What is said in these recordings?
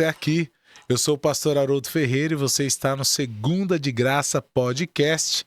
até aqui. Eu sou o pastor Haroldo Ferreira e você está no Segunda de Graça Podcast.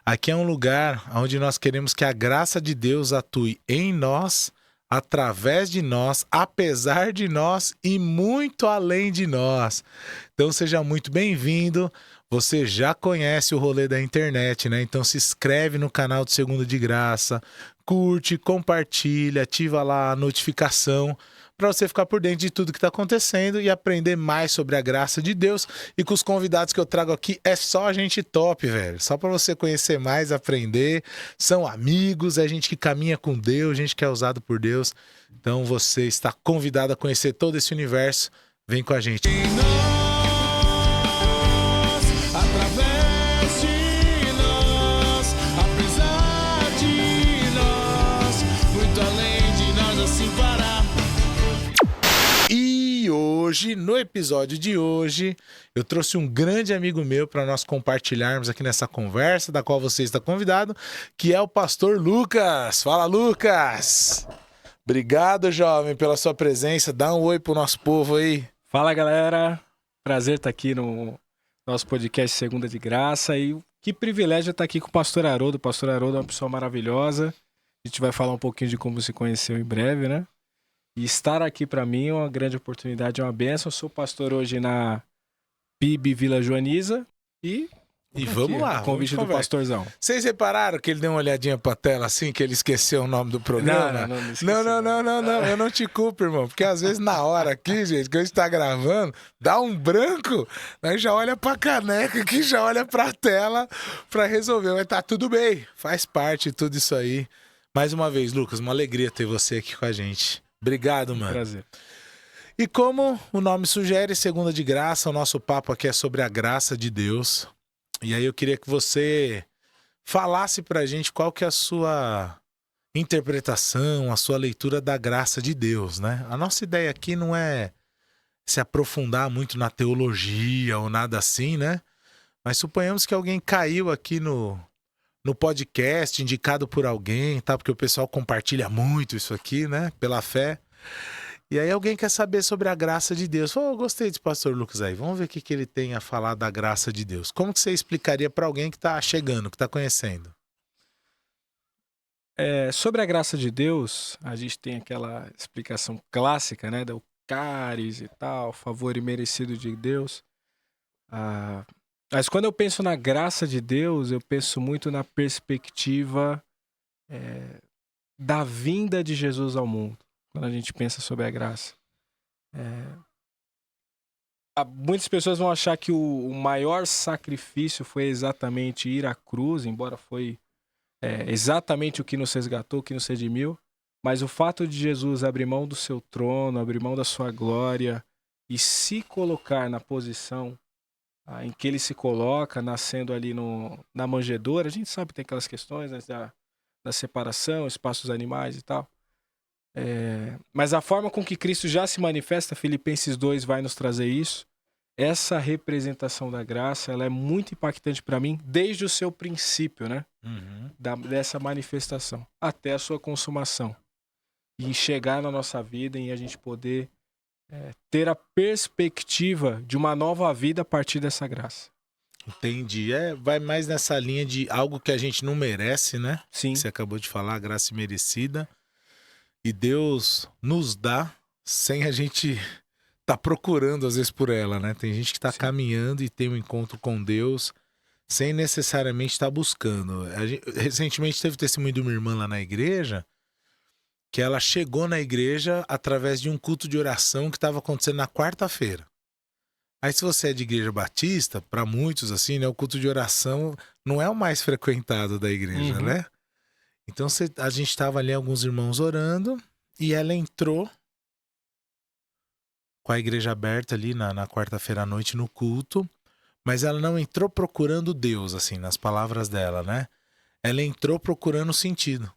Aqui é um lugar onde nós queremos que a graça de Deus atue em nós, através de nós, apesar de nós e muito além de nós. Então seja muito bem-vindo. Você já conhece o rolê da internet, né? Então se inscreve no canal do Segunda de Graça, curte, compartilha, ativa lá a notificação para você ficar por dentro de tudo que está acontecendo e aprender mais sobre a graça de Deus. E com os convidados que eu trago aqui é só gente top, velho. Só para você conhecer mais, aprender. São amigos, é gente que caminha com Deus, gente que é usado por Deus. Então você está convidado a conhecer todo esse universo. Vem com a gente. Hoje, no episódio de hoje, eu trouxe um grande amigo meu para nós compartilharmos aqui nessa conversa, da qual você está convidado, que é o pastor Lucas. Fala, Lucas! Obrigado, jovem, pela sua presença. Dá um oi pro nosso povo aí. Fala, galera. Prazer estar aqui no nosso podcast Segunda de Graça. E que privilégio estar aqui com o pastor Haroldo. O pastor Haroldo é uma pessoa maravilhosa. A gente vai falar um pouquinho de como se conheceu em breve, né? E estar aqui para mim é uma grande oportunidade, é uma bênção. Eu sou pastor hoje na PIB Vila Joaniza e vamos lá, convite do pastorzão. Vocês repararam que ele deu uma olhadinha pra tela assim, que ele esqueceu o nome do programa? Não, eu não te culpo, irmão, porque às vezes na hora aqui, gente, que a gente tá gravando, dá um branco, aí já olha pra caneca aqui, já olha pra tela pra resolver, mas tá tudo bem, faz parte de tudo isso aí. Mais uma vez, Lucas, uma alegria ter você aqui com a gente. Obrigado, mano. Prazer. E como o nome sugere, Segunda de Graça, o nosso papo aqui é sobre a graça de Deus. E aí eu queria que você falasse pra gente qual que é a sua interpretação, a sua leitura da graça de Deus, né? A nossa ideia aqui não é se aprofundar muito na teologia ou nada assim, né? Mas suponhamos que alguém caiu aqui no podcast, indicado por alguém, tá? Porque o pessoal compartilha muito isso aqui, né? Pela fé. E aí alguém quer saber sobre a graça de Deus. Eu gostei desse pastor Lucas aí. Vamos ver o que ele tem a falar da graça de Deus. Como que você explicaria para alguém que tá chegando, que tá conhecendo? Sobre a graça de Deus, a gente tem aquela explicação clássica, né? Do cáris e tal, favor imerecido de Deus. Mas quando eu penso na graça de Deus, eu penso muito na perspectiva da vinda de Jesus ao mundo. Quando a gente pensa sobre a graça. Muitas pessoas vão achar que o maior sacrifício foi exatamente ir à cruz, embora foi exatamente o que nos resgatou, o que nos redimiu. Mas o fato de Jesus abrir mão do seu trono, abrir mão da sua glória e se colocar na posição em que ele se coloca, nascendo ali na manjedoura. A gente sabe que tem aquelas questões, né, da separação, espaços animais e tal. Mas a forma com que Cristo já se manifesta, Filipenses 2 vai nos trazer isso. Essa representação da graça, ela é muito impactante para mim desde o seu princípio, né? Dessa manifestação até a sua consumação. E chegar na nossa vida e a gente poder ter a perspectiva de uma nova vida a partir dessa graça. Entendi. Vai mais nessa linha de algo que a gente não merece, né? Sim. Você acabou de falar, graça imerecida. E Deus nos dá sem a gente tá procurando, às vezes, por ela, né? Tem gente que tá caminhando e tem um encontro com Deus sem necessariamente estar buscando. Recentemente teve testemunho de uma irmã lá na igreja que ela chegou na igreja através de um culto de oração que estava acontecendo na quarta-feira. Aí se você é de igreja batista, para muitos assim, né, o culto de oração não é o mais frequentado da igreja, né? Então a gente estava ali, alguns irmãos orando, e ela entrou com a igreja aberta ali na quarta-feira à noite no culto, mas ela não entrou procurando Deus, assim, nas palavras dela, né? Ela entrou procurando sentido.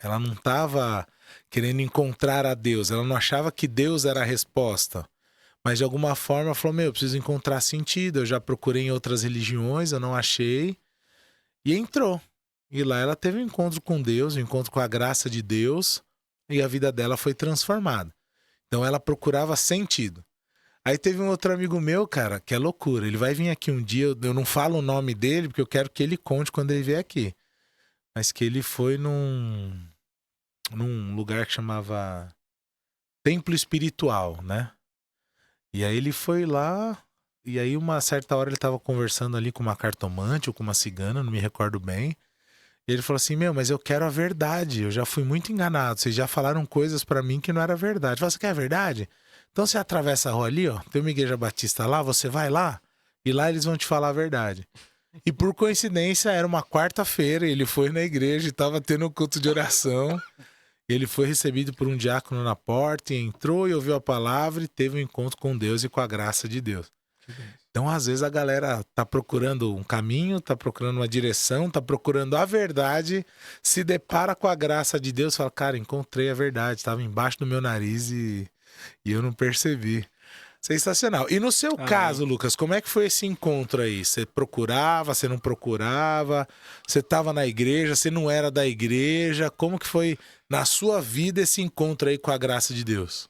Ela não estava querendo encontrar a Deus, ela não achava que Deus era a resposta. Mas de alguma forma ela falou, eu preciso encontrar sentido, eu já procurei em outras religiões, eu não achei. E entrou. E lá ela teve um encontro com Deus, um encontro com a graça de Deus, e a vida dela foi transformada. Então ela procurava sentido. Aí teve um outro amigo meu, cara, que é loucura. Ele vai vir aqui um dia, eu não falo o nome dele, porque eu quero que ele conte quando ele vier aqui. Mas que ele foi num lugar que chamava Templo Espiritual, né? E aí ele foi lá, e aí uma certa hora ele tava conversando ali com uma cartomante ou com uma cigana, não me recordo bem. E ele falou assim, meu, mas eu quero a verdade, eu já fui muito enganado, vocês já falaram coisas pra mim que não era verdade. Eu falei, você quer a verdade? Então você atravessa a rua ali, ó, tem uma igreja batista lá, você vai lá, e lá eles vão te falar a verdade. E por coincidência, era uma quarta-feira, ele foi na igreja e tava tendo um culto de oração. Ele foi recebido por um diácono na porta, e entrou e ouviu a palavra e teve um encontro com Deus e com a graça de Deus. Então, às vezes, a galera tá procurando um caminho, tá procurando uma direção, tá procurando a verdade, se depara com a graça de Deus e fala, cara, encontrei a verdade, estava embaixo do meu nariz e eu não percebi. Sensacional. E no seu caso, Lucas, como é que foi esse encontro aí? Você procurava, você não procurava? Você estava na igreja, você não era da igreja? Como que foi na sua vida esse encontro aí com a graça de Deus?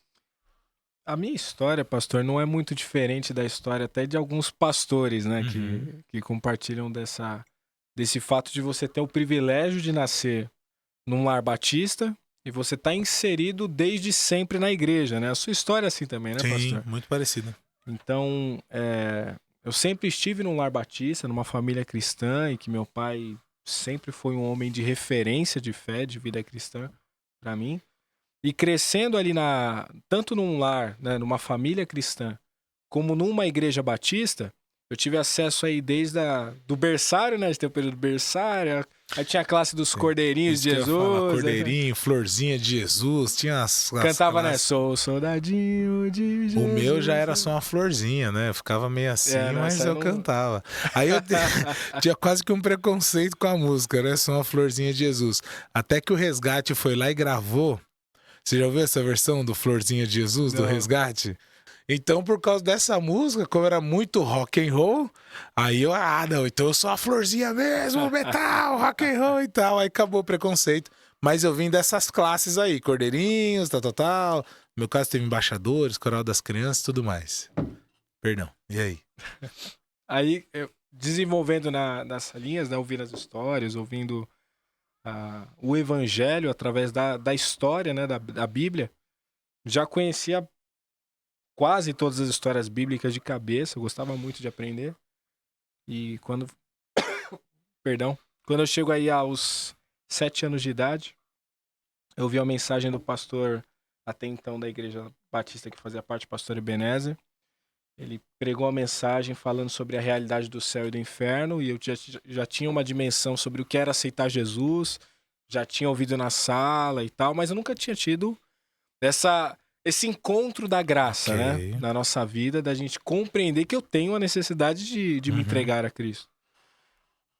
A minha história, pastor, não é muito diferente da história até de alguns pastores, né, que compartilham desse fato de você ter o privilégio de nascer num lar batista e você tá inserido desde sempre na igreja, né? A sua história é assim também, né, pastor? Sim, muito parecida. Então, eu sempre estive num lar batista, numa família cristã, e que meu pai sempre foi um homem de referência de fé, de vida cristã para mim. E crescendo ali tanto num lar, né, numa família cristã, como numa igreja batista, eu tive acesso aí desde do berçário, né? De ter o período berçário, aí tinha a classe dos Cordeirinhos de Jesus. Cordeirinho, Florzinha de Jesus, tinha as Cantava, classes... né? Sou soldadinho de Jesus. O meu já era só uma florzinha, né? Eu ficava meio assim, mas eu cantava. Aí eu tinha quase que um preconceito com a música, né? Só uma florzinha de Jesus. Até que o Resgate foi lá e gravou. Você já ouviu essa versão do Florzinha de Jesus, do Resgate? Então, por causa dessa música, como era muito rock and roll, aí não, então eu sou a florzinha mesmo, metal, rock and roll e tal. Aí acabou o preconceito. Mas eu vim dessas classes aí, Cordeirinhos, tal. No meu caso teve embaixadores, coral das crianças e tudo mais. Perdão, e aí? Aí, eu, desenvolvendo nessas linhas, né, ouvindo as histórias, ouvindo o evangelho através da história, né, da Bíblia, já conhecia quase todas as histórias bíblicas de cabeça, eu gostava muito de aprender. E quando eu chego aí aos 7 anos de idade, eu vi a mensagem do pastor, até então da Igreja Batista, que fazia parte, pastor Ebenezer. Ele pregou uma mensagem falando sobre a realidade do céu e do inferno, e eu já tinha uma dimensão sobre o que era aceitar Jesus, já tinha ouvido na sala e tal, mas eu nunca tinha tido esse encontro da graça, né? Na nossa vida, da gente compreender que eu tenho a necessidade de me entregar a Cristo.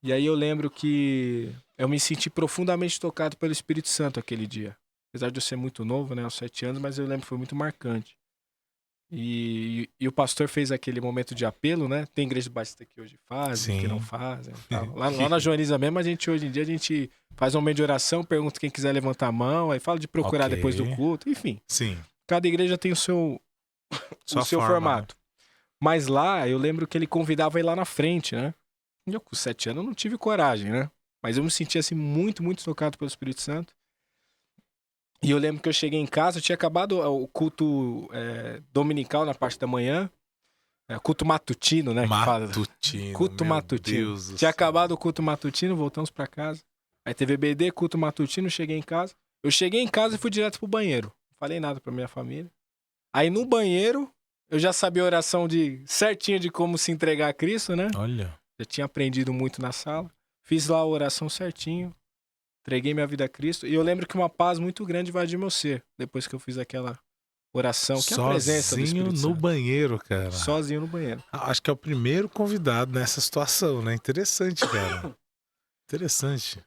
E aí eu lembro que eu me senti profundamente tocado pelo Espírito Santo aquele dia. Apesar de eu ser muito novo, né? Aos 7 anos, mas eu lembro que foi muito marcante. E o pastor fez aquele momento de apelo, né? Tem igreja batista que hoje fazem, que não fazem. Tal. Lá na Joaniza mesmo, hoje em dia, a gente faz um momento de oração, pergunta quem quiser levantar a mão, aí fala de procurar depois do culto, enfim. Sim. Cada igreja tem o seu formato. Mas lá, eu lembro que ele convidava ir lá na frente, né? Eu, com 7 anos, não tive coragem, né? Mas eu me sentia, assim, muito, muito tocado pelo Espírito Santo. E eu lembro que eu cheguei em casa, eu tinha acabado o culto dominical na parte da manhã. Culto matutino, né? Culto matutino. Deus tinha acabado o culto matutino, voltamos pra casa. Aí teve EBD, culto matutino, cheguei em casa. Eu cheguei em casa e fui direto pro banheiro. Não falei nada pra minha família. Aí no banheiro, eu já sabia a oração certinho de como se entregar a Cristo, né? Olha. Já tinha aprendido muito na sala. Fiz lá a oração certinho. Entreguei minha vida a Cristo. E eu lembro que uma paz muito grande invadiu meu ser. Depois que eu fiz aquela oração. Que é a presença do Espírito Santo. Sozinho no banheiro, cara. Sozinho no banheiro. Acho que é o primeiro convidado nessa situação, né? Interessante, cara. Interessante.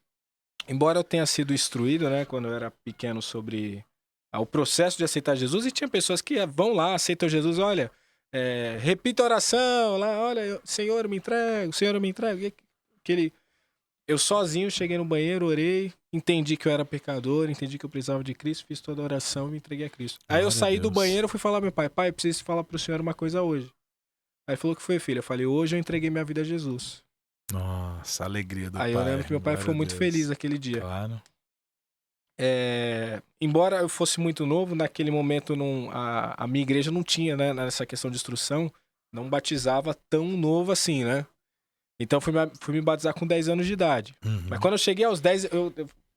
Embora eu tenha sido instruído, né? Quando eu era pequeno sobre o processo de aceitar Jesus. E tinha pessoas que vão lá, aceitam Jesus. Olha, repita a oração lá. Olha, Senhor, me entrego. Senhor, me entrego. Eu sozinho cheguei no banheiro, orei, entendi que eu era pecador, entendi que eu precisava de Cristo, fiz toda a oração e me entreguei a Cristo. Aí eu Glória a saí do Deus. banheiro, fui falar ao meu pai, pai, eu preciso falar pro senhor uma coisa hoje. Aí ele falou que foi, filho. Eu falei, hoje eu entreguei minha vida a Jesus. Nossa, a alegria do Aí pai. eu lembro que meu pai Glória ficou a muito Deus. feliz naquele dia. Claro. Embora eu fosse muito novo, naquele momento a minha igreja não tinha, né, nessa questão de instrução, não batizava tão novo assim, né? Então fui me batizar com 10 anos de idade. Uhum. Mas quando eu cheguei aos 10, eu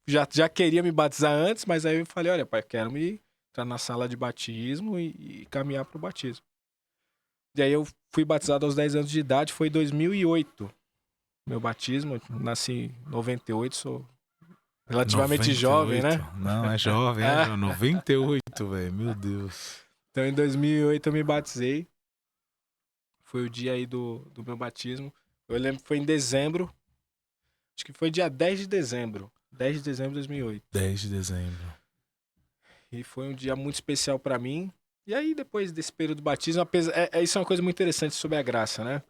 já queria me batizar antes, mas aí eu falei, olha, pai, quero me entrar na sala de batismo e caminhar pro batismo. E aí eu fui batizado aos 10 anos de idade, foi em 2008. Meu batismo, eu nasci em 98, sou relativamente 98? jovem, né? Não, é jovem, é jovem. 98, velho. Meu Deus. Então em 2008 eu me batizei. Foi o dia aí do meu batismo. Eu lembro que foi em dezembro. Acho que foi dia 10 de dezembro. 10 de dezembro de 2008. 10 de dezembro. E foi um dia muito especial pra mim. E aí depois desse período do batismo, isso é uma coisa muito interessante sobre a graça, né?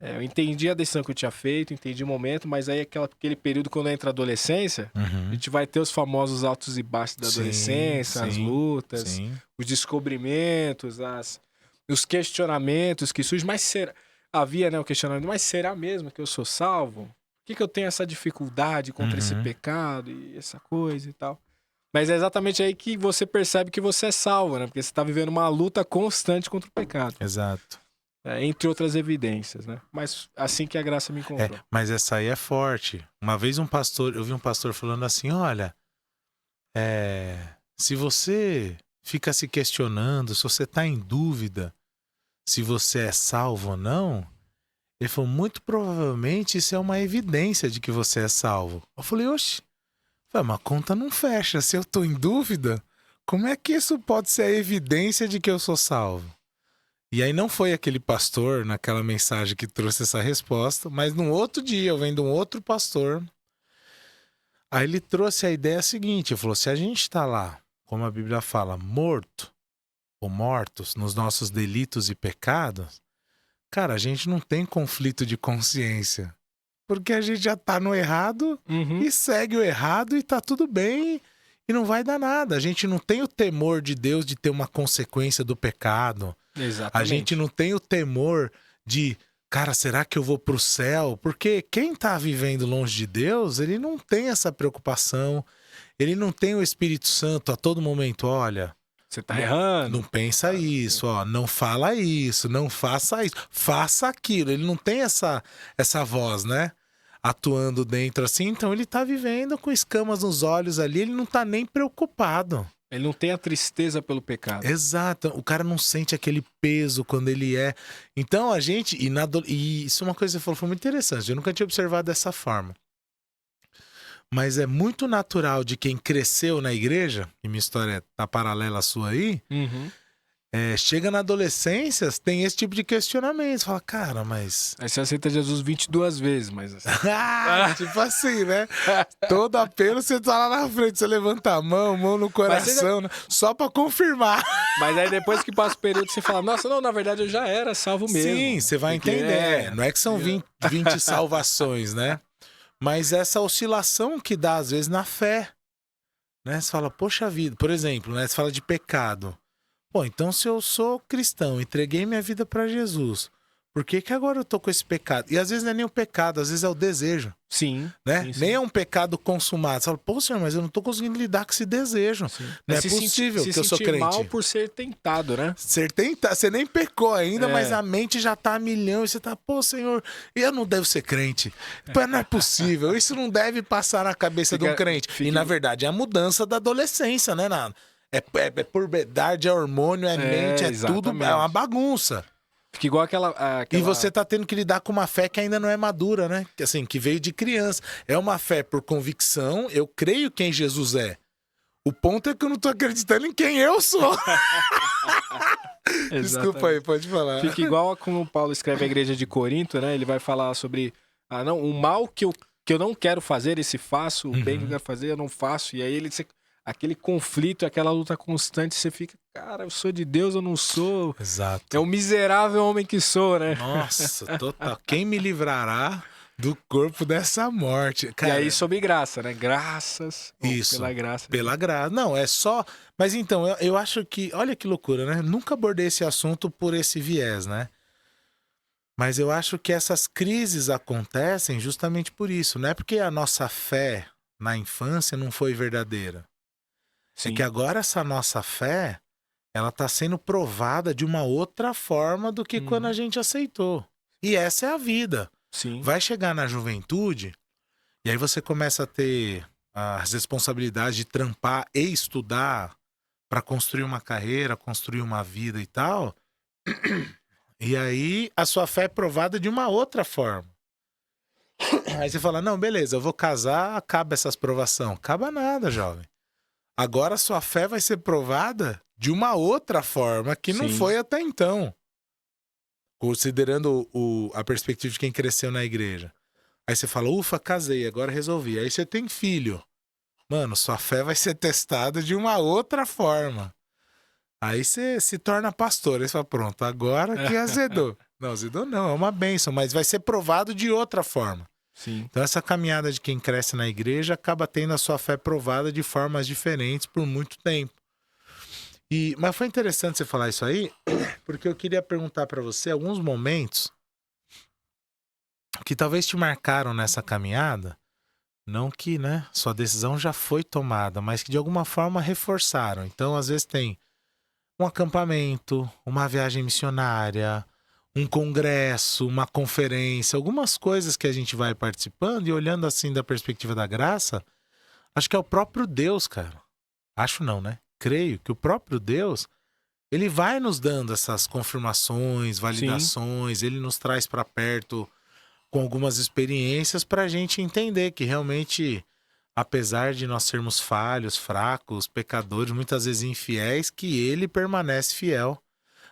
Eu entendi a decisão que eu tinha feito, entendi o momento, mas aí aquele período quando entra a adolescência, a Uhum. gente vai ter os famosos altos e baixos da Sim, adolescência, as sim, lutas, Sim. os descobrimentos, os questionamentos que surgem. Havia, né, o questionamento, mas será mesmo que eu sou salvo? Por que eu tenho essa dificuldade contra esse Uhum. pecado e essa coisa e tal? Mas é exatamente aí que você percebe que você é salvo, né? Porque você está vivendo uma luta constante contra o pecado. Exato. Entre outras evidências, né? Mas assim que a graça me encontrou. Mas essa aí é forte. Uma vez eu vi um pastor falando assim, olha, se você fica se questionando, se você tá em dúvida se você é salvo ou não, ele falou, muito provavelmente isso é uma evidência de que você é salvo. Eu falei, oxe, mas a conta não fecha. Se eu tô em dúvida, como é que isso pode ser a evidência de que eu sou salvo? E aí não foi aquele pastor naquela mensagem que trouxe essa resposta, mas num outro dia, eu vendo um outro pastor, aí ele trouxe a ideia seguinte, ele falou, se a gente tá lá, como a Bíblia fala, morto ou mortos nos nossos delitos e pecados, cara, a gente não tem conflito de consciência, porque a gente já tá no errado e segue o errado e tá tudo bem e não vai dar nada. A gente não tem o temor de Deus de ter uma consequência do pecado. Exatamente. A gente não tem o temor de, cara, será que eu vou pro céu? Porque quem tá vivendo longe de Deus, ele não tem essa preocupação. Ele não tem o Espírito Santo a todo momento, olha, você tá errando. não pensa isso, ó, não fala isso, não faça isso, faça aquilo. Ele não tem essa voz, né? Atuando dentro assim, então ele tá vivendo com escamas nos olhos ali, ele não tá nem preocupado. Ele não tem a tristeza pelo pecado. Exato, o cara não sente aquele peso quando ele é. Então a gente, e isso é uma coisa que você falou, foi muito interessante, eu nunca tinha observado dessa forma. Mas é muito natural de quem cresceu na igreja, e minha história tá paralela à sua aí, chega na adolescência, tem esse tipo de questionamento. Você fala, cara, mas... Aí você aceita Jesus 22 vezes, mas... tipo assim, né? Todo apelo você tá lá na frente, você levanta a mão no coração, né? Só pra confirmar. Mas aí depois que passa o período, você fala, nossa, não, na verdade eu já era salvo mesmo. Sim, você vai Porque entender. Não é que são 20 salvações, né? Mas essa oscilação que dá, às vezes, na fé. Né? Você fala, poxa vida, por exemplo, né? Você fala de pecado. Pô, então se eu sou cristão, entreguei minha vida pra Jesus, por que agora eu tô com esse pecado? E às vezes não é nem o pecado, às vezes é o desejo. Sim. Né? Sim. Nem é um pecado consumado. Você fala, pô, senhor, mas eu não tô conseguindo lidar com esse desejo. Sim. Não é possível que eu sou crente. Mal por ser tentado, né? Você nem pecou ainda, mas a mente já tá a milhão. E você tá, pô, senhor, eu não devo ser crente. Pô, não é possível. Isso não deve passar na cabeça de um crente. E na verdade é a mudança da adolescência, né, Nada? É puberdade, é hormônio, é mente, é tudo. É uma bagunça. Fica igual aquela... E você tá tendo que lidar com uma fé que ainda não é madura, né? Assim, que veio de criança. É uma fé por convicção, eu creio quem Jesus é. O ponto é que eu não tô acreditando em quem eu sou. Desculpa aí, pode falar. Fica igual como o Paulo escreve a igreja de Corinto, né? Ele vai falar sobre, não, o mal que eu não quero fazer, esse faço, o bem que eu quero fazer, eu não faço. E aí aquele conflito, aquela luta constante, você fica, cara, eu sou de Deus, eu não sou. Exato. É o miserável homem que sou, né? Nossa, total. Quem me livrará do corpo dessa morte. Cara, e aí sobre graça, né? Graças. Isso. Pela graça. Pela graça. Não, é só. Mas então, eu acho que. Olha que loucura, né? Nunca abordei esse assunto por esse viés, né? Mas eu acho que essas crises acontecem justamente por isso. Não é porque a nossa fé na infância não foi verdadeira. Sim. É que agora essa nossa fé, ela tá sendo provada de uma outra forma do que quando a gente aceitou. E essa é a vida. Sim. Vai chegar na juventude, e aí você começa a ter as responsabilidades de trampar e estudar para construir uma carreira, construir uma vida e tal. E aí a sua fé é provada de uma outra forma. Aí você fala, não, beleza, eu vou casar, acaba essas provação. Acaba nada, jovem. Agora a sua fé vai ser provada de uma outra forma que não Sim. foi até então. Considerando a perspectiva de quem cresceu na igreja. Aí você fala, ufa, casei, agora resolvi. Aí você tem filho. Mano, sua fé vai ser testada de uma outra forma. Aí você se torna pastor. Aí você fala, pronto, agora que azedou. Não, azedou não, é uma bênção, mas vai ser provado de outra forma. Sim. Então essa caminhada de quem cresce na igreja acaba tendo a sua fé provada de formas diferentes por muito tempo. Mas foi interessante você falar isso aí, porque eu queria perguntar pra você alguns momentos que talvez te marcaram nessa caminhada, não que, né, sua decisão já foi tomada, mas que de alguma forma reforçaram. Então, às vezes tem um acampamento, uma viagem missionária, um congresso, uma conferência, algumas coisas que a gente vai participando e olhando assim da perspectiva da graça, acho que é o próprio Deus, cara. Acho não, né? Creio que o próprio Deus, ele vai nos dando essas confirmações, validações, ele nos traz para perto com algumas experiências para a gente entender que realmente, apesar de nós sermos falhos, fracos, pecadores, muitas vezes infiéis, que ele permanece fiel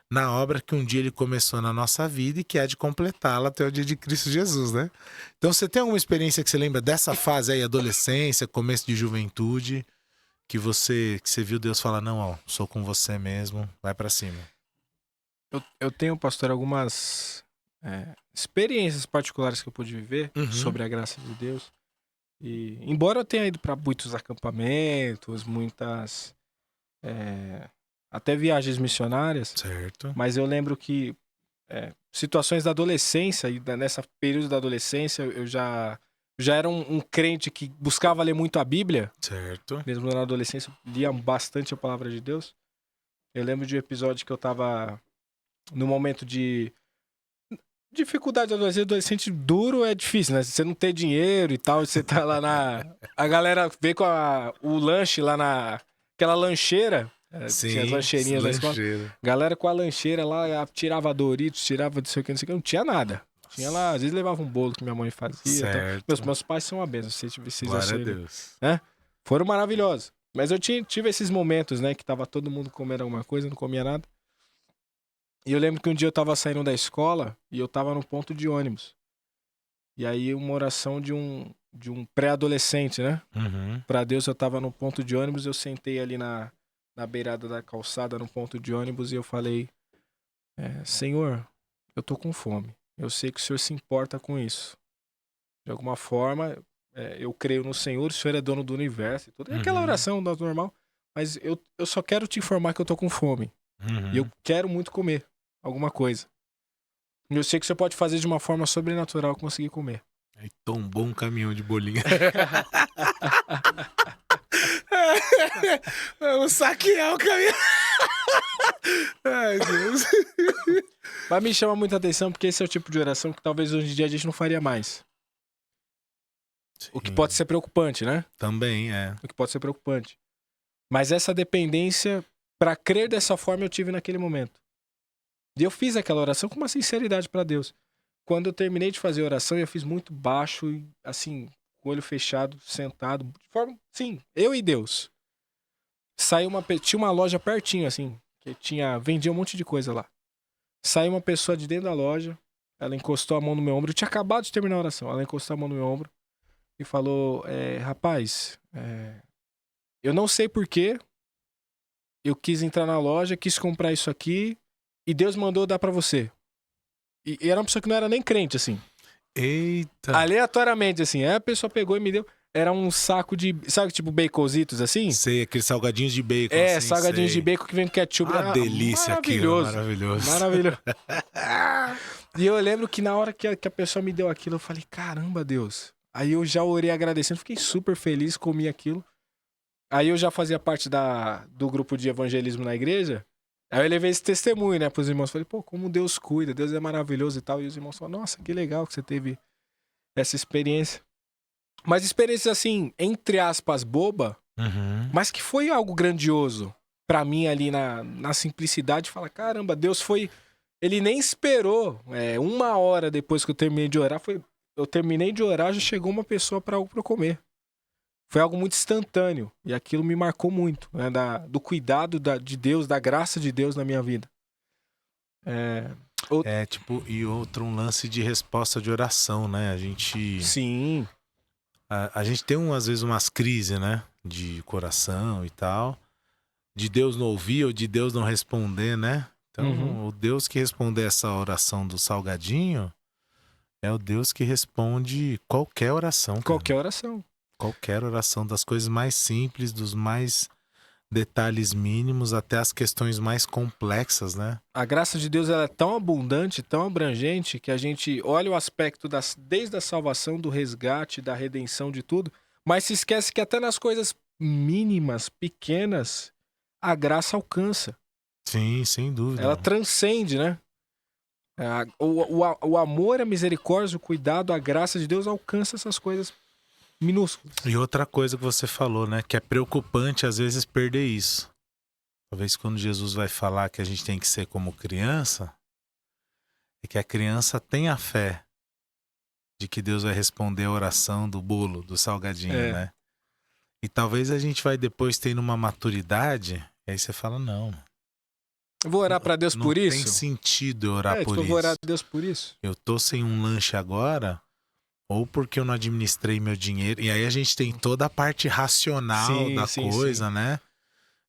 na obra que um dia ele começou na nossa vida e que há de completá-la até o dia de Cristo Jesus, né? Então você tem alguma experiência que você lembra dessa fase aí, adolescência, começo de juventude, que você viu Deus falar, não, ó, sou com você mesmo, vai para cima. Eu tenho, pastor, algumas experiências particulares que eu pude viver sobre a graça de Deus. E embora eu tenha ido para muitos acampamentos, muitas até viagens missionárias, Certo. mas eu lembro que situações da adolescência, e nessa período da adolescência eu já era um crente que buscava ler muito a Bíblia. Certo. Mesmo na adolescência, lia bastante a palavra de Deus. Eu lembro de um episódio que eu tava no momento de dificuldade adolescente duro é difícil, né? Você não tem dinheiro e tal, você tá lá a galera vê com o lanche lá aquela lancheira. Sim, tinha as lancheirinhas na escola. Galera com a lancheira lá, tirava Doritos, tirava não sei o que, não tinha nada. Tinha lá, às vezes levava um bolo que minha mãe fazia. Então, meus pais são uma benção, vocês Glória a Deus. Né? Foram maravilhosos. Mas eu tive esses momentos, né, que tava todo mundo comendo alguma coisa, não comia nada. E eu lembro que um dia eu tava saindo da escola e eu tava no ponto de ônibus. E aí uma oração de um pré-adolescente, né? Pra Deus, eu tava no ponto de ônibus, eu sentei ali na beirada da calçada, no ponto de ônibus, e eu falei, Senhor, eu tô com fome. Eu sei que o Senhor se importa com isso. De alguma forma, eu creio no Senhor, o Senhor é dono do universo. E tudo. É aquela oração normal, mas eu só quero te informar que eu tô com fome. E eu quero muito comer alguma coisa. E eu sei que você pode fazer de uma forma sobrenatural conseguir comer. Aí tombou um caminhão de bolinha. Vamos saquear o caminhão. Ai, Deus. Mas me chama muita atenção porque esse é o tipo de oração que talvez hoje em dia a gente não faria mais. Sim. O que pode ser preocupante, né? Também, O que pode ser preocupante. Mas essa dependência, pra crer dessa forma, eu tive naquele momento. E eu fiz aquela oração com uma sinceridade pra Deus. Quando eu terminei de fazer a oração, eu fiz muito baixo e, assim, com o olho fechado, sentado, de forma, sim, eu e Deus. Tinha uma loja pertinho, assim, que vendia um monte de coisa lá. Saiu uma pessoa de dentro da loja, ela encostou a mão no meu ombro, eu tinha acabado de terminar a oração, ela encostou a mão no meu ombro e falou, rapaz, eu não sei porquê, eu quis entrar na loja, quis comprar isso aqui, e Deus mandou dar pra você. E era uma pessoa que não era nem crente, assim. Eita. Aleatoriamente, assim. Aí a pessoa pegou e me deu. Era um saco de. Sabe, tipo, baconzitos assim? Sei, aqueles salgadinhos de bacon, É, assim, salgadinhos de sei. bacon que vem com ketchup. Uma Ah, delícia aquilo, maravilhoso. maravilhoso. Maravilhoso. E eu lembro que na hora que a pessoa me deu aquilo, eu falei, caramba, Deus. Aí eu já orei agradecendo, fiquei super feliz, comi aquilo. Aí eu já fazia parte do grupo de evangelismo na igreja. Aí eu levei esse testemunho, né, pros irmãos. Falei, pô, como Deus cuida, Deus é maravilhoso e tal. E os irmãos falaram, nossa, que legal que você teve essa experiência. Mas experiências assim, entre aspas, boba, Uhum. mas que foi algo grandioso pra mim ali na simplicidade. Falar, caramba, Deus foi... Ele nem esperou. 1 hora depois que eu terminei de orar, eu terminei de orar, já chegou uma pessoa pra algo pra eu comer. Foi algo muito instantâneo. E aquilo me marcou muito, né? Do cuidado de Deus, da graça de Deus na minha vida. Tipo, e outro, um lance de resposta de oração, né? Sim. A gente tem, às vezes, umas crises, né? De coração e tal. De Deus não ouvir ou de Deus não responder, né? Então, o Deus que responder essa oração do salgadinho é o Deus que responde qualquer oração, cara. Qualquer oração. Qualquer oração, das coisas mais simples, dos mais detalhes mínimos até as questões mais complexas, né? A graça de Deus ela é tão abundante, tão abrangente, que a gente olha o aspecto desde a salvação, do resgate, da redenção, de tudo, mas se esquece que até nas coisas mínimas, pequenas, a graça alcança. Sim, sem dúvida. Ela transcende, né? O amor, a misericórdia, o cuidado, a graça de Deus alcança essas coisas minúsculas. E outra coisa que você falou, né? Que é preocupante às vezes perder isso. Talvez quando Jesus vai falar que a gente tem que ser como criança, é que a criança tenha fé de que Deus vai responder a oração do bolo, do salgadinho, né? E talvez a gente vai depois tendo uma maturidade, e aí você fala, não. Eu vou orar pra Deus por isso? Não tem sentido eu orar por eu isso. vou orar a Deus por isso. Eu tô sem um lanche agora, ou porque eu não administrei meu dinheiro. E aí a gente tem toda a parte racional da coisa, né?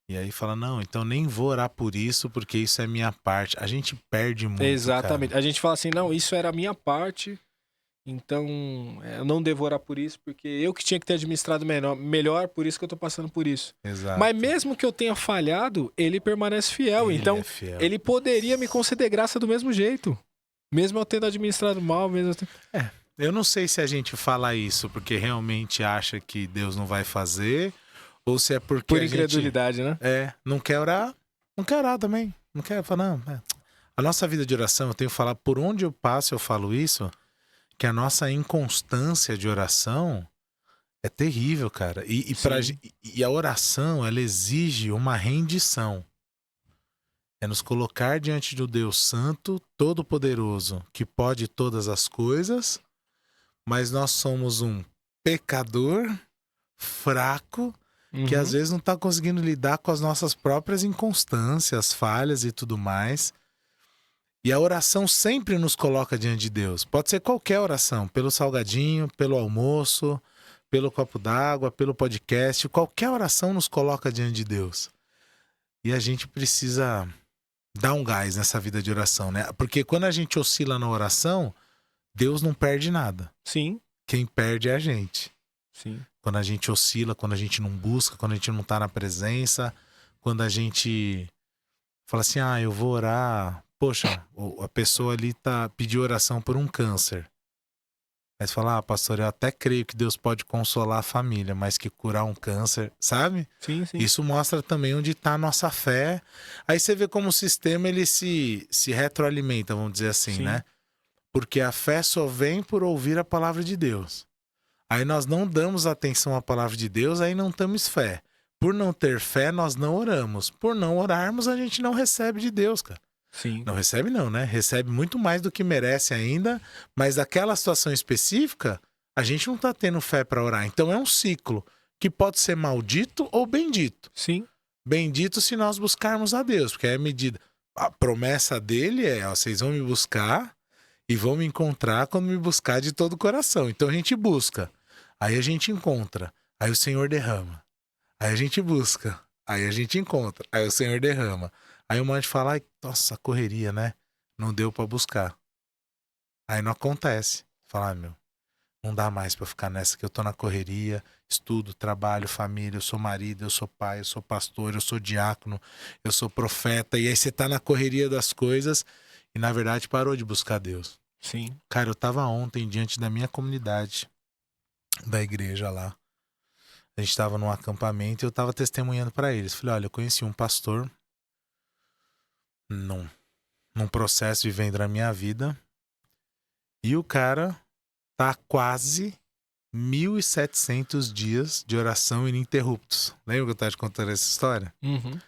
E aí fala, não, então nem vou orar por isso, porque isso é minha parte. A gente perde muito, Exatamente. cara. A gente fala assim, não, isso era a minha parte, então eu não devo orar por isso, porque eu que tinha que ter administrado melhor, por isso que eu tô passando por isso. Exato. Mas mesmo que eu tenha falhado, ele permanece fiel. Então, ele poderia me conceder graça do mesmo jeito. Mesmo eu tendo administrado mal, Eu não sei se a gente fala isso porque realmente acha que Deus não vai fazer, ou se é porque por incredulidade, né? Não quer orar. Não quer orar também. Não quer falar, não. A nossa vida de oração, eu tenho que falar, por onde eu passo eu falo isso, que a nossa inconstância de oração é terrível, cara. E a oração, ela exige uma rendição. É nos colocar diante do Deus Santo, Todo-Poderoso, que pode todas as coisas, mas nós somos um pecador fraco, que às vezes não está conseguindo lidar com as nossas próprias inconstâncias, falhas e tudo mais. E a oração sempre nos coloca diante de Deus. Pode ser qualquer oração, pelo salgadinho, pelo almoço, pelo copo d'água, pelo podcast. Qualquer oração nos coloca diante de Deus. E a gente precisa dar um gás nessa vida de oração, né? Porque quando a gente oscila na oração, Deus não perde nada. Sim. Quem perde é a gente. Sim. Quando a gente oscila, quando a gente não busca, quando a gente não tá na presença, quando a gente fala assim, eu vou orar. Poxa, a pessoa ali pediu oração por um câncer. Aí você fala, pastor, eu até creio que Deus pode consolar a família, mas que curar um câncer, sabe? Sim, sim. Isso mostra também onde está a nossa fé. Aí você vê como o sistema ele se retroalimenta, vamos dizer assim, né? Porque a fé só vem por ouvir a palavra de Deus. Aí nós não damos atenção à palavra de Deus, aí não temos fé. Por não ter fé, nós não oramos. Por não orarmos, a gente não recebe de Deus, cara. Sim. Não recebe não, né? Recebe muito mais do que merece ainda, mas daquela situação específica, a gente não tá tendo fé para orar. Então é um ciclo que pode ser maldito ou bendito. Sim. Bendito se nós buscarmos a Deus, porque é a medida. A promessa dele é, vocês vão me buscar e vão me encontrar quando me buscar de todo o coração. Então a gente busca, aí a gente encontra, aí o Senhor derrama. Aí a gente busca, aí a gente encontra, aí o Senhor derrama. Aí o monte fala, nossa, correria, né? Não deu pra buscar. Aí não acontece. Falar, meu, não dá mais pra ficar nessa que eu tô na correria, estudo, trabalho, família, eu sou marido, eu sou pai, eu sou pastor, eu sou diácono, eu sou profeta. E aí você tá na correria das coisas e na verdade parou de buscar Deus. Sim. Cara, eu tava ontem diante da minha comunidade, da igreja lá. A gente tava num acampamento e eu tava testemunhando pra eles. Falei, olha, eu conheci um pastor num processo vivendo na minha vida e o cara tá há quase 1.700 dias de oração ininterruptos. Lembra que eu tava te contando essa história? Uhum.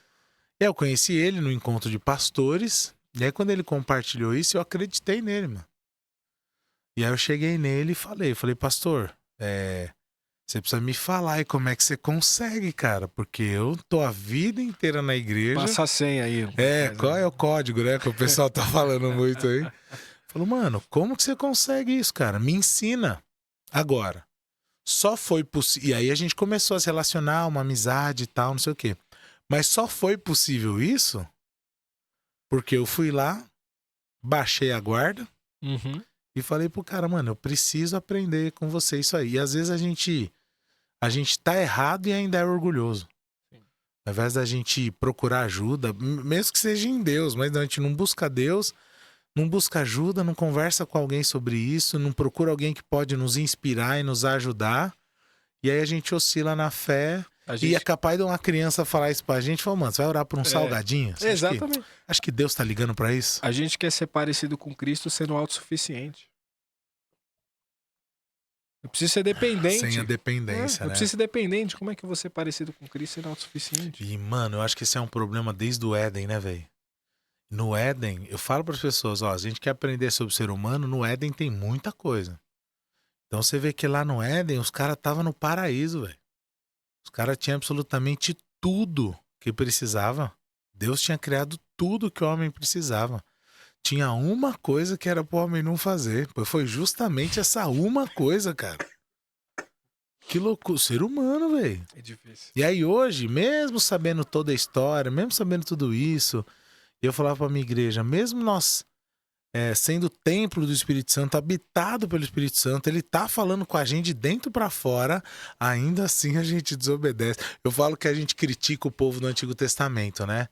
E aí eu conheci ele no encontro de pastores. E aí quando ele compartilhou isso, eu acreditei nele, mano. E aí eu cheguei nele e falei, pastor, você precisa me falar aí como é que você consegue, cara. Porque eu tô a vida inteira na igreja. Passa a senha aí. Qual é o código, né? Que o pessoal tá falando muito aí. Falou, mano, como que você consegue isso, cara? Me ensina. Agora, só foi possível. E aí a gente começou a se relacionar, uma amizade e tal, não sei o quê. Mas só foi possível isso porque eu fui lá, baixei a guarda Uhum. e falei pro cara, mano, eu preciso aprender com você isso aí. E às vezes a gente tá errado e ainda é orgulhoso. Sim. Ao invés da gente procurar ajuda, mesmo que seja em Deus, mas não, a gente não busca Deus, não busca ajuda, não conversa com alguém sobre isso, não procura alguém que pode nos inspirar e nos ajudar. E aí a gente oscila na fé. E é capaz de uma criança falar isso pra gente e falar, mano, você vai orar por um salgadinho? Você Exatamente. Acho que Deus tá ligando pra isso. A gente quer ser parecido com Cristo sendo autossuficiente. Eu preciso ser dependente. Sem a dependência, Eu né? preciso ser dependente. Como é que eu vou ser parecido com Cristo sendo autossuficiente? E, mano, eu acho que esse é um problema desde o Éden, né, velho? No Éden, eu falo pras pessoas, ó, a gente quer aprender sobre o ser humano, no Éden tem muita coisa. Então você vê que lá no Éden, os caras estavam no paraíso, velho. Os caras tinham absolutamente tudo que precisava. Deus tinha criado tudo que o homem precisava. Tinha uma coisa que era pro homem não fazer. Pois foi justamente essa uma coisa, cara. Que loucura. Ser humano, velho. É difícil. E aí hoje, mesmo sabendo toda a história, mesmo sabendo tudo isso, eu falava pra minha igreja, mesmo nós sendo templo do Espírito Santo, habitado pelo Espírito Santo, ele tá falando com a gente de dentro pra fora, ainda assim a gente desobedece. Eu falo que a gente critica o povo do Antigo Testamento, né?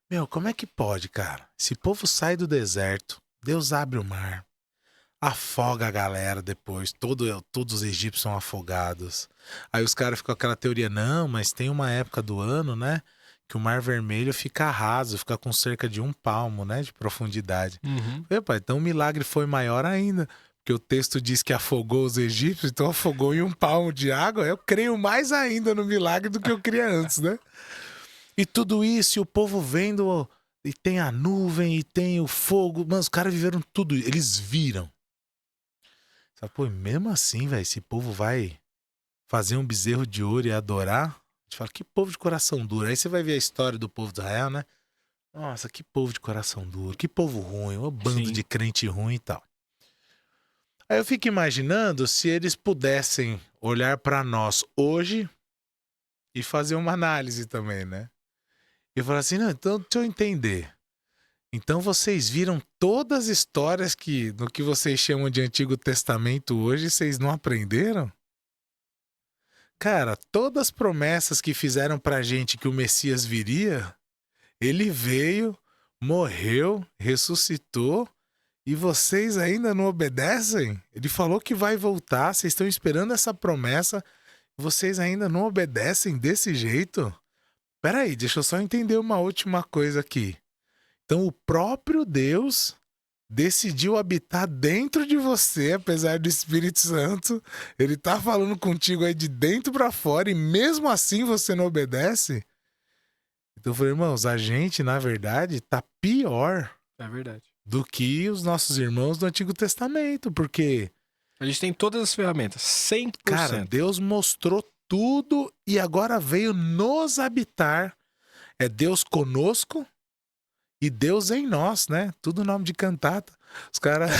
Meu, como é que pode, cara? Esse povo sai do deserto, Deus abre o mar, afoga a galera depois, todos os egípcios são afogados. Aí os caras ficam com aquela teoria, não, mas tem uma época do ano, né? Que o Mar Vermelho fica raso, fica com cerca de 1 palmo, né, de profundidade. Uhum. Epa, então o milagre foi maior ainda, porque o texto diz que afogou os egípcios, então afogou em 1 palmo de água. Eu creio mais ainda no milagre do que eu cria antes, né? E tudo isso, e o povo vendo, e tem a nuvem, e tem o fogo, mas os caras viveram tudo, eles viram. Sabe, pô, mesmo assim, velho, esse povo vai fazer um bezerro de ouro e adorar? A gente fala, que povo de coração duro. Aí você vai ver a história do povo de Israel, né? Nossa, que povo de coração duro, que povo ruim, um bando de crente ruim e tal. Aí eu fico imaginando se eles pudessem olhar pra nós hoje e fazer uma análise também, né? E falar assim, não, então deixa eu entender. Então vocês viram todas as histórias que, no que vocês chamam de Antigo Testamento hoje, vocês não aprenderam? Cara, todas as promessas que fizeram pra gente que o Messias viria, ele veio, morreu, ressuscitou e vocês ainda não obedecem? Ele falou que vai voltar, vocês estão esperando essa promessa, vocês ainda não obedecem desse jeito? Peraí, deixa eu só entender uma última coisa aqui. Então o próprio Deus decidiu habitar dentro de você, apesar do Espírito Santo. Ele tá falando contigo aí de dentro pra fora e mesmo assim você não obedece? Então eu falei, irmãos, a gente, na verdade, tá pior do que os nossos irmãos do Antigo Testamento, porque a gente tem todas as ferramentas, 100%. Cara, Deus mostrou tudo e agora veio nos habitar. É Deus conosco e Deus em nós, né? Tudo nome de cantata. Os caras...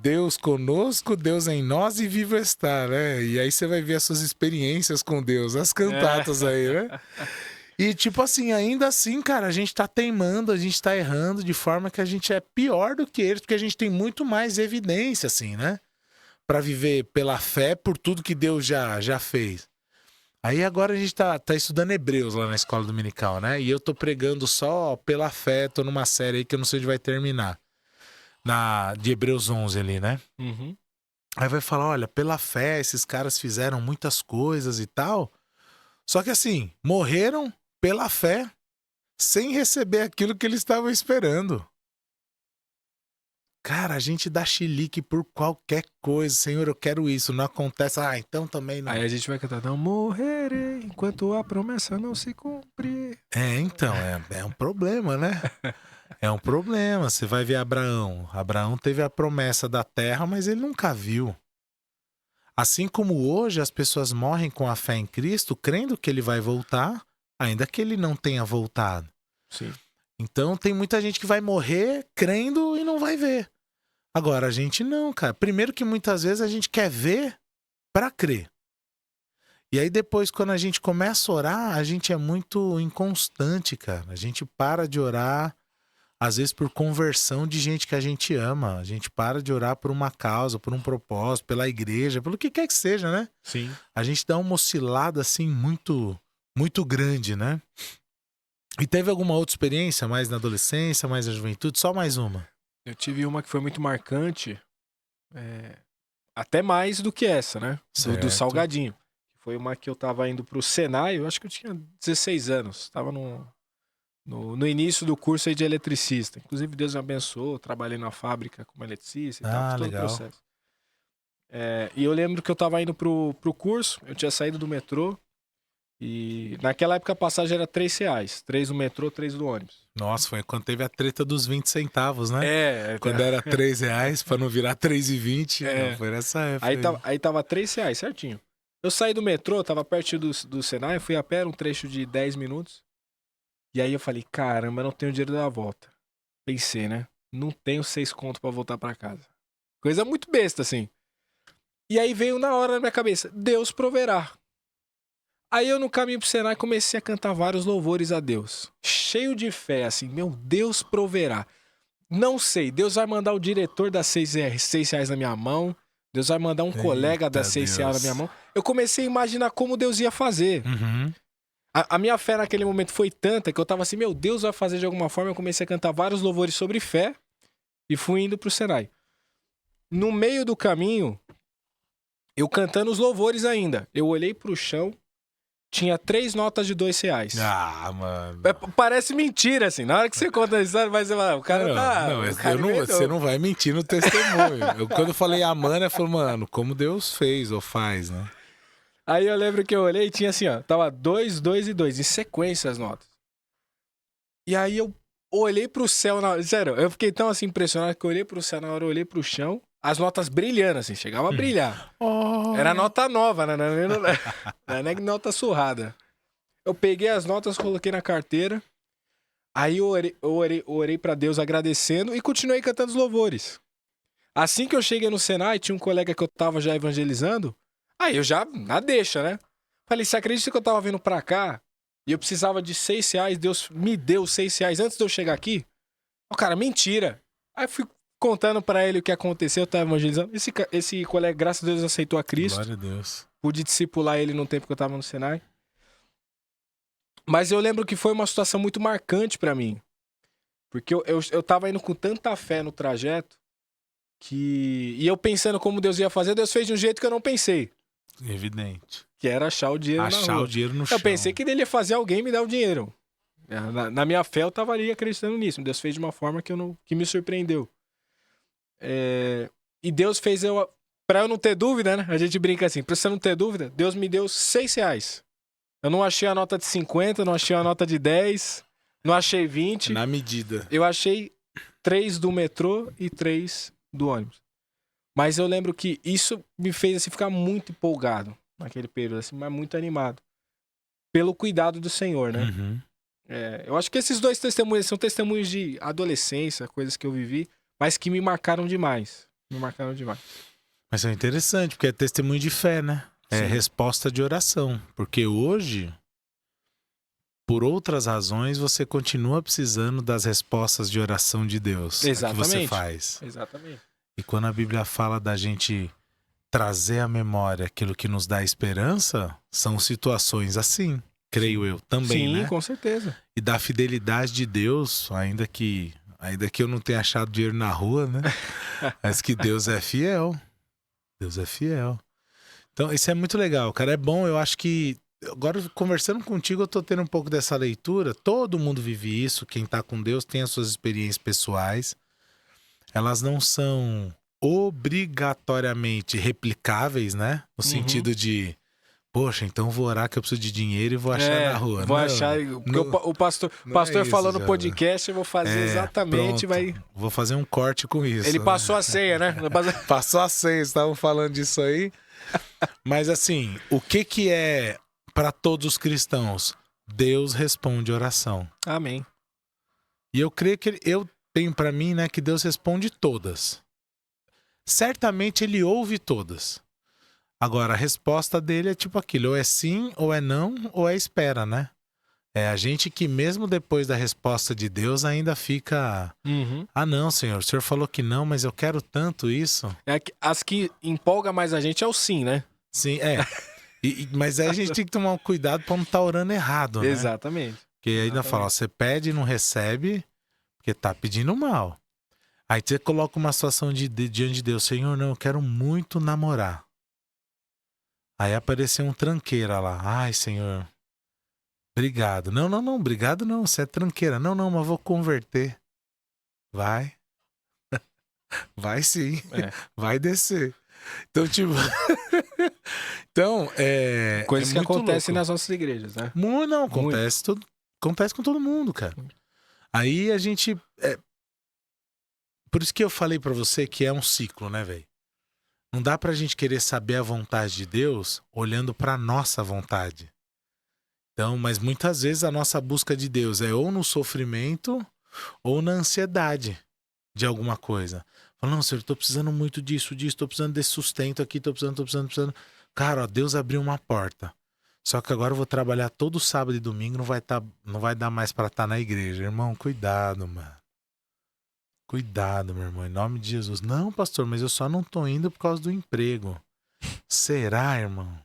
Deus conosco, Deus em nós e vivo está, né? E aí você vai ver as suas experiências com Deus, as cantatas aí, né? E tipo assim, ainda assim, cara, a gente tá teimando, a gente tá errando de forma que a gente é pior do que eles, porque a gente tem muito mais evidência, assim, né? Pra viver pela fé por tudo que Deus já fez. Aí agora a gente tá estudando Hebreus lá na escola dominical, né? E eu tô pregando só pela fé, tô numa série aí que eu não sei onde vai terminar. De Hebreus 11 ali, né? Uhum. Aí vai falar, olha, pela fé esses caras fizeram muitas coisas e tal. Só que assim, morreram pela fé, sem receber aquilo que eles estavam esperando. Cara, a gente dá chilique por qualquer coisa. Senhor, eu quero isso. Não acontece. Ah, então também não. Aí a gente vai cantar, não morrerei enquanto a promessa não se cumprir. Então, é um problema, né? É um problema. Você vai ver Abraão. Abraão teve a promessa da terra, mas ele nunca viu. Assim como hoje as pessoas morrem com a fé em Cristo, crendo que ele vai voltar, ainda que ele não tenha voltado. Sim. Então tem muita gente que vai morrer crendo e não vai ver. Agora, a gente não, cara. Primeiro que muitas vezes a gente quer ver pra crer. E aí depois, quando a gente começa a orar, a gente é muito inconstante, cara. A gente para de orar, às vezes por conversão de gente que a gente ama. A gente para de orar por uma causa, por um propósito, pela igreja, pelo que quer que seja, né? Sim. A gente dá uma oscilada assim muito, muito grande, né? E teve alguma outra experiência, mais na adolescência, mais na juventude? Só mais uma. Eu tive uma que foi muito marcante, até mais do que essa, né? Do Certo. Salgadinho. Foi uma que eu tava indo pro Senai, eu acho que eu tinha 16 anos. Tava no início do curso aí de eletricista. Inclusive, Deus me abençoou, trabalhei na fábrica como eletricista e tal, fiz todo legal. o processo. E eu lembro que eu tava indo pro curso, eu tinha saído do metrô, e naquela época a passagem era R$3. 3 no metrô, 3 no ônibus. Nossa, foi quando teve a treta dos 20 centavos, né? Quando era R$3 pra não virar 3,20. Não, foi nessa época. Aí tava R$3, certinho. Eu saí do metrô, tava perto do Senai, fui a pé, um trecho de 10 minutos. E aí eu falei, caramba, eu não tenho dinheiro da volta. Pensei, né? Não tenho 6 contos pra voltar pra casa. Coisa muito besta, assim. E aí veio na hora na minha cabeça, Deus proverá. Aí eu no caminho pro Senai comecei a cantar vários louvores a Deus. Cheio de fé, assim, meu Deus proverá. Não sei, Deus vai mandar o diretor das R$6 na minha mão. Deus vai mandar um colega das R$6 na minha mão. Eu comecei a imaginar como Deus ia fazer. Uhum. A minha fé naquele momento foi tanta que eu tava assim, meu Deus vai fazer de alguma forma. Eu comecei a cantar vários louvores sobre fé e fui indo pro Senai. No meio do caminho, eu cantando os louvores ainda, eu olhei pro chão, tinha 3 notas de R$2. Ah, mano. Parece mentira, assim. Na hora que você conta a história, vai ser, o cara tá... Você não vai mentir no testemunho. Quando eu falei a mana, eu falei, mano, como Deus fez ou faz, né? Aí eu lembro que eu olhei e tinha assim, ó, tava 2, 2 e 2, em sequência as notas. E aí eu olhei pro céu, sério, eu fiquei tão assim impressionado que eu olhei pro céu, na hora eu olhei pro chão, as notas brilhando, assim, chegava a brilhar. Era nota nova, né? Não é nota surrada. Eu peguei as notas, coloquei na carteira, aí eu orei pra Deus agradecendo e continuei cantando os louvores. Assim que eu cheguei no Senai, tinha um colega que eu tava já evangelizando, aí eu já, na deixa, né? Falei, você acredita que eu tava vindo pra cá e eu precisava de R$6, Deus me deu R$6 antes de eu chegar aqui? O cara, mentira. Aí fui contando pra ele o que aconteceu, eu tava evangelizando. Esse colega, graças a Deus, aceitou a Cristo. Glória a Deus. Pude discipular ele no tempo que eu tava no Senai. Mas eu lembro que foi uma situação muito marcante pra mim. Porque eu tava indo com tanta fé no trajeto e eu pensando como Deus ia fazer, Deus fez de um jeito que eu não pensei. Evidente. Que era achar o dinheiro na rua. Achar o dinheiro no chão. Eu pensei que ele ia fazer alguém me dar o dinheiro. Na minha fé eu tava ali acreditando nisso. Deus fez de uma forma que me surpreendeu. E Deus fez pra eu não ter dúvida, né? A gente brinca assim, pra você não ter dúvida, Deus me deu R$6. Eu não achei a nota de 50, não achei a nota de 10, não achei 20. Na medida. Eu achei 3 do metrô e 3 do ônibus. Mas eu lembro que isso me fez assim, ficar muito empolgado naquele período, assim, mas muito animado. Pelo cuidado do Senhor, né? Uhum. Eu acho que esses 2 testemunhos são testemunhos de adolescência, coisas que eu vivi, mas que me marcaram demais. Me marcaram demais. Mas é interessante, porque é testemunho de fé, né? É Sim. resposta de oração. Porque hoje, por outras razões, você continua precisando das respostas de oração de Deus. Exatamente. Que você faz. Exatamente. E quando a Bíblia fala da gente trazer à memória aquilo que nos dá esperança, são situações assim, creio eu, também, Sim, né? com certeza. E da fidelidade de Deus, ainda que eu não tenha achado dinheiro na rua, né? Mas que Deus é fiel. Deus é fiel. Então, isso é muito legal, cara. É bom, eu acho que agora, conversando contigo, eu tô tendo um pouco dessa leitura. Todo mundo vive isso. Quem tá com Deus tem as suas experiências pessoais. Elas não são obrigatoriamente replicáveis, né? No sentido de, poxa, então vou orar que eu preciso de dinheiro e vou achar na rua. Vou não, achar. Porque o pastor é falou isso, no já. podcast, eu vou fazer exatamente. Pronto. Vou fazer um corte com isso. Ele passou a ceia, né? Passou a ceia, estavam falando disso aí. Mas assim, o que é para todos os cristãos? Deus responde oração. Amém. E eu creio que eu tenho para mim, né, que Deus responde todas. Certamente ele ouve todas. Agora, a resposta dele é tipo aquilo, ou é sim, ou é não, ou é espera, né? É a gente que mesmo depois da resposta de Deus ainda fica... Ah, não, Senhor, o Senhor falou que não, mas eu quero tanto isso. As que empolga mais a gente é o sim, né? Sim, é. Mas aí a gente tem que tomar um cuidado para não estar orando errado, né? Exatamente. Porque ainda fala, ó, você pede e não recebe, porque tá pedindo mal. Aí você coloca uma situação diante de Deus, Senhor, não, eu quero muito namorar. Aí apareceu um tranqueira lá. Ai, Senhor, obrigado. Não, obrigado não, você é tranqueira. Não, mas vou converter. Vai. Vai sim. Vai descer. Então, tipo... Então, coisas que acontecem louco. nas nossas igrejas, né? Não, acontece acontece com todo mundo, cara. Aí a gente... Por isso que eu falei pra você que é um ciclo, né, velho? Não dá pra gente querer saber a vontade de Deus olhando pra nossa vontade. Então, mas muitas vezes a nossa busca de Deus é ou no sofrimento ou na ansiedade de alguma coisa. Fala, não, Senhor, tô precisando muito disso, tô precisando desse sustento aqui, tô precisando. Cara, ó, Deus abriu uma porta. Só que agora eu vou trabalhar todo sábado e domingo, não vai dar mais pra estar na igreja. Irmão, cuidado, mano. Cuidado, meu irmão, em nome de Jesus. Não, pastor, mas eu só não tô indo por causa do emprego. Será, irmão?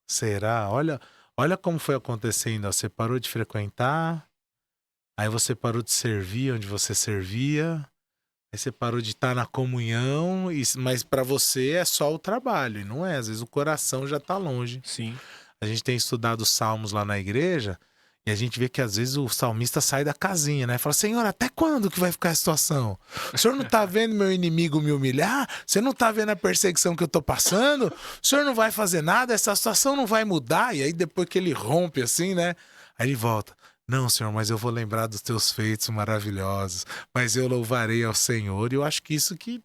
Será? Olha como foi acontecendo. Ó. Você parou de frequentar, aí você parou de servir onde você servia, aí você parou de estar na comunhão, mas pra você é só o trabalho, e não é. Às vezes o coração já tá longe. Sim. A gente tem estudado os salmos lá na igreja, e a gente vê que às vezes o salmista sai da casinha, né? Fala, Senhor, até quando que vai ficar a situação? O Senhor não tá vendo meu inimigo me humilhar? Você não tá vendo a perseguição que eu tô passando? O Senhor não vai fazer nada? Essa situação não vai mudar? E aí depois que ele rompe assim, né? Aí ele volta. Não, Senhor, mas eu vou lembrar dos teus feitos maravilhosos. Mas eu louvarei ao Senhor. E eu acho que isso que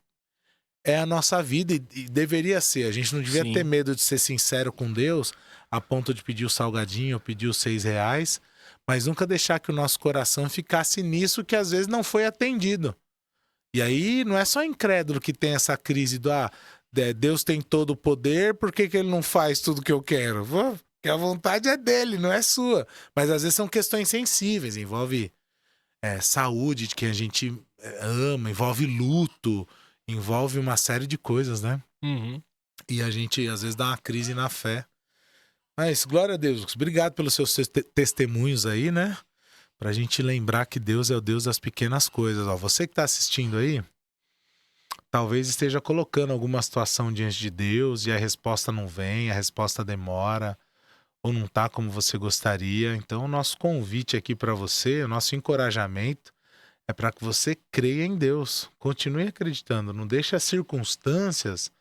é a nossa vida e deveria ser. A gente não devia ter medo de ser sincero com Deus a ponto de pedir o salgadinho ou pedir os R$6, mas nunca deixar que o nosso coração ficasse nisso que às vezes não foi atendido. E aí não é só incrédulo que tem essa crise do Deus tem todo o poder, por que ele não faz tudo que eu quero? Porque a vontade é dele, não é sua. Mas às vezes são questões sensíveis, envolve saúde de quem a gente ama, envolve luto, envolve uma série de coisas, né? E a gente às vezes dá uma crise na fé. Mas, glória a Deus, obrigado pelos seus testemunhos aí, né? Pra gente lembrar que Deus é o Deus das pequenas coisas. Ó, você que tá assistindo aí, talvez esteja colocando alguma situação diante de Deus e a resposta não vem, a resposta demora, ou não tá como você gostaria. Então, o nosso convite aqui pra você, o nosso encorajamento, é para que você creia em Deus. Continue acreditando, não deixe as circunstâncias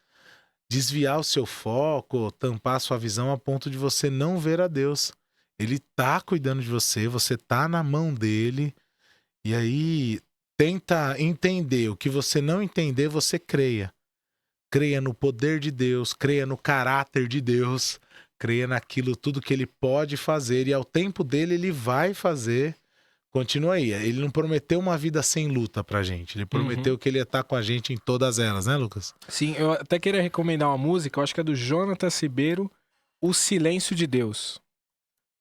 desviar o seu foco, tampar a sua visão a ponto de você não ver a Deus. Ele tá cuidando de você, você tá na mão dele. E aí, tenta entender. O que você não entender, você creia. Creia no poder de Deus, creia no caráter de Deus, creia naquilo tudo que ele pode fazer. E ao tempo dele, ele vai fazer. Continua aí. Ele não prometeu uma vida sem luta pra gente. Ele prometeu que ele ia estar com a gente em todas elas, né, Lucas? Sim, eu até queria recomendar uma música, eu acho que é do Jonatas Ribeiro, O Silêncio de Deus.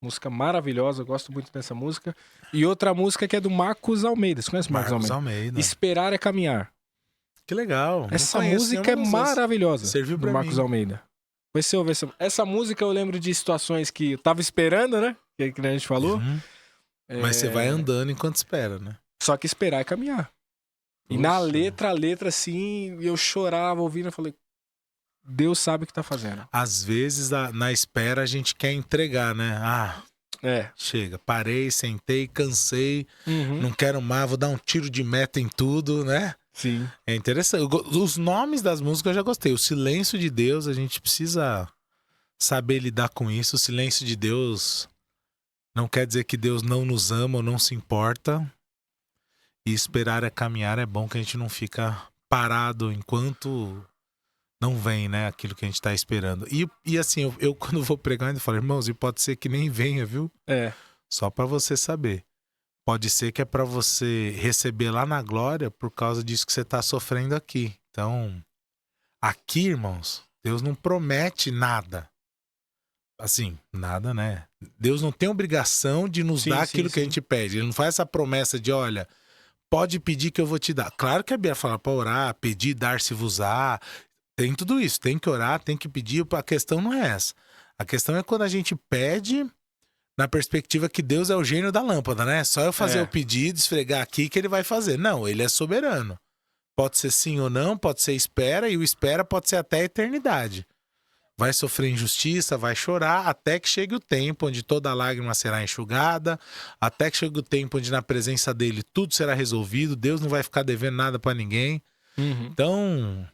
Música maravilhosa, eu gosto muito dessa música. E outra música que é do Marcos Almeida. Você conhece o Marcos Almeida? Esperar é Caminhar. Que legal. Essa música é maravilhosa. Serviu pra do Marcos mim. Almeida. Vai ser ouvir essa música, eu lembro de situações que eu tava esperando, né? Que a gente falou. Uhum. Mas você vai andando enquanto espera, né? Só que esperar é caminhar. E Poxa. na a letra, assim, eu chorava ouvindo, eu falei, Deus sabe o que tá fazendo. Às vezes, na espera, a gente quer entregar, né? Chega, parei, sentei, cansei, não quero mais, vou dar um tiro de meta em tudo, né? Sim. É interessante. Os nomes das músicas eu já gostei. O Silêncio de Deus, a gente precisa saber lidar com isso. O silêncio de Deus não quer dizer que Deus não nos ama ou não se importa. E esperar é caminhar, é bom que a gente não fica parado enquanto não vem, né, aquilo que a gente tá esperando. E assim, eu quando vou pregar ainda falo, irmãos, e pode ser que nem venha, viu? Só pra você saber. Pode ser que é pra você receber lá na glória por causa disso que você tá sofrendo aqui. Então, aqui, irmãos, Deus não promete nada. Assim, nada, né? Deus não tem obrigação de nos dar aquilo que a gente pede. Ele não faz essa promessa de, olha, pode pedir que eu vou te dar. Claro que a Bíblia fala pra orar, pedir, dar-se-vos-á. Tem tudo isso. Tem que orar, tem que pedir. A questão não é essa. A questão é quando a gente pede na perspectiva que Deus é o gênio da lâmpada, né? Só eu fazer o pedido, esfregar aqui que ele vai fazer. Não, ele é soberano. Pode ser sim ou não, pode ser espera, e o espera pode ser até a eternidade. Vai sofrer injustiça, vai chorar, até que chegue o tempo onde toda lágrima será enxugada, até que chegue o tempo onde na presença dele tudo será resolvido, Deus não vai ficar devendo nada pra ninguém. Então,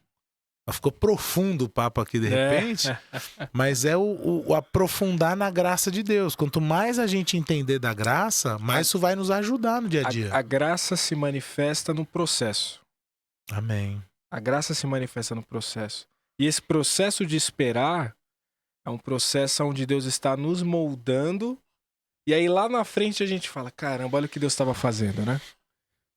ficou profundo o papo aqui de repente, mas é o aprofundar na graça de Deus. Quanto mais a gente entender da graça, mais isso vai nos ajudar no dia a dia. A graça se manifesta no processo. Amém. A graça se manifesta no processo. E esse processo de esperar é um processo onde Deus está nos moldando. E aí lá na frente a gente fala, caramba, olha o que Deus estava fazendo, né?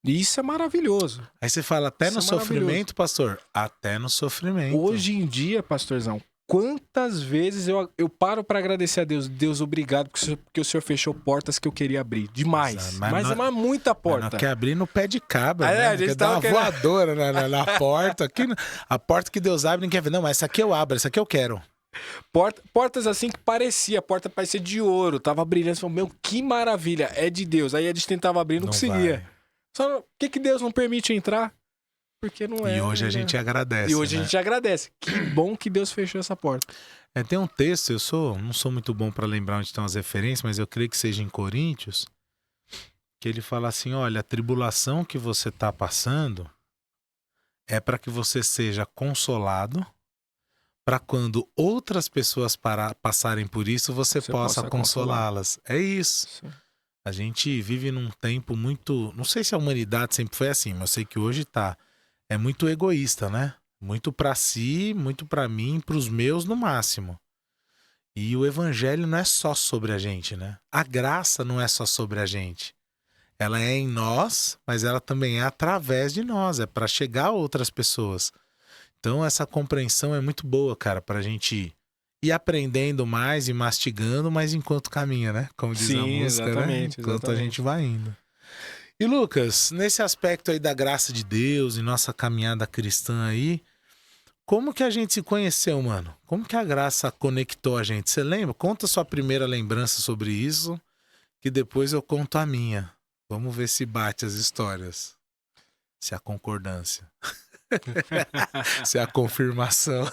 E isso é maravilhoso. Aí você fala, até no sofrimento, pastor? Até no sofrimento. Hoje em dia, pastorzão, quantas vezes eu paro para agradecer a Deus. Deus, obrigado, porque o Senhor fechou portas que eu queria abrir. Demais. Mas muita porta. Não quer abrir no pé de cabra, né? A gente quer dar uma voadora na porta. Aqui, a porta que Deus abre, não quer ver. Não, mas essa aqui eu abro, essa aqui eu quero. Portas assim que a porta parecia de ouro, tava brilhando. Você falou, meu, que maravilha, é de Deus. Aí a gente tentava abrir e não conseguia. Vai. Só, por que Deus não permite entrar? Porque não é. E hoje a gente agradece. E hoje a gente agradece. Que bom que Deus fechou essa porta. Tem um texto, não sou muito bom para lembrar onde estão as referências, mas eu creio que seja em Coríntios, que ele fala assim, olha, a tribulação que você está passando é para que você seja consolado, para quando outras pessoas passarem por isso, você possa consolá-las. É isso. Sim. A gente vive num tempo muito... Não sei se a humanidade sempre foi assim, mas eu sei que hoje é muito egoísta, né? Muito pra si, muito pra mim, pros meus no máximo. E o evangelho não é só sobre a gente, né? A graça não é só sobre a gente. Ela é em nós, mas ela também é através de nós. É pra chegar a outras pessoas. Então essa compreensão é muito boa, cara, pra gente ir aprendendo mais e mastigando, mas enquanto caminha, né? Como diz a música, exatamente, né? Enquanto a gente vai indo. E Lucas, nesse aspecto aí da graça de Deus e nossa caminhada cristã aí, como que a gente se conheceu, mano? Como que a graça conectou a gente? Você lembra? Conta sua primeira lembrança sobre isso, que depois eu conto a minha. Vamos ver se bate as histórias. Se há concordância. Se há confirmação.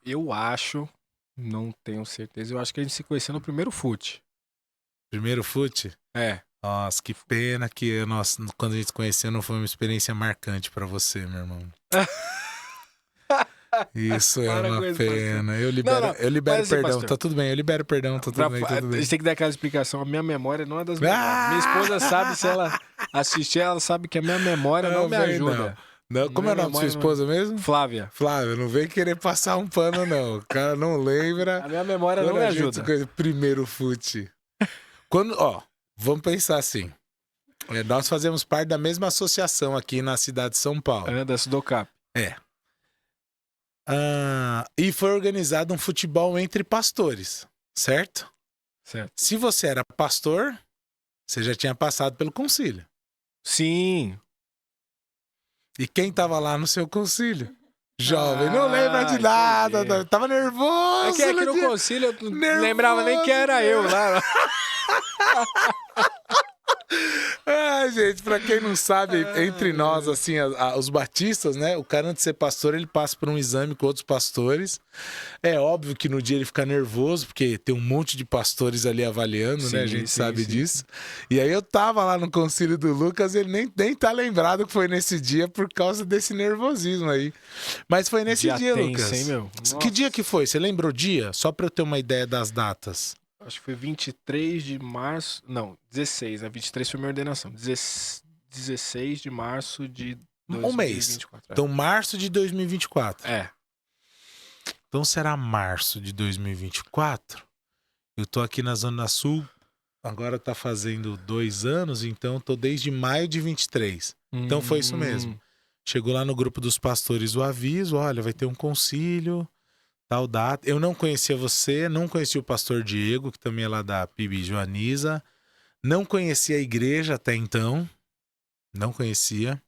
Eu acho, não tenho certeza, eu acho que a gente se conheceu no primeiro fute. Primeiro fute? Nossa, que pena que quando a gente se conheceu não foi uma experiência marcante pra você, meu irmão. Isso é uma pena. Eu libero perdão, pastor, tá tudo bem. Eu libero perdão, tá tudo bem. A gente tem que dar aquela explicação. A minha memória não é das melhores. Minha esposa sabe, se ela assistir, ela sabe que a minha memória não me ajuda. Não. Como é o nome da sua esposa mesmo? Flávia. Flávia, não vem querer passar um pano, não. O cara não lembra. A minha memória não me ajuda. Primeiro fute. Vamos pensar assim. Nós fazemos parte da mesma associação aqui na cidade de São Paulo. Da Sudocap. E foi organizado um futebol entre pastores, certo? Certo. Se você era pastor, você já tinha passado pelo concílio. Sim. E quem tava lá no seu concílio? Jovem, não lembra de nada, entendi. tava nervoso. É que aqui no dia. concílio eu não Nervoso, lembrava nem que era eu lá. Ai, gente, pra quem não sabe, entre nós, assim, os batistas, né? O cara, antes de ser pastor, ele passa por um exame com outros pastores. É óbvio que no dia ele fica nervoso, porque tem um monte de pastores ali avaliando, né? A gente sabe disso. E aí eu tava lá no concílio do Lucas, ele nem tá lembrado que foi nesse dia por causa desse nervosismo aí. Mas foi nesse dia, tenso, Lucas. hein, meu? Que dia que foi? Você lembra o dia? Só pra eu ter uma ideia das datas. Acho que foi 23 de março. Não, 16, né? 23 foi minha ordenação. 16 de março de 2024. Um mês. Então, março de 2024. É. Então, será março de 2024? Eu tô aqui na Zona Sul, agora tá fazendo 2 anos, então tô desde maio de 23. Então, foi isso mesmo. Chegou lá no grupo dos pastores o aviso, olha, vai ter um concílio, tal data. Eu não conhecia você, não conhecia o pastor Diego, que também é lá da PIB Joaniza. Não conhecia a igreja até então. Não conhecia.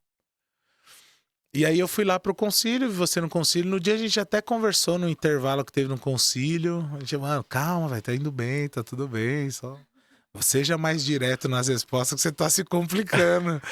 E aí eu fui lá pro concílio, vi você no concílio. No dia a gente até conversou no intervalo que teve no concílio. A gente, mano, calma, vai, tá indo bem, tá tudo bem, só... Seja mais direto nas respostas que você tá se complicando.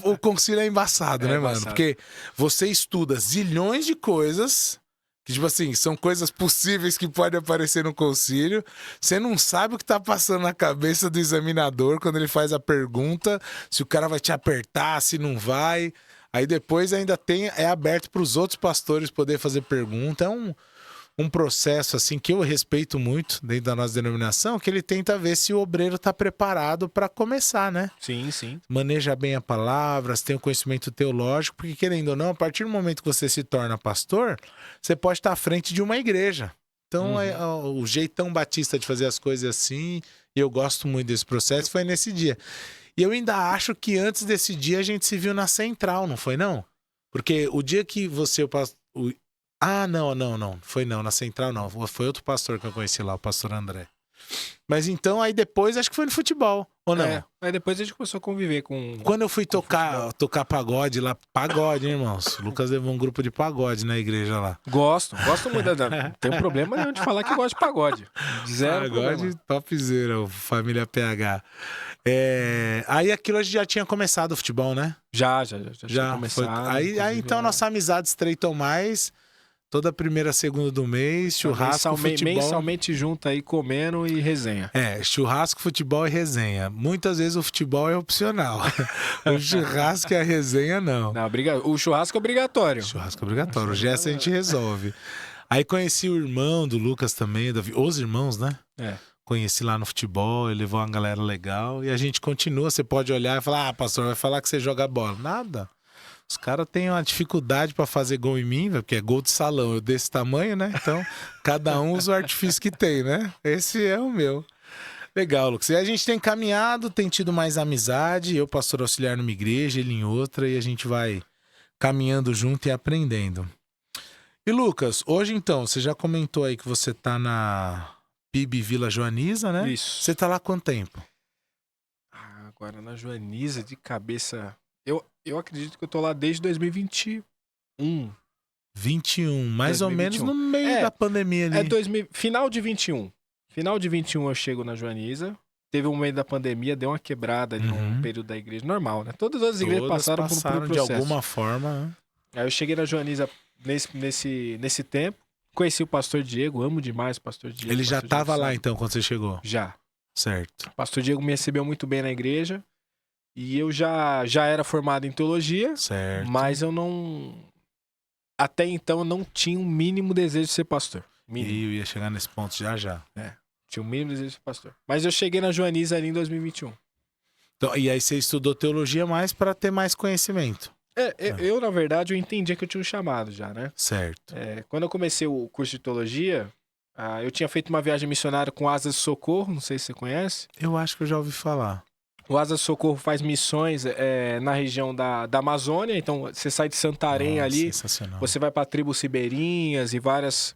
O concílio é embaçado, né, mano? Porque você estuda zilhões de coisas que, tipo assim, são coisas possíveis que podem aparecer no concílio. Você não sabe o que tá passando na cabeça do examinador quando ele faz a pergunta, se o cara vai te apertar, se não vai. Aí depois ainda é aberto para os outros pastores poder fazer pergunta. É um processo assim que eu respeito muito dentro da nossa denominação, que ele tenta ver se o obreiro está preparado para começar, né? Sim, sim. Maneja bem a palavra, tem o conhecimento teológico, porque querendo ou não, a partir do momento que você se torna pastor, você pode estar à frente de uma igreja. Então, é o jeitão batista de fazer as coisas assim, e eu gosto muito desse processo, foi nesse dia. E eu ainda acho que antes desse dia a gente se viu na Central, não foi não? Porque o dia que você... não. Foi não, na Central não. Foi outro pastor que eu conheci lá, o pastor André. Mas então, aí depois, acho que foi no futebol, ou não? É, aí depois a gente começou a conviver com... Quando eu fui tocar pagode lá, pagode, hein, irmãos? O Lucas levou um grupo de pagode na igreja lá. Gosto muito. Não tem problema nenhum de falar que gosto de pagode. Zero pagode problema. Topzera, família PH. Aí aquilo a gente já tinha começado o futebol, né? Já tinha começado. Aí então nossa amizade estreitou mais... Toda primeira, segunda do mês, churrasco, futebol... Mensalmente junto aí, comendo e resenha. Churrasco, futebol e resenha. Muitas vezes o futebol é opcional. O churrasco e a resenha, não. O churrasco é obrigatório. Churrasco é obrigatório. O gesto a gente resolve. Aí conheci o irmão do Lucas também, os irmãos, né? Conheci lá no futebol, ele levou uma galera legal. E a gente continua, você pode olhar e falar, pastor, vai falar que você joga bola. Nada. Os caras têm uma dificuldade pra fazer gol em mim, porque é gol de salão, eu desse tamanho, né? Então, cada um usa o artifício que tem, né? Esse é o meu. Legal, Lucas. E a gente tem caminhado, tem tido mais amizade, eu pastor auxiliar numa igreja, ele em outra, e a gente vai caminhando junto e aprendendo. E Lucas, hoje então, você já comentou aí que você tá na PIB Vila Joaniza, né? Isso. Você tá lá há quanto tempo? Agora na Joaniza, de cabeça... Eu acredito que eu tô lá desde 2021. 21, mais 2021. Ou menos no meio da pandemia ali. Final de 21. Final de 21 eu chego na Joaniza. Teve um meio da pandemia, deu uma quebrada ali num período da igreja. Normal, né? Todas as igrejas passaram por um processo. De alguma forma. Né? Aí eu cheguei na Joaniza nesse tempo. Conheci o pastor Diego, amo demais o pastor Diego. Ele já estava lá então quando você chegou? Já. Certo. O pastor Diego me recebeu muito bem na igreja. E eu já era formado em teologia. Certo. Mas eu não... Até então eu não tinha um mínimo desejo de ser pastor. Mínimo. E eu ia chegar nesse ponto já. Tinha um mínimo desejo de ser pastor. Mas eu cheguei na Joaniza ali em 2021. Então, e aí você estudou teologia mais para ter mais conhecimento? Eu, na verdade, eu entendia que eu tinha um chamado já, né? Certo. Quando eu comecei o curso de teologia, eu tinha feito uma viagem missionária com Asas de Socorro, não sei se você conhece. Eu acho que eu já ouvi falar. O Asas de Socorro faz missões na região da Amazônia, então você sai de Santarém ali, sensacional. você vai para tribos ribeirinhas e várias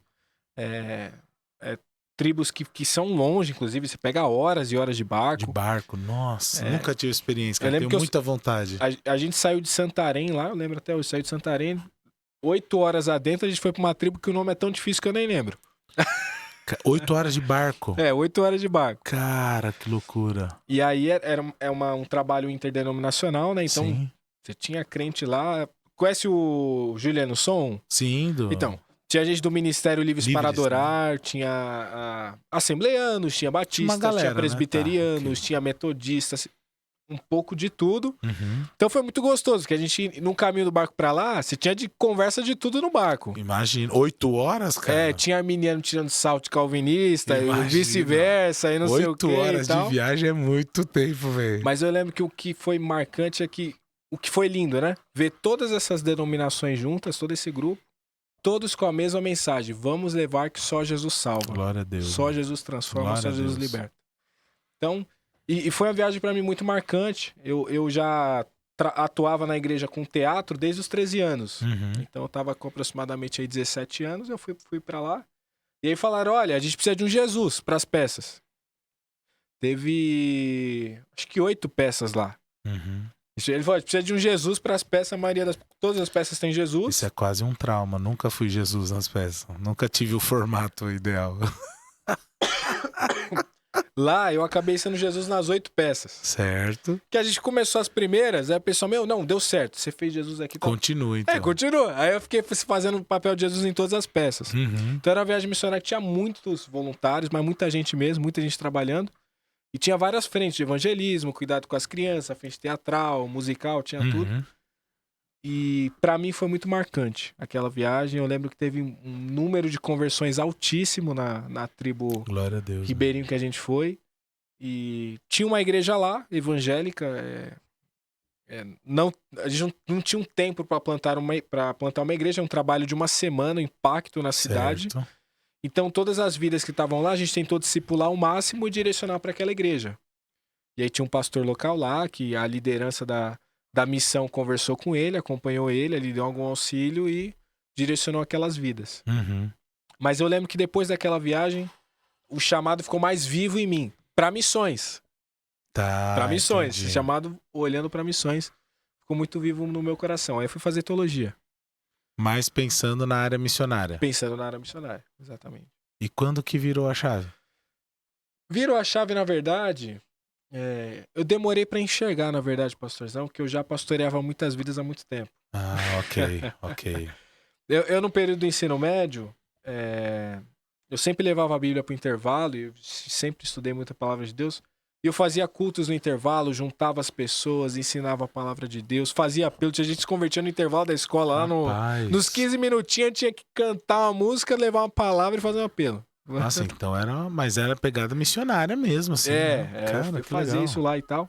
tribos que são longe, inclusive. Você pega horas e horas de barco. De barco, nossa, nunca tive experiência, cara. Eu lembro Tenho que muita vontade. A gente saiu de Santarém lá, eu lembro até hoje, saiu de Santarém. 8 horas adentro, a gente foi pra uma tribo que o nome é tão difícil que eu nem lembro. 8 horas de barco. 8 horas de barco. Cara, que loucura. E aí um trabalho interdenominacional, né? Então, Sim. você tinha crente lá. Conhece o Juliano Som? Sim, Então, tinha gente do Ministério Livres para Livres, Adorar, tinha assembleanos, tinha batistas, galera, tinha presbiterianos, né? Tá, ok. tinha metodistas, um pouco de tudo. Uhum. Então foi muito gostoso, porque a gente, no caminho do barco pra lá, você tinha de conversa de tudo no barco. Imagina, 8 horas, cara? Tinha arminiano tirando salto de calvinista, e Imagina. vice-versa, e não sei o quê 8 horas e tal. de viagem é muito tempo, velho. Mas eu lembro que o que foi marcante é que o que foi lindo, né? Ver todas essas denominações juntas, todo esse grupo, todos com a mesma mensagem. Vamos levar que só Jesus salva. Glória a Deus. Só Jesus transforma, Glória só a Jesus Deus. liberta. Então, e foi uma viagem pra mim muito marcante. Eu já atuava na igreja com teatro desde os 13 anos. Uhum. Então eu tava com aproximadamente aí 17 anos, eu fui para lá. E aí falaram, olha, a gente precisa de um Jesus pras peças. Teve, acho que 8 peças lá. Uhum. Ele falou, precisa de um Jesus pras peças, todas as peças têm Jesus. Isso é quase um trauma. Nunca fui Jesus nas peças. Nunca tive o formato ideal. Lá eu acabei sendo Jesus nas 8 peças. Certo. Que a gente começou as primeiras, aí a pessoa, não, deu certo. Você fez Jesus aqui. Tá... Continua, então. Continua. Aí eu fiquei fazendo o papel de Jesus em todas as peças. Uhum. Então era uma viagem missionária que tinha muitos voluntários, mas muita gente mesmo, muita gente trabalhando. E tinha várias frentes de evangelismo, cuidado com as crianças, frente teatral, musical, tinha tudo. Uhum. E pra mim foi muito marcante aquela viagem. Eu lembro que teve um número de conversões altíssimo na tribo Glória a Deus. Ribeirinho que a gente foi. E tinha uma igreja lá, evangélica. A gente não tinha um tempo para plantar uma igreja, é um trabalho de uma semana, um impacto na cidade. Certo. Então, todas as vidas que estavam lá, a gente tentou discipular ao máximo e direcionar para aquela igreja. E aí tinha um pastor local lá, que a liderança da missão conversou com ele, acompanhou ele deu algum auxílio e direcionou aquelas vidas. Uhum. Mas eu lembro que depois daquela viagem, o chamado ficou mais vivo em mim, para missões. Tá. Para missões. Entendi. Esse chamado olhando para missões ficou muito vivo no meu coração. Aí eu fui fazer teologia. Mas pensando na área missionária. Pensando na área missionária, exatamente. E quando que virou a chave? Virou a chave, na verdade, eu demorei para enxergar, na verdade, pastorzão, porque eu já pastoreava muitas vidas há muito tempo. Ah, ok. Eu no período do ensino médio, eu sempre levava a Bíblia pro intervalo, e eu sempre estudei muita palavra de Deus. E eu fazia cultos no intervalo, juntava as pessoas, ensinava a palavra de Deus, fazia apelo. Tinha gente se convertia no intervalo da escola, lá nos 15 minutinhos tinha que cantar uma música, levar uma palavra e fazer um apelo. Nossa, então mas era pegada missionária mesmo, assim. Né? Cara, eu fazia isso lá e tal.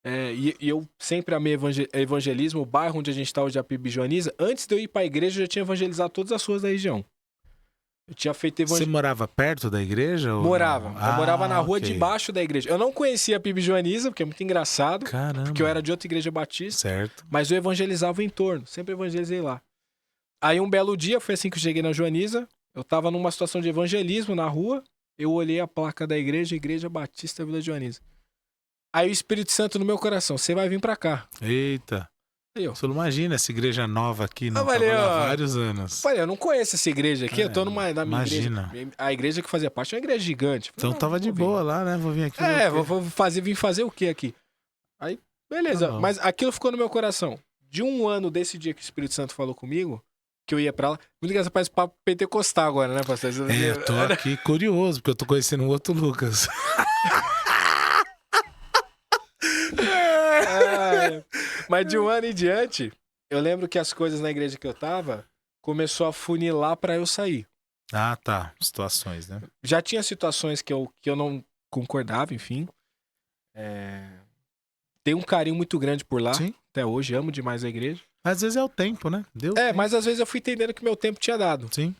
E eu sempre amei evangelismo. O bairro onde a gente tá hoje, a Pibijoaniza, antes de eu ir pra igreja, eu já tinha evangelizado todas as ruas da região. Eu tinha feito Você morava perto da igreja? Ou morava. não? Eu morava na rua ok. debaixo da igreja. Eu não conhecia a Pibijoaniza, porque é muito engraçado. Caramba. Porque eu era de outra igreja batista. Certo. Mas eu evangelizava o entorno. Sempre evangelizei lá. Aí um belo dia, foi assim que eu cheguei na Joaniza. Eu tava numa situação de evangelismo na rua. Eu olhei a placa da igreja, Igreja Batista Vila Joaniza. Aí o Espírito Santo no meu coração, você vai vir pra cá. Eita. Aí eu Você não imagina essa igreja nova aqui, não? falei, Tava lá há vários anos. Falei, eu não conheço essa igreja aqui, eu tô na minha imagina. igreja. A igreja que fazia parte é uma igreja gigante. Falei, Então tava de vou vir. boa lá, né? Vou vir aqui. Vim fazer o quê aqui? Aí, beleza. Tá. Mas aquilo ficou no meu coração. De um ano desse dia que o Espírito Santo falou comigo, que eu ia pra lá. Muito engraçado, parece papo pentecostal agora, né, pastor? Eu tô aqui curioso, porque eu tô conhecendo um outro Lucas. Mas de um ano em diante, eu lembro que as coisas na igreja que eu tava começou a funilar pra eu sair. Ah, tá. Situações, né? Já tinha situações que eu não concordava, enfim. Tenho um carinho muito grande por lá. Sim. Até hoje, amo demais a igreja. Às vezes é o tempo, né? Deu tempo. Mas às vezes eu fui entendendo que meu tempo tinha dado. Sim.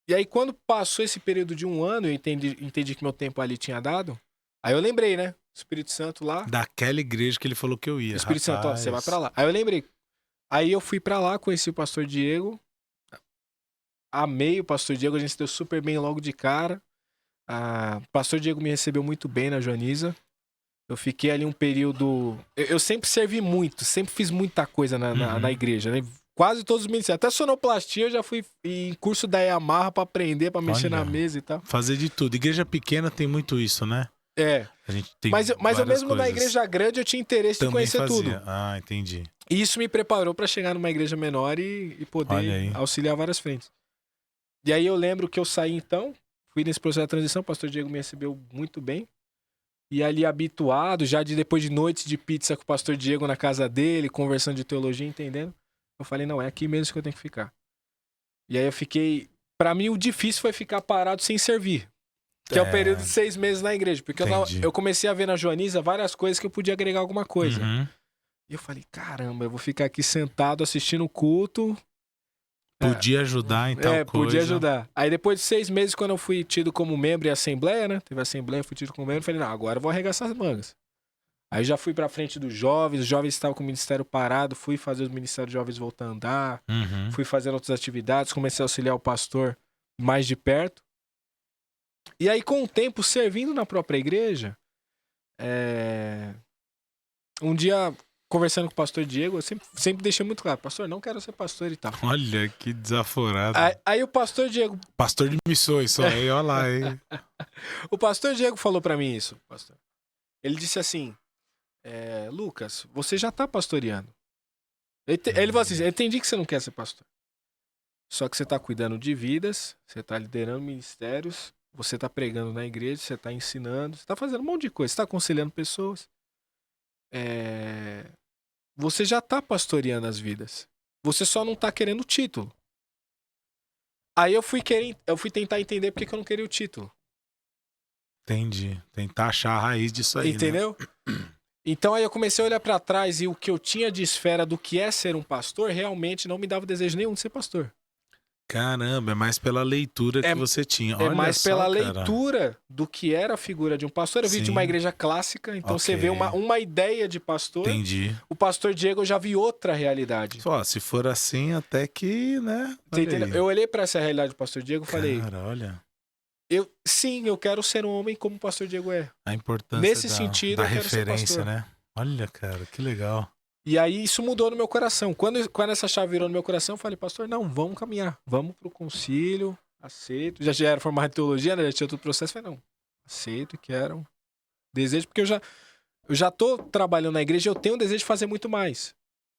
E aí, quando passou esse período de um ano, eu entendi que meu tempo ali tinha dado. Aí eu lembrei, né? Espírito Santo lá. Daquela igreja que ele falou que eu ia. Espírito Santo, ó, você vai pra lá. Aí eu lembrei. Aí eu fui pra lá, conheci o pastor Diego. Amei o pastor Diego, a gente se deu super bem logo de cara. O pastor Diego me recebeu muito bem na Joaniza. Eu fiquei ali um período... Eu sempre servi muito, sempre fiz muita coisa na igreja, né? Quase todos os ministérios. Até sonoplastia eu já fui em curso da Yamaha pra aprender, pra mexer na mesa e tal. Fazer de tudo. Igreja pequena tem muito isso, né? A gente tem mas eu mesmo na igreja grande eu tinha interesse também de conhecer tudo. Ah, entendi. E isso me preparou pra chegar numa igreja menor e poder auxiliar várias frentes. E aí eu lembro que eu saí então, fui nesse processo de transição, o pastor Diego me recebeu muito bem. E ali habituado, já depois de noites de pizza com o pastor Diego na casa dele, conversando de teologia, entendendo. Eu falei, não, é aqui mesmo que eu tenho que ficar. E aí eu fiquei... Pra mim, o difícil foi ficar parado sem servir. Que é o período de 6 meses na igreja. Porque eu comecei a ver na Joaniza várias coisas que eu podia agregar alguma coisa. E eu falei, caramba, eu vou ficar aqui sentado assistindo o culto. Podia ajudar em tal coisa. Podia ajudar. Aí depois de 6 meses, quando eu fui tido como membro em assembleia, né? Teve assembleia, fui tido como membro. Falei, não, agora eu vou arregaçar as mangas. Aí já fui pra frente dos jovens. Os jovens estavam com o ministério parado. Fui fazer os ministérios de jovens voltar a andar. Fui fazendo outras atividades. Comecei a auxiliar o pastor mais de perto. E aí, com o tempo, servindo na própria igreja, um dia, conversando com o pastor Diego, eu sempre deixei muito claro, pastor, não quero ser pastor e tal. Olha, que desaforado. Aí o pastor Diego... Pastor de missões, só aí, olha lá, hein? O pastor Diego falou pra mim isso, pastor. Ele disse assim, Lucas, você já tá pastoreando. Ele falou assim, eu entendi que você não quer ser pastor. Só que você tá cuidando de vidas, você tá liderando ministérios, você tá pregando na igreja, você tá ensinando, você tá fazendo um monte de coisa, você tá aconselhando pessoas. Você já tá pastoreando as vidas. Você só não tá querendo o título. Aí eu fui tentar entender por que eu não queria o título. Entendi. Tentar achar a raiz disso aí, entendeu? Né? Então aí eu comecei a olhar pra trás e o que eu tinha de esfera do que é ser um pastor realmente não me dava desejo nenhum de ser pastor. Caramba, é mais pela leitura que você tinha. Olha mais só, pela cara. leitura do que era a figura de um pastor. Eu vi de uma igreja clássica, então você vê uma ideia de pastor. Entendi. O pastor Diego eu já vi outra realidade. Só, se for assim, até que, né? Você entendeu? Eu olhei pra essa realidade do pastor Diego e falei... Cara, olha... eu quero ser um homem como o pastor Diego é. A importância nesse sentido, da eu quero referência, ser pastor. né? Olha, cara, que legal. E aí isso mudou no meu coração. Quando essa chave virou no meu coração, eu falei, pastor, não, vamos caminhar. Vamos pro concílio, aceito. Já era formado em teologia, né? Já tinha outro processo. Eu falei, não, aceito e quero. Desejo, porque eu já tô trabalhando na igreja, eu tenho o desejo de fazer muito mais.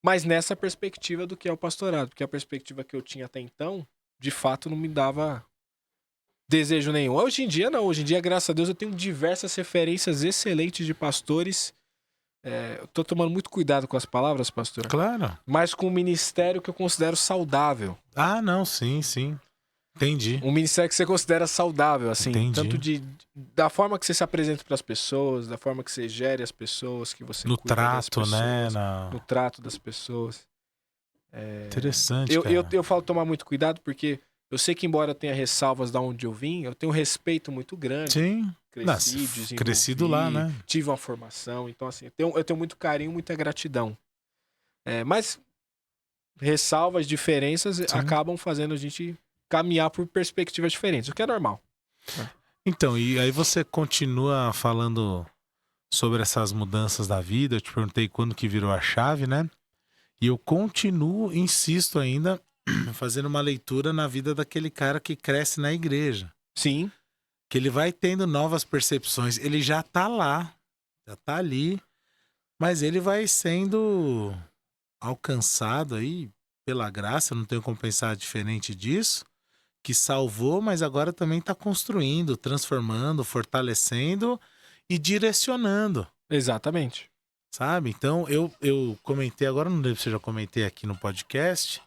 Mas nessa perspectiva do que é o pastorado. Porque a perspectiva que eu tinha até então, de fato, não me dava desejo nenhum. Hoje em dia, não. Hoje em dia, graças a Deus, eu tenho diversas referências excelentes de pastores. Eu tô tomando muito cuidado com as palavras, pastor. Claro. Mas com um ministério que eu considero saudável. Ah, não, sim. Entendi. Um ministério que você considera saudável, assim. Entendi. Tanto da forma que você se apresenta para as pessoas, da forma que você gere as pessoas, que você no cuida trato, das pessoas, né? No trato das pessoas. Interessante, cara. Eu falo tomar muito cuidado porque eu sei que, embora eu tenha ressalvas da onde eu vim, eu tenho um respeito muito grande. Sim. Crescido lá, né? Tive uma formação. Então, assim, eu tenho muito carinho, muita gratidão. Mas ressalvas, diferenças acabam fazendo a gente caminhar por perspectivas diferentes, o que é normal. Então, e aí você continua falando sobre essas mudanças da vida. Eu te perguntei quando que virou a chave, né? E eu continuo, insisto ainda, fazendo uma leitura na vida daquele cara que cresce na igreja. Sim. Que ele vai tendo novas percepções. Ele já tá lá, já tá ali, mas ele vai sendo alcançado aí pela graça, não tenho como pensar diferente disso, que salvou, mas agora também tá construindo, transformando, fortalecendo e direcionando. Exatamente. Sabe? Então, eu comentei, agora não lembro se eu já comentei aqui no podcast,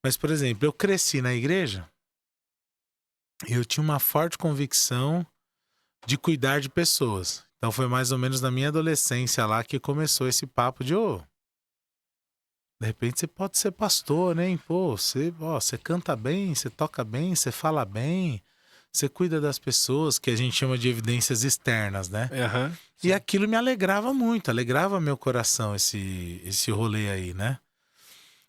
mas, por exemplo, eu cresci na igreja e eu tinha uma forte convicção de cuidar de pessoas. Então, foi mais ou menos na minha adolescência lá que começou esse papo de, de repente você pode ser pastor, né? Pô, você canta bem, você toca bem, você fala bem, você cuida das pessoas, que a gente chama de evidências externas, né? Uhum. E aquilo me alegrava muito, alegrava meu coração esse rolê aí, né?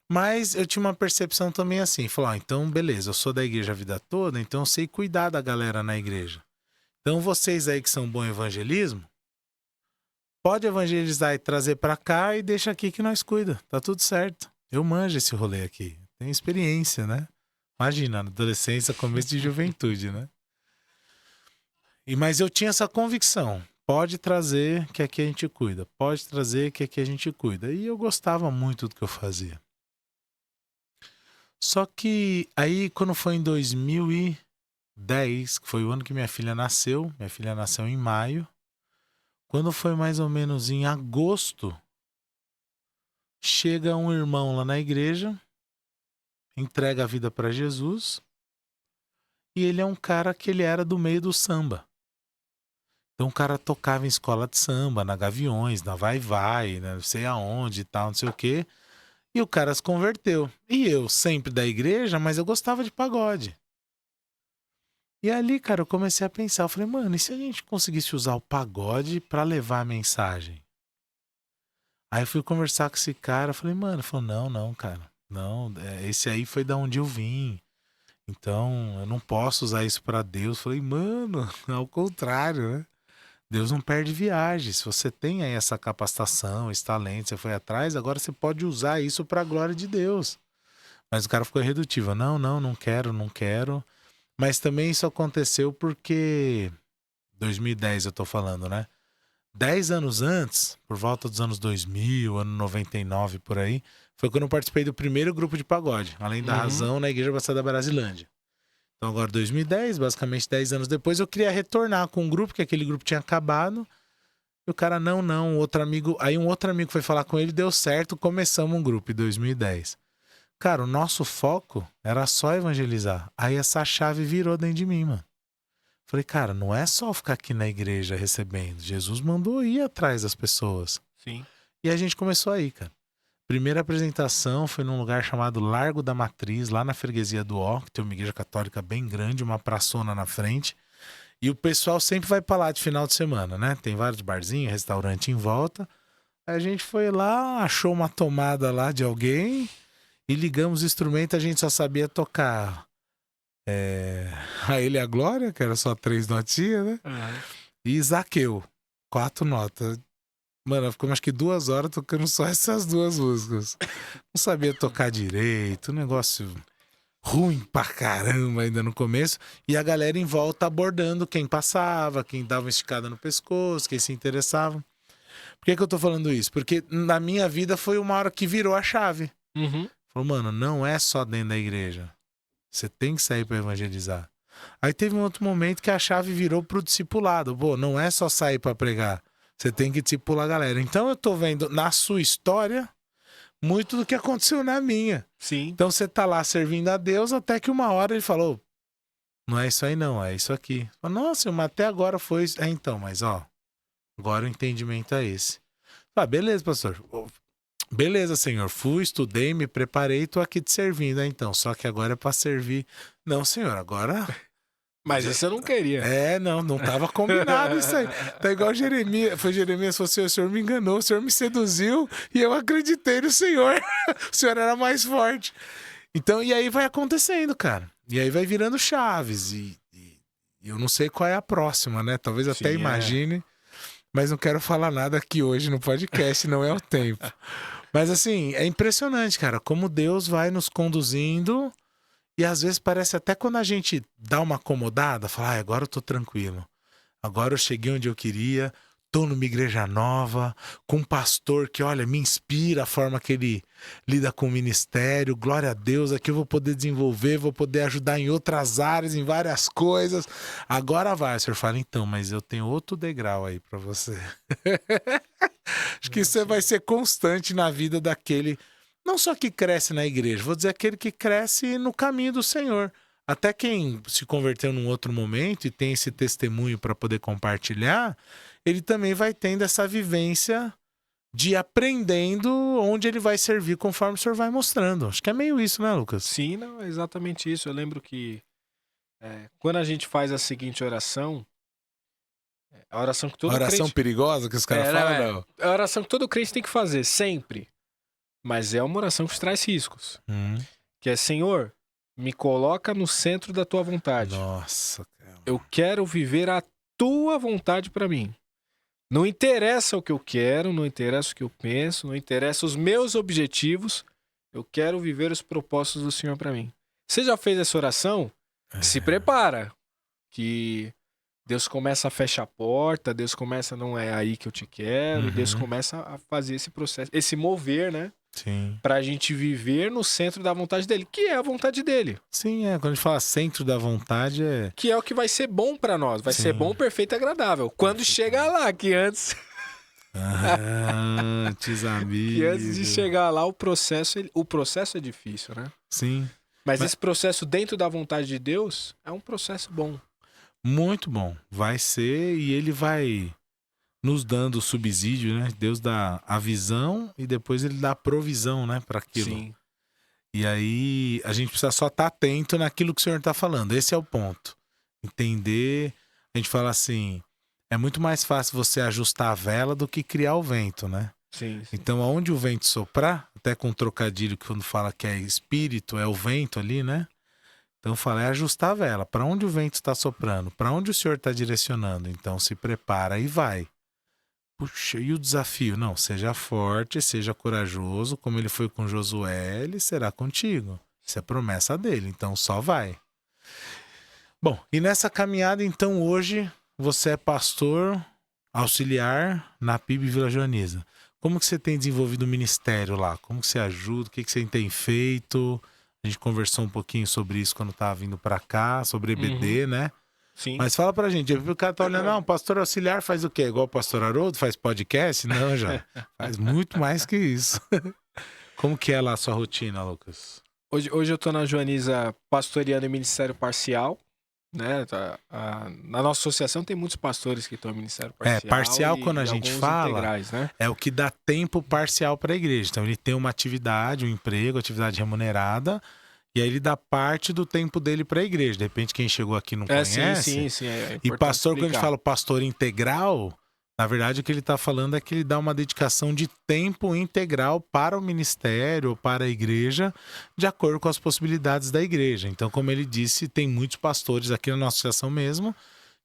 Mas eu tinha uma percepção também assim, falar, então beleza, eu sou da igreja a vida toda, então eu sei cuidar da galera na igreja. Então vocês aí que são bom evangelismo, pode evangelizar e trazer pra cá e deixa aqui que nós cuida. Tá tudo certo. Eu manjo esse rolê aqui. Tenho experiência, né? Imagina, na adolescência, começo de juventude, né? Mas eu tinha essa convicção. Pode trazer que aqui a gente cuida. Pode trazer que aqui a gente cuida. E eu gostava muito do que eu fazia. Só que aí, quando foi em 2010, que foi o ano que minha filha nasceu em maio. Quando foi mais ou menos em agosto, chega um irmão lá na igreja, entrega a vida para Jesus, e ele é um cara que ele era do meio do samba. Então o cara tocava em escola de samba, na Gaviões, na Vai Vai, né, não sei aonde e tal, não sei o quê. E o cara se converteu. E eu, sempre da igreja, mas eu gostava de pagode. E ali, cara, eu comecei a pensar, eu falei, mano, e se a gente conseguisse usar o pagode pra levar a mensagem? Aí eu fui conversar com esse cara, eu falei, mano, ele falou, não, cara, não, esse aí foi da onde eu vim, então eu não posso usar isso pra Deus. Eu falei, mano, ao contrário, né? Deus não perde viagem. Se você tem aí essa capacitação, esse talento, você foi atrás, agora você pode usar isso pra glória de Deus. Mas o cara ficou irredutível, não quero. Mas também isso aconteceu porque 2010 eu tô falando, né? 10 anos antes, por volta dos anos 2000, ano 99 por aí, foi quando eu participei do primeiro grupo de pagode, além da Razão, na Igreja Batista da Brasilândia. Então agora 2010, basicamente 10 anos depois, eu queria retornar com um grupo, que aquele grupo tinha acabado. E o cara, não, outro amigo... Aí um outro amigo foi falar com ele, deu certo, começamos um grupo em 2010. Cara, o nosso foco era só evangelizar. Aí essa chave virou dentro de mim, mano. Falei, cara, não é só ficar aqui na igreja recebendo. Jesus mandou ir atrás das pessoas. Sim. E a gente começou aí, cara. Primeira apresentação foi num lugar chamado Largo da Matriz, lá na freguesia do Ó, que tem uma igreja católica bem grande, uma praçona na frente. E o pessoal sempre vai pra lá de final de semana, né? Tem vários barzinhos, restaurante em volta. Aí a gente foi lá, achou uma tomada lá de alguém e ligamos o instrumento, a gente só sabia tocar... A Ele e a Glória, que era só 3 notinhas, né? Uhum. E Zaqueu, 4 notas. Mano, ficamos acho que 2 horas tocando só essas 2 músicas. Não sabia tocar direito, um negócio ruim pra caramba ainda no começo. E a galera em volta abordando quem passava, quem dava uma esticada no pescoço, quem se interessava. Por que eu tô falando isso? Porque na minha vida foi uma hora que virou a chave. Uhum. Falou, mano, não é só dentro da igreja. Você tem que sair para evangelizar. Aí teve um outro momento que a chave virou pro discipulado. Pô, não é só sair para pregar. Você tem que discipular a galera. Então eu tô vendo na sua história muito do que aconteceu na minha. Sim. Então você tá lá servindo a Deus até que uma hora ele falou, não é isso aí não, é isso aqui. Falei, nossa, mas até agora foi isso. Então, mas ó, agora o entendimento é esse. Ah, beleza, pastor. Beleza, senhor. Fui, estudei, me preparei, tô aqui te servindo, então. Só que agora é pra servir. Não, senhor, agora... Mas isso eu não queria. Não tava combinado isso aí. Tá igual Jeremias. Foi Jeremias, falou assim, o senhor me enganou, o senhor me seduziu e eu acreditei no senhor. O senhor era mais forte. Então, e aí vai acontecendo, cara. E aí vai virando chaves. E eu não sei qual é a próxima, né? Talvez até imagine, mas não quero falar nada aqui hoje no podcast, não é o tempo. Mas assim, é impressionante, cara, como Deus vai nos conduzindo e às vezes parece até quando a gente dá uma acomodada, fala, agora eu tô tranquilo. Agora eu cheguei onde eu queria, tô numa igreja nova, com um pastor que, olha, me inspira a forma que ele lida com o ministério, glória a Deus, aqui eu vou poder desenvolver, vou poder ajudar em outras áreas, em várias coisas. Agora vai, o senhor fala, então, mas eu tenho outro degrau aí pra você. Acho que isso vai ser constante na vida daquele, não só que cresce na igreja, vou dizer aquele que cresce no caminho do Senhor. Até quem se converteu num outro momento e tem esse testemunho para poder compartilhar, ele também vai tendo essa vivência de aprendendo onde ele vai servir conforme o Senhor vai mostrando. Acho que é meio isso, né, Lucas? Sim, não, é exatamente isso. Eu lembro que quando a gente faz a seguinte oração, a oração que todo Oração crente... perigosa que os caras falam, não. É a oração que todo crente tem que fazer, sempre. Mas é uma oração que traz riscos. Que é, Senhor, me coloca no centro da tua vontade. Nossa, cara. Eu quero viver a tua vontade para mim. Não interessa o que eu quero, não interessa o que eu penso, não interessa os meus objetivos. Eu quero viver os propósitos do Senhor para mim. Você já fez essa oração? Se prepara, que Deus começa a fechar a porta, Deus começa, não é aí que eu te quero, Deus começa a fazer esse processo, esse mover, né? Sim. Pra gente viver no centro da vontade dele, que é a vontade dele. Sim, quando a gente fala centro da vontade, Que é o que vai ser bom pra nós, vai Sim. ser bom, perfeito e agradável. Quando chegar lá, que antes amigo. que antes de chegar lá, o processo é difícil, né? Sim. Mas esse processo dentro da vontade de Deus é um processo bom. Muito bom. Vai ser, e ele vai nos dando o subsídio, né? Deus dá a visão e depois ele dá a provisão, né, para aquilo. Sim. E aí a gente precisa só estar atento naquilo que o Senhor está falando. Esse é o ponto. Entender. A gente fala assim, é muito mais fácil você ajustar a vela do que criar o vento, né? Sim. Então, aonde o vento soprar, até com um trocadilho que quando fala que é espírito, é o vento ali, né? Então, fala, é ajustar a vela. Para onde o vento está soprando? Para onde o Senhor está direcionando? Então, se prepara e vai. Puxa, e o desafio? Não, seja forte, seja corajoso, como ele foi com Josué, ele será contigo. Isso é promessa dele, então só vai. Bom, e nessa caminhada, então, hoje, você é pastor auxiliar na PIB Vila Joaniza. Como que você tem desenvolvido o ministério lá? Como que você ajuda? O que você tem feito? A gente conversou um pouquinho sobre isso quando estava vindo para cá, sobre EBD, né? Sim. Mas fala pra gente, o cara tá olhando, não, pastor auxiliar faz o quê? Igual o pastor Haroldo, faz podcast? Não, já. Faz muito mais que isso. Como que é lá a sua rotina, Lucas? Hoje eu tô na Joaniza pastoreando em ministério parcial, né? Na nossa associação tem muitos pastores que estão em ministério parcial. Parcial quando a gente fala, integrais, né? é o que dá tempo parcial para a igreja. Então ele tem uma atividade, um emprego, atividade remunerada, e aí ele dá parte do tempo dele para a igreja. De repente quem chegou aqui não conhece. Sim. E pastor, quando a gente explicar. fala pastor integral, na verdade o que ele está falando é que ele dá uma dedicação de tempo integral para o ministério ou para a igreja, de acordo com as possibilidades da igreja. Então, como ele disse, tem muitos pastores aqui na nossa associação mesmo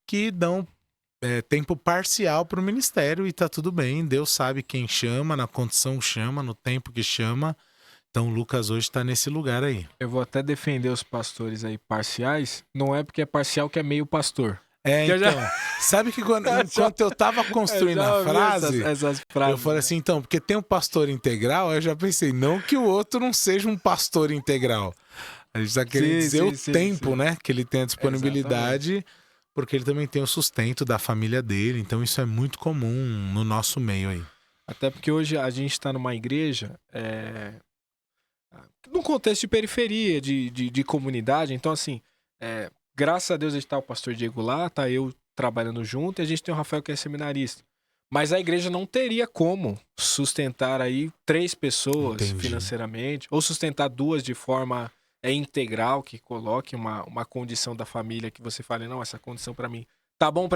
que dão tempo parcial para o ministério e tá tudo bem. Deus sabe quem chama, na condição chama, no tempo que chama. Então, o Lucas hoje está nesse lugar aí. Eu vou até defender os pastores aí parciais. Não é porque é parcial que é meio pastor. Então, sabe que enquanto eu tava construindo a frase, essas frases, eu falei assim, então, porque tem um pastor integral, eu já pensei, não que o outro não seja um pastor integral. A gente tá querendo dizer o tempo, né, que ele tem a disponibilidade, porque ele também tem o sustento da família dele, então isso é muito comum no nosso meio aí. Até porque hoje a gente tá numa igreja, num contexto de periferia, de comunidade, então assim, graças a Deus a gente tá o pastor Diego lá, tá eu trabalhando junto e a gente tem o Rafael que é seminarista. Mas a igreja não teria como sustentar aí 3 pessoas financeiramente, ou sustentar 2 de forma integral, que coloque uma condição da família que você fale, não, essa condição para mim tá bom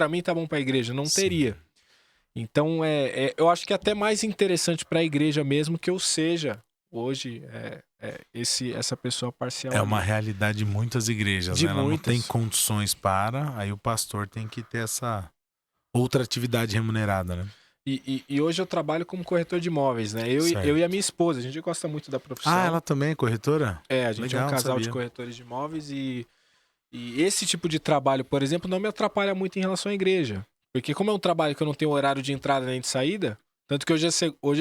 pra igreja. Não teria. Então, eu acho que é até mais interessante pra igreja mesmo que eu seja hoje essa pessoa parcial. É uma realidade de muitas igrejas, né? Ela não tem condições para, aí o pastor tem que ter essa outra atividade remunerada, né? E hoje eu trabalho como corretor de imóveis, né? Eu e a minha esposa, a gente gosta muito da profissão. Ah, ela também é corretora? A gente é um casal de corretores de imóveis e esse tipo de trabalho, por exemplo, não me atrapalha muito em relação à igreja. Porque como é um trabalho que eu não tenho horário de entrada nem de saída, tanto que hoje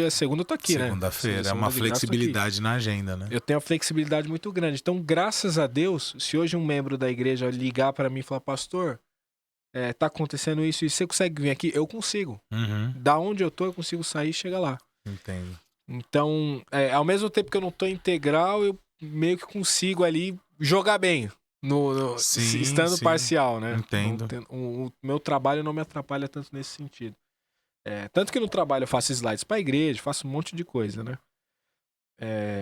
é segunda, eu tô aqui, né? Segunda-feira, é uma flexibilidade na agenda, né? Eu tenho uma flexibilidade muito grande. Então, graças a Deus, se hoje um membro da igreja ligar para mim e falar, pastor, tá acontecendo isso e você consegue vir aqui? Eu consigo. Da onde eu tô, eu consigo sair e chegar lá. Entendo. Então, ao mesmo tempo que eu não tô integral, eu meio que consigo ali jogar bem. Estando parcial, né? Entendo. O meu trabalho não me atrapalha tanto nesse sentido. Tanto que no trabalho eu faço slides pra igreja, faço um monte de coisa, né?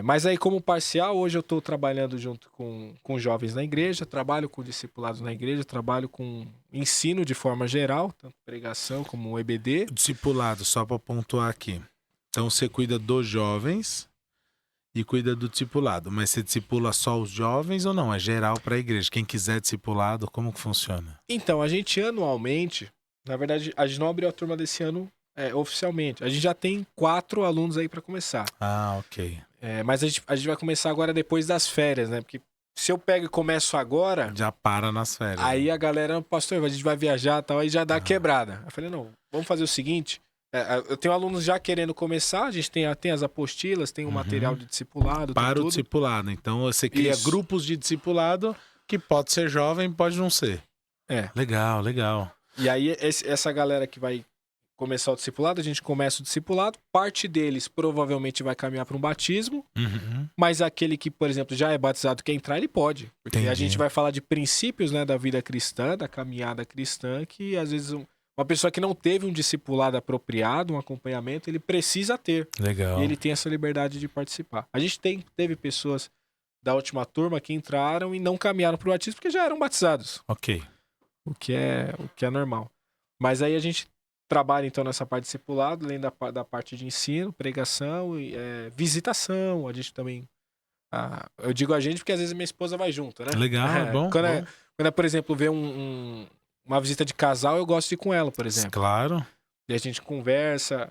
Mas aí, como parcial, hoje eu estou trabalhando junto com jovens na igreja, trabalho com discipulados na igreja, trabalho com ensino de forma geral, tanto pregação como o EBD. Discipulado, só para pontuar aqui. Então você cuida dos jovens e cuida do discipulado, mas você discipula só os jovens ou não? É geral para a igreja? Quem quiser discipulado, como que funciona? Então, a gente anualmente, Na verdade, a gente não abriu a turma desse ano oficialmente. A gente já tem 4 alunos aí para começar. Ah, ok. Mas a gente vai começar agora depois das férias, né? Porque se eu pego e começo agora, Já para nas férias. aí a galera, pastor, a gente vai viajar e tal, aí já dá quebrada. Eu falei, não, vamos fazer o seguinte. Eu tenho alunos já querendo começar, a gente tem as apostilas, tem o material de discipulado, tem Para o tudo. discipulado. Então você cria Isso. grupos de discipulado que pode ser jovem, pode não ser. Legal, legal. E aí essa galera que vai começar o discipulado, a gente começa o discipulado, parte deles provavelmente vai caminhar para um batismo, mas aquele que, por exemplo, já é batizado, quer entrar, ele pode. Porque a gente vai falar de princípios, né, da vida cristã, da caminhada cristã, que às vezes uma pessoa que não teve um discipulado apropriado, um acompanhamento, ele precisa ter. Legal. E ele tem essa liberdade de participar. A gente teve pessoas da última turma que entraram e não caminharam para o batismo porque já eram batizados. Ok. O que é normal. Mas aí a gente trabalha então nessa parte de discipulado, além da parte de ensino, pregação e visitação. A gente também... eu digo a gente porque às vezes minha esposa vai junto, né? Legal, é bom. Quando por exemplo, ver uma visita de casal, eu gosto de ir com ela, por exemplo. Claro. E a gente conversa,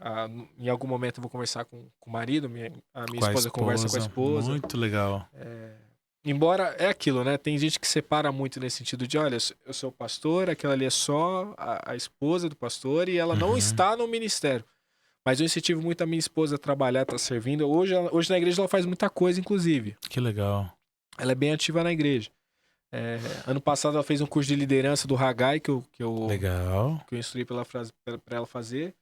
em algum momento eu vou conversar com o marido, a minha esposa conversa com a esposa. Muito legal. Embora é aquilo, né? Tem gente que separa muito nesse sentido de, olha, eu sou pastor, aquela ali é só a esposa do pastor e ela não está no ministério. Mas eu incentivo muito a minha esposa a trabalhar, tá servindo. Hoje na igreja ela faz muita coisa, inclusive. Que legal. Ela é bem ativa na igreja. Ano passado ela fez um curso de liderança do Haggai que eu instruí para ela fazer.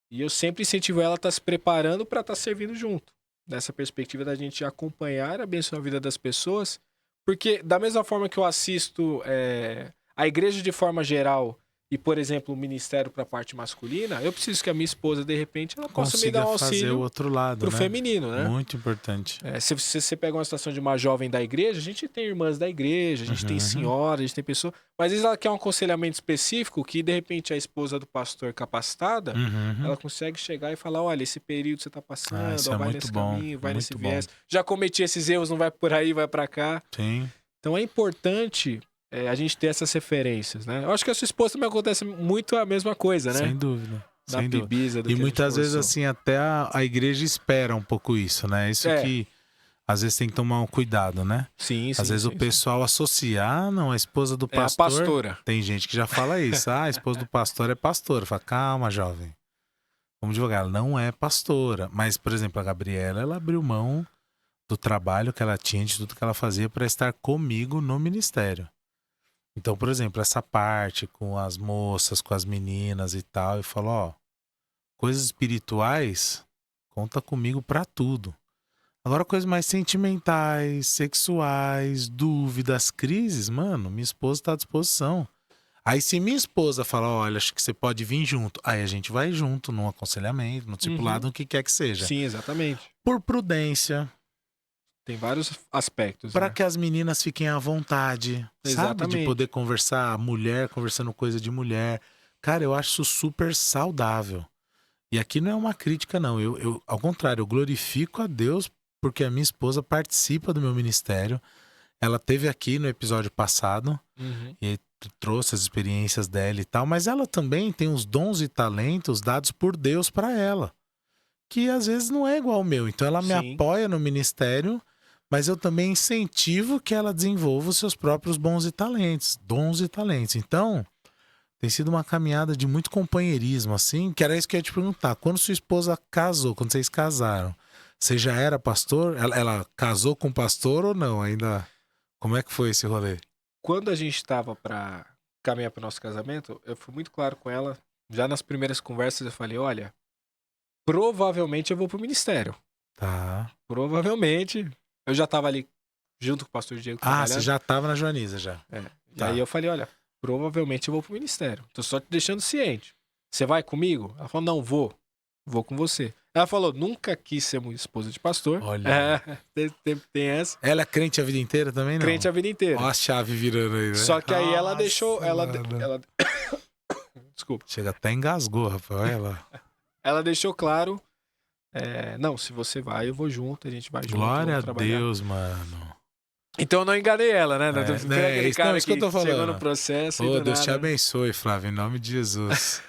E eu sempre incentivo ela a estar se preparando para estar servindo junto. Nessa perspectiva da gente acompanhar, abençoar a vida das pessoas. Porque da mesma forma que eu assisto a igreja de forma geral e, por exemplo, o ministério para a parte masculina, eu preciso que a minha esposa, de repente, ela possa me dar um auxílio fazer o outro lado, pro feminino, né? Muito importante. Se você pega uma situação de uma jovem da igreja, a gente tem irmãs da igreja, a gente tem senhoras, a gente tem pessoas... Mas às vezes ela quer um aconselhamento específico que, de repente, a esposa do pastor capacitada, ela consegue chegar e falar, olha, esse período você tá passando, vai nesse caminho, vai nesse viés. Já cometi esses erros, não vai por aí, vai para cá. Sim. Então é importante... a gente ter essas referências, né? Eu acho que a sua esposa também acontece muito a mesma coisa, né? Sem dúvida. Na Bibisa do e muitas vezes, assim, até a igreja espera um pouco isso, né? Isso que às vezes tem que tomar um cuidado, né? Sim. Às vezes o pessoal associa, não, a esposa do pastor... a pastora. Tem gente que já fala isso. A esposa do pastor é pastora. Fala, calma, jovem. Vamos devagar. Ela não é pastora. Mas, por exemplo, a Gabriela, ela abriu mão do trabalho que ela tinha, de tudo que ela fazia para estar comigo no ministério. Então, por exemplo, essa parte com as moças, com as meninas e tal, eu falo, ó, coisas espirituais, conta comigo pra tudo. Agora, coisas mais sentimentais, sexuais, dúvidas, crises, mano, minha esposa tá à disposição. Aí se minha esposa fala, olha, acho que você pode vir junto, aí a gente vai junto num aconselhamento, no discipulado, no que quer que seja. Sim, exatamente. Por prudência. Tem vários aspectos. Para né? que as meninas fiquem à vontade, sabe? De poder conversar, mulher conversando coisa de mulher. Cara, eu acho isso super saudável. E aqui não é uma crítica, não. Eu ao contrário, eu glorifico a Deus porque a minha esposa participa do meu ministério. Ela esteve aqui no episódio passado e trouxe as experiências dela e tal. Mas ela também tem os dons e talentos dados por Deus para ela. Que às vezes não é igual ao meu. Então ela me apoia no ministério... Mas eu também incentivo que ela desenvolva os seus próprios dons e talentos. Então, tem sido uma caminhada de muito companheirismo, assim, que era isso que eu ia te perguntar. Quando sua esposa casou, quando vocês casaram, você já era pastor? Ela casou com pastor ou não? Ainda? Como é que foi esse rolê? Quando a gente estava para caminhar para o nosso casamento, eu fui muito claro com ela. Já nas primeiras conversas eu falei, olha, provavelmente eu vou pro ministério. Tá. Provavelmente... Eu já tava ali junto com o pastor Diego trabalhando. Você já tava na Joaniza, já. E aí eu falei, olha, provavelmente eu vou pro ministério. Tô só te deixando ciente. Você vai comigo? Ela falou, não, vou. Vou com você. Ela falou, nunca quis ser esposa de pastor. Olha. Tem essa. Ela é crente a vida inteira também, não? Crente a vida inteira. Olha a chave virando aí, né? Só que aí ela deixou... Ela... Desculpa. Chega até engasgou, Rafael. Ela deixou claro... não, se você vai, eu vou junto, a gente vai junto. Glória a Deus, mano. Então eu não enganei ela, né? Não, foi né, aquele cara isso que eu tô falando. chegou no processo e Ô, do Deus te nada... abençoe, Flávio, em nome de Jesus.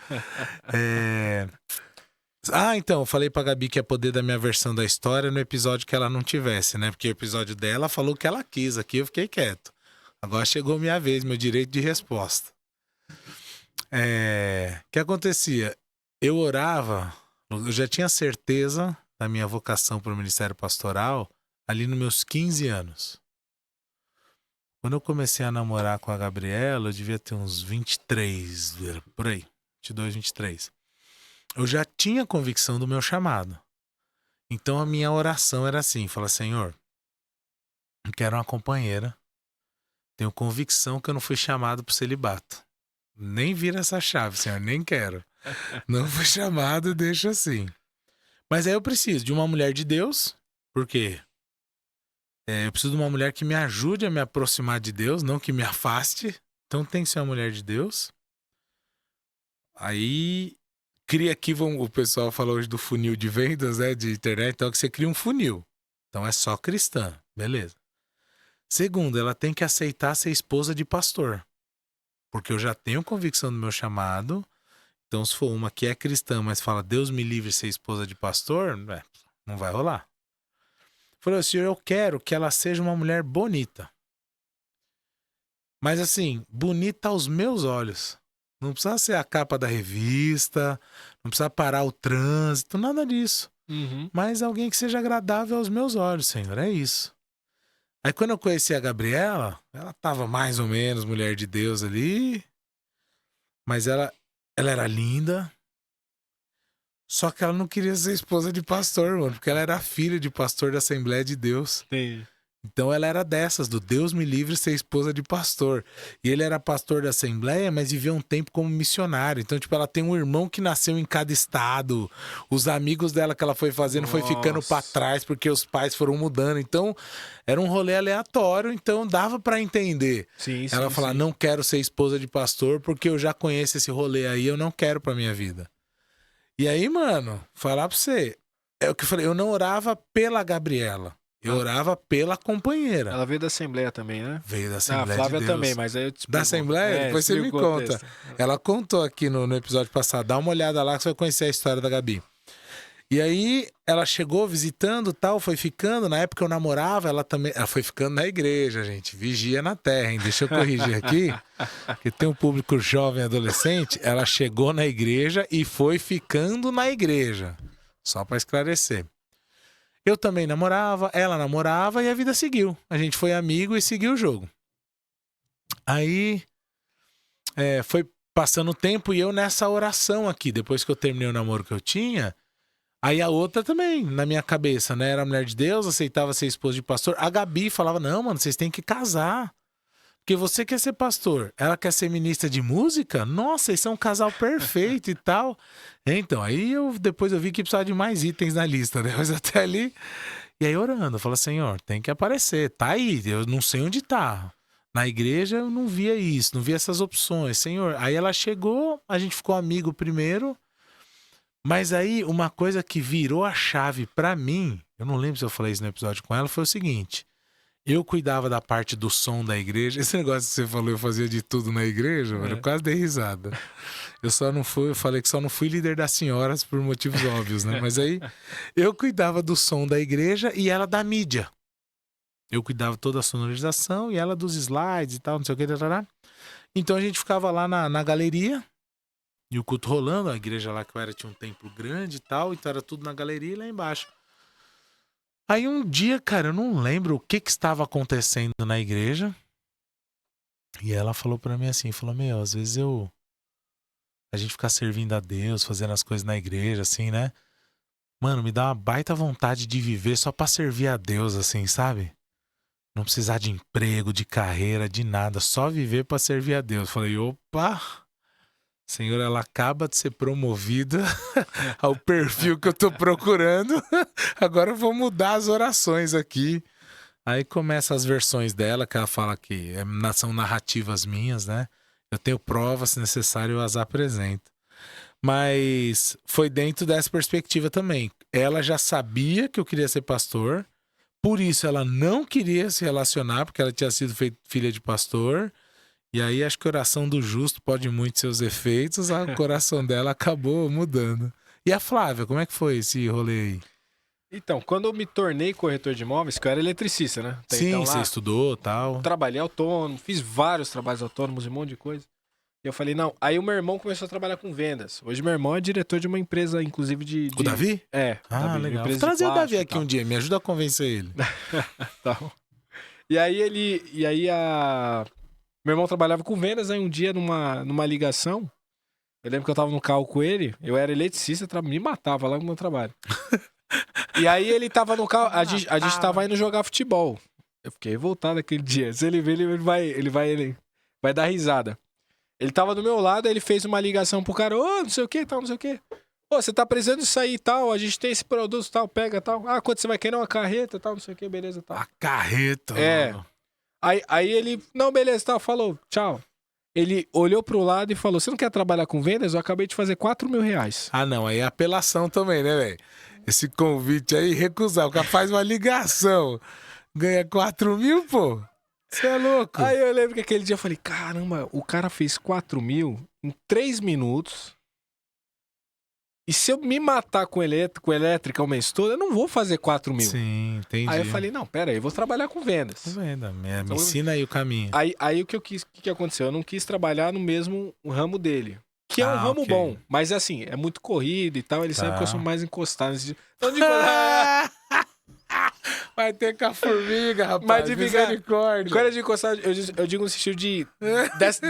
Então, eu falei pra Gabi que ia poder dar minha versão da história no episódio que ela não tivesse, né? Porque o episódio dela falou o que ela quis, aqui eu fiquei quieto. Agora chegou minha vez, meu direito de resposta. O que acontecia? Eu orava, eu já tinha certeza da minha vocação para o ministério pastoral ali nos meus 15 anos. Quando eu comecei a namorar com a Gabriela, eu devia ter uns 23, por aí, 22, 23. Eu já tinha convicção do meu chamado. Então a minha oração era assim, falar, Senhor, eu quero uma companheira, tenho convicção que eu não fui chamado para o celibato. Nem vira essa chave, Senhor, nem quero. Não fui chamado, deixa assim. Mas aí eu preciso de uma mulher de Deus, porque eu preciso de uma mulher que me ajude a me aproximar de Deus, não que me afaste. Então tem que ser uma mulher de Deus. Aí cria aqui, o pessoal fala hoje do funil de vendas, né, de internet, então que você cria um funil. Então é só cristã, beleza. Segundo, ela tem que aceitar ser esposa de pastor, porque eu já tenho convicção do meu chamado. Então se for uma que é cristã, mas fala Deus me livre de ser esposa de pastor, não vai rolar. Falei, Senhor, eu quero que ela seja uma mulher bonita. Mas assim, bonita aos meus olhos. Não precisa ser a capa da revista, não precisa parar o trânsito, nada disso. Uhum. Mas alguém que seja agradável aos meus olhos, Senhor, é isso. Aí quando eu conheci a Gabriela, ela tava mais ou menos mulher de Deus ali, mas ela era linda, só que ela não queria ser esposa de pastor, mano, porque ela era filha de pastor da Assembleia de Deus. Entendi. Então ela era dessas, do Deus me livre ser esposa de pastor. E ele era pastor da Assembleia, mas vivia um tempo como missionário. Então, tipo, ela tem um irmão que nasceu em cada estado. Os amigos dela que ela foi fazendo foi ficando pra trás porque os pais foram mudando. Então, era um rolê aleatório, então dava pra entender. Sim, Ela falar, não quero ser esposa de pastor porque eu já conheço esse rolê aí, eu não quero pra minha vida. E aí, mano, falar pra você, é o que eu falei, eu não orava pela Gabriela. Eu orava pela companheira. Ela veio da Assembleia também, né? Veio da Assembleia a Flávia de Deus. também, mas aí eu te Da Assembleia? Depois você me conta. Ela contou aqui no episódio passado. Dá uma olhada lá que você vai conhecer a história da Gabi. E aí, ela chegou visitando tal, foi ficando. Na época eu namorava, ela também... Ela foi ficando na igreja, gente. Vigia na terra, hein? Deixa eu corrigir aqui. Porque tem um público jovem adolescente. Ela chegou na igreja e foi ficando na igreja. Só para esclarecer. Eu também namorava, ela namorava e a vida seguiu. A gente foi amigo e seguiu o jogo. Aí foi passando o tempo e eu nessa oração aqui, depois que eu terminei o namoro que eu tinha, aí a outra também, na minha cabeça, né? Era mulher de Deus, aceitava ser esposa de pastor. A Gabi falava, não, mano, vocês têm que casar. Porque você quer ser pastor, ela quer ser ministra de música? Nossa, eles são um casal perfeito e tal. Então, aí depois eu vi que precisava de mais itens na lista, né? Mas até ali... E aí orando, eu falo, Senhor, tem que aparecer. Tá aí, eu não sei onde tá. Na igreja eu não via isso, não via essas opções. Senhor, aí ela chegou, a gente ficou amigo primeiro. Mas aí uma coisa que virou a chave pra mim, eu não lembro se eu falei isso no episódio com ela, foi o seguinte... Eu cuidava da parte do som da igreja. Esse negócio que você falou, eu fazia de tudo na igreja, mano, eu quase dei risada. Eu falei que só não fui líder das senhoras por motivos óbvios, né? Mas aí eu cuidava do som da igreja e ela da mídia. Eu cuidava toda a sonorização e ela dos slides e tal, não sei o que, tarará. Então a gente ficava lá na galeria e o culto rolando. A igreja lá que eu era tinha um templo grande e tal, então era tudo na galeria e lá embaixo. Aí um dia, cara, eu não lembro o que estava acontecendo na igreja. E ela falou pra mim assim, falou, às vezes a gente ficar servindo a Deus, fazendo as coisas na igreja, assim, né? Mano, me dá uma baita vontade de viver só pra servir a Deus, assim, sabe? Não precisar de emprego, de carreira, de nada, só viver pra servir a Deus. Falei, opa, Senhor, ela acaba de ser promovida ao perfil que eu tô procurando. Agora eu vou mudar as orações aqui. Aí começam as versões dela, que ela fala que são narrativas minhas, né? Eu tenho provas, se necessário, eu as apresento. Mas foi dentro dessa perspectiva também. Ela já sabia que eu queria ser pastor, Por isso ela não queria se relacionar, porque ela tinha sido filha de pastor. E aí acho que a oração do justo pode muito seus efeitos. O coração dela acabou mudando. E a Flávia, como é que foi esse rolê aí? Então, quando eu me tornei corretor de imóveis, que eu era eletricista, né? Até Sim, então, lá, você estudou e tal. trabalhei autônomo, fiz vários trabalhos autônomos e um monte de coisa. E eu falei, não. Aí o meu irmão começou a trabalhar com vendas. Hoje meu irmão é diretor de uma empresa, inclusive de... O Davi? É, Ah, Davi, legal. empresa Vou de trazer o Davi plástico e aqui tal. um dia, me ajuda a convencer ele. Tá. E aí meu irmão trabalhava com vendas, aí um dia numa ligação, eu lembro que eu tava no carro com ele, eu era eletricista, me matava lá no meu trabalho. E aí ele tava no carro, a gente tava indo jogar futebol. Eu fiquei revoltado aquele dia. Se ele ver, ele vai dar risada. Ele tava do meu lado, aí ele fez uma ligação pro cara, ô, não sei o que, tal, não sei o que. Pô, você tá precisando disso aí e tal, a gente tem esse produto tal, pega tal. Ah, quanto você vai querer? Uma carreta tal, não sei o que, beleza tal. A carreta. É. Mano. Aí ele, não, beleza, tal, falou, tchau. Ele olhou pro lado e falou, você não quer trabalhar com vendas? Eu acabei de fazer R$4.000. Ah, não, aí é apelação também, né, velho? Esse convite aí, recusar. O cara faz uma ligação, ganha 4 mil, pô. Você é louco. Aí eu lembro que aquele dia eu falei, caramba, o cara fez 4.000 em 3 minutos. E se eu me matar com elétrica o mês todo, eu não vou fazer 4.000. Sim, entendi. Aí eu falei, não, pera aí, eu vou trabalhar com vendas. Venda, me ensina aí o caminho. Aí o que aconteceu? Eu não quis trabalhar no mesmo ramo dele. Que é um ramo ok. bom, mas assim, é muito corrido e tal, ele sabe que eu sou mais encostado nesse... Não digo... Vai ter com a formiga, rapaz. Mas de ficar- Misericórdia. Agora de encostado, eu digo no sentido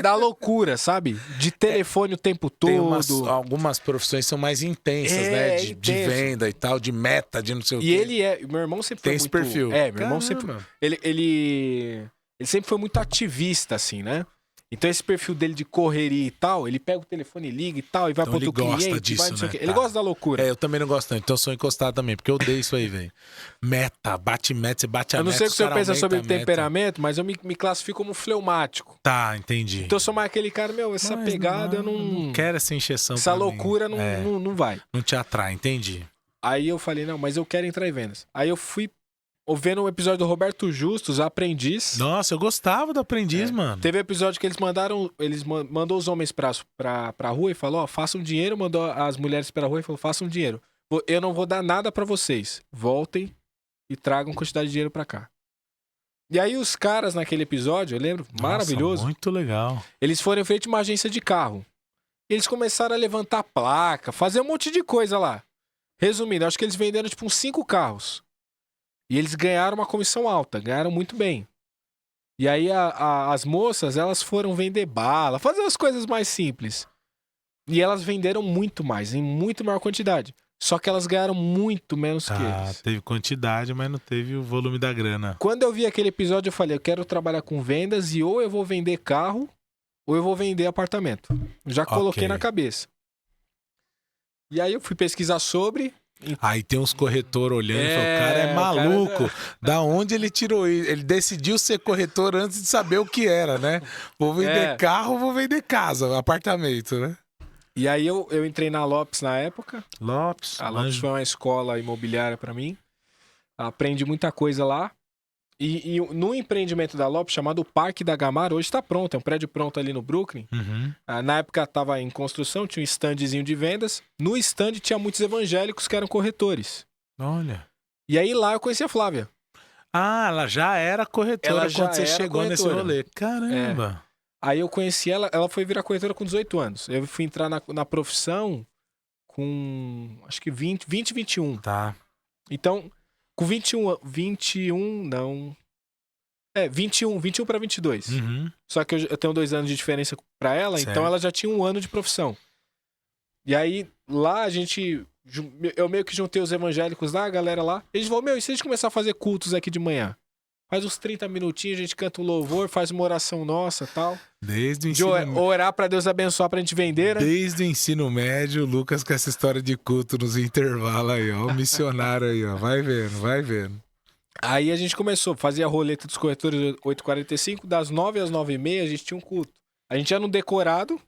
da loucura, sabe? De telefone o tempo Tem todo. algumas profissões são mais intensas, É, né? De intenso. venda e tal, de meta, de não sei o quê. E meu irmão sempre foi tem esse muito... perfil. É, meu irmão sempre... Caramba. Ele sempre foi muito ativista, assim, né? Então esse perfil dele de correria e tal, ele pega o telefone e liga e tal, e vai Então pro outro ele gosta cliente, disso, vai não sei o né? quê. Ele Tá. gosta da loucura. É, eu também não gosto tanto, então eu sou encostado também, porque eu odeio isso aí, velho. Meta, bate meta, você bate a Eu não meta. sei o que os você cara pensa sobre aumenta a meta. temperamento, mas eu me classifico como fleumático. Tá, entendi. Então eu sou mais aquele cara, essa Mas pegada eu não... quero essa encheção Essa pra mim. loucura É, não vai. não te atrai, entendi. Aí eu falei, não, mas eu quero entrar em vendas. Aí eu fui vendo um episódio do Roberto Justus, Aprendiz. Nossa, eu gostava do Aprendiz, mano. Teve um episódio que eles mandou os homens pra rua e falou, ó, façam dinheiro, mandou as mulheres pra rua e falou, façam dinheiro. Eu não vou dar nada pra vocês. Voltem e tragam quantidade de dinheiro pra cá. E aí os caras naquele episódio, eu lembro, Nossa, maravilhoso, muito legal. eles foram em frente a uma agência de carro. Eles começaram a levantar placa, fazer um monte de coisa lá. Resumindo, acho que eles venderam tipo uns 5 carros. E eles ganharam uma comissão alta, ganharam muito bem. E aí as moças, elas foram vender bala, fazer as coisas mais simples. E elas venderam muito mais, em muito maior quantidade. Só que elas ganharam muito menos que eles. Teve quantidade, mas não teve o volume da grana. Quando eu vi aquele episódio, eu falei, eu quero trabalhar com vendas e ou eu vou vender carro ou eu vou vender apartamento. Já coloquei Ok. na cabeça. E aí eu fui pesquisar sobre... Aí tem uns corretor olhando e falou, o cara é o maluco. cara- Da onde ele tirou isso? Ele decidiu ser corretor antes de saber o que era, né? Vou vender carro, vou vender casa, apartamento, né? E aí eu entrei na Lopes na época. Lopes, A Lopes foi uma escola imobiliária pra mim. Aprendi muita coisa lá. E no empreendimento da Lopes, chamado Parque da Gamara, hoje tá pronto. É um prédio pronto ali no Brooklyn. Uhum. Na época estava em construção, tinha um standzinho de vendas. No stand tinha muitos evangélicos que eram corretores. Olha. E aí lá eu conheci a Flávia. Ah, ela já era corretora Ela já quando você era chegou nesse corretora. rolê. Caramba. Aí eu conheci ela foi virar corretora com 18 anos. Eu fui entrar na profissão com, acho que 21. Tá. Então, com 21 para 22. Uhum. Só que eu tenho 2 anos de diferença pra ela, Certo. então ela já tinha 1 ano de profissão. E aí, lá eu meio que juntei os evangélicos lá, a galera lá. Eles falaram, e se a gente começar a fazer cultos aqui de manhã? Faz uns 30 minutinhos, a gente canta um louvor, faz uma oração nossa e tal. Desde o De ensino orar pra Deus abençoar pra gente vender, né? Desde o ensino médio, o Lucas com essa história de culto nos intervalos aí, ó. O missionário aí, ó. Vai vendo, vai vendo. Aí a gente começou, fazia a roleta dos corretores 8h45, das 9 às 9h30 a gente tinha um culto. A gente ia no decorado,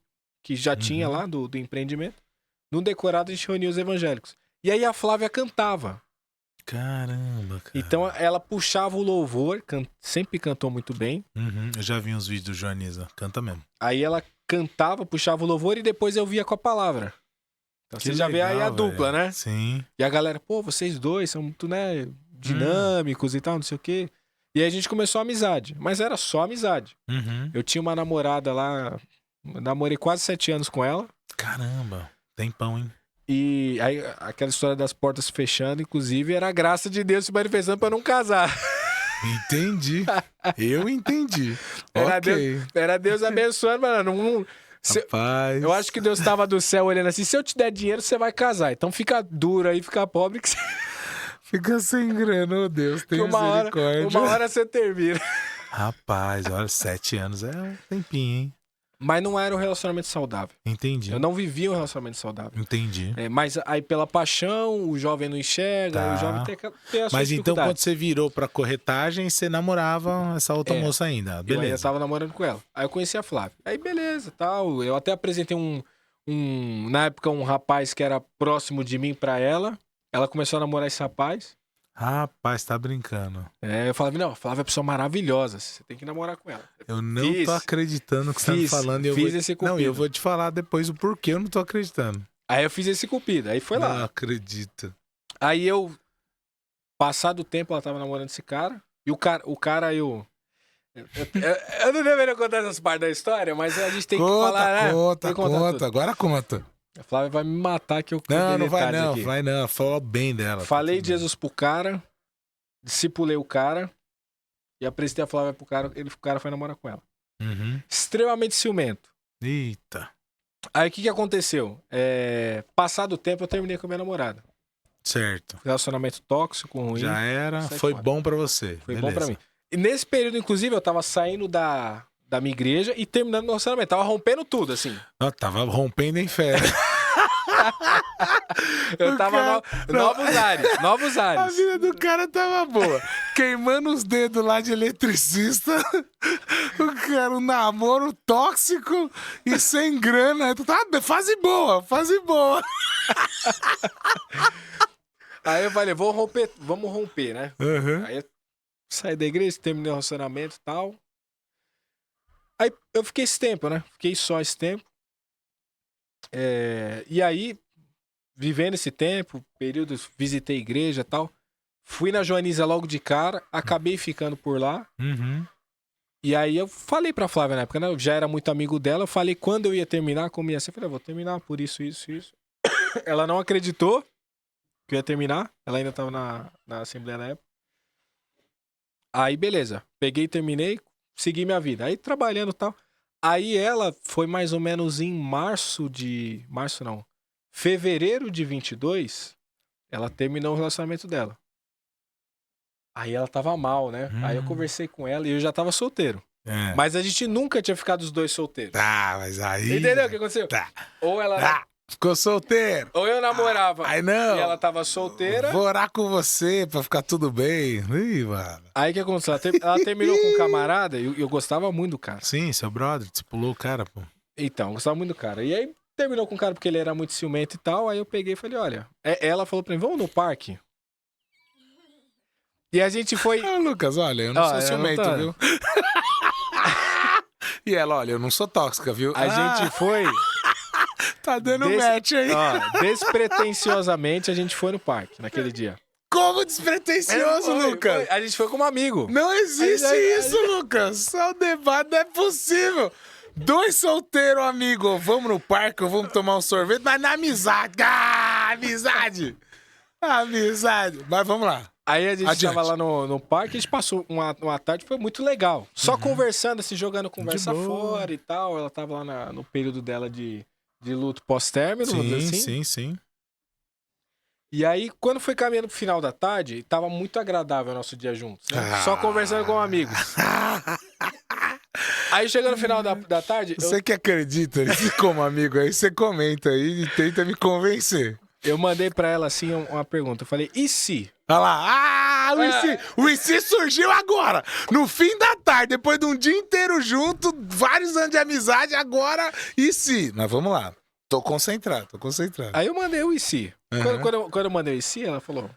que já tinha lá do empreendimento. No decorado a gente reunia os evangélicos. E aí a Flávia cantava. Caramba, cara. Então ela puxava o louvor, sempre cantou muito bem. Eu já vi uns vídeos do Joaniza, canta mesmo. Aí ela cantava, puxava o louvor e depois eu via com a palavra. Então Que você já vê aí a legal, dupla, velho. né? Sim. E a galera, pô, vocês dois são muito, né, dinâmicos e tal, não sei o quê. E aí a gente começou a amizade, mas era só amizade. Eu tinha uma namorada lá, namorei quase 7 anos com ela. Caramba, tempão, hein? E aí aquela história das portas se fechando, inclusive, era a graça de Deus se manifestando pra não casar. Entendi. Eu entendi. Era, era Deus abençoando, mano. Rapaz. Eu acho que Deus tava do céu olhando assim, se eu te der dinheiro, você vai casar. Então fica duro aí, fica pobre que você... Fica sem grana, ô Deus, tem misericórdia. Uma hora você termina. Rapaz, olha, 7 anos é um tempinho, hein? Mas não era um relacionamento saudável. Entendi. Eu não vivia um relacionamento saudável. Entendi. Mas aí pela paixão, o jovem não enxerga, Tá. o jovem tem a sua Mas então quando dificuldade. você virou pra corretagem, você namorava essa outra moça ainda, Eu ainda beleza. tava namorando com ela. Aí eu conheci a Flávia. Aí beleza, tal. Eu até apresentei na época, um rapaz que era próximo de mim pra ela. Ela começou a namorar esse rapaz. Rapaz, tá brincando. Eu falava, não, a Flávia é uma pessoa maravilhosa. Você tem que namorar com ela. Eu não tô acreditando no que você tá me falando. E eu fiz vou... esse cupido. Não, eu vou te falar depois o porquê eu não tô acreditando. Aí eu fiz esse cupido. Aí foi lá. Não acredito. Aí passado o tempo, ela tava namorando esse cara. E o cara, eu não deveria contar essas partes da história, mas a gente tem que falar, né? Conta. Agora conta. A Flávia vai me matar que eu Não vai não. Fala bem dela. Falei de Jesus pro cara, discipulei o cara e apresentei a Flávia pro cara, o cara foi namorar com ela. Extremamente ciumento. Eita. Aí o que aconteceu? Passado o tempo, eu terminei com a minha namorada. Certo. Relacionamento tóxico, ruim. Já era, Sai foi fora. bom pra você. Foi Beleza. bom pra mim. E nesse período, inclusive, eu tava saindo da minha igreja e terminando meu relacionamento. Tava rompendo tudo, assim. Eu tava rompendo em fé. Eu tava novos A ares. vida do cara tava boa. Queimando os dedos lá de eletricista. O cara, um namoro tóxico e sem grana. Fase boa. Aí eu falei, vamos romper, né? Aí eu saí da igreja, terminei o relacionamento e tal. Aí eu fiquei esse tempo, né? Fiquei só esse tempo. E aí, vivendo esse tempo, período, visitei igreja e tal. Fui na Joaniza logo de cara, acabei ficando por lá. E aí eu falei pra Flávia na época, né? Eu já era muito amigo dela. Eu falei quando eu ia terminar, como ia ser. Eu falei, vou terminar por isso. Ela não acreditou que eu ia terminar. Ela ainda tava na Assembleia na época. Aí, beleza. Peguei e terminei, segui minha vida. Aí, trabalhando e tal. Aí, ela foi mais ou menos em fevereiro de 22, ela terminou o relacionamento dela. Aí, ela tava mal, né? Aí, eu conversei com ela e eu já tava solteiro. Mas a gente nunca tinha ficado os dois solteiros. Tá, mas aí... Entendeu o que aconteceu? Tá. Ou ela... Ficou solteiro. Ou eu namorava Aí não. e ela tava solteira. Vou orar com você pra ficar tudo bem. Ih, mano. Aí o que aconteceu? Ela terminou com um camarada e eu gostava muito do cara. Sim, seu brother, você pulou o cara, pô. Então, eu gostava muito do cara. E aí terminou com o cara porque ele era muito ciumento e tal. Aí eu peguei e falei, olha... Ela falou pra mim, vamos no parque? E a gente foi... Lucas, olha, eu não sou ciumento, não tô... viu? E ela, olha, eu não sou tóxica, viu? A gente foi... Tá dando match aí. Despretensiosamente, a gente foi no parque naquele dia. Como despretensioso, Lucas? A gente foi como amigo. Não existe isso, Lucas. Só o debate não é possível. 2 solteiros, amigo. Vamos no parque, vamos tomar um sorvete, mas na amizade. Amizade. Mas vamos lá. Aí a gente tava lá no parque, a gente passou uma tarde, foi muito legal. Só conversando, assim, jogando conversa fora e tal. Ela tava lá no período dela de luto pós-término, vamos dizer assim. Sim. E aí, quando foi caminhando pro final da tarde, tava muito agradável o nosso dia juntos, né? Só conversando com amigos. Aí, chegando no final da tarde... Você que acredita nisso como amigo aí, você comenta aí e tenta me convencer. Eu mandei pra ela, assim, uma pergunta. Eu falei, e se? Olha lá, o IC surgiu agora, no fim da tarde, depois de um dia inteiro junto, vários anos de amizade, agora, e se? Mas vamos lá, tô concentrado. Aí eu mandei o e se. Quando eu mandei o e se, ela falou,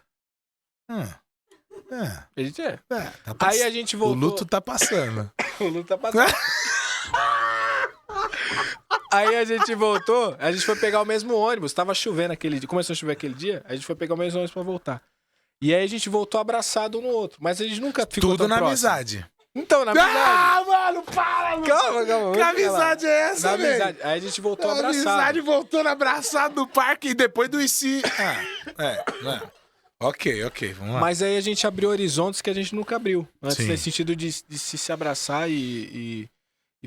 A gente é. Tá Aí a gente voltou. O luto tá passando. O luto tá passando. Aí a gente voltou, a gente foi pegar o mesmo ônibus. Tava chovendo aquele dia, começou a chover aquele dia, a gente foi pegar o mesmo ônibus pra voltar. E aí a gente voltou abraçado um no outro. Mas a gente nunca ficou Tudo tão na próximo. amizade. Então, na amizade. Ah, mano, para, mano. Calma. Que amizade é essa, Na velho? amizade. Aí a gente voltou A abraçado. amizade voltando abraçado no parque e depois do IC. Ok, vamos lá. Mas aí a gente abriu horizontes que a gente nunca abriu. Antes, Sim. nesse sentido de se abraçar e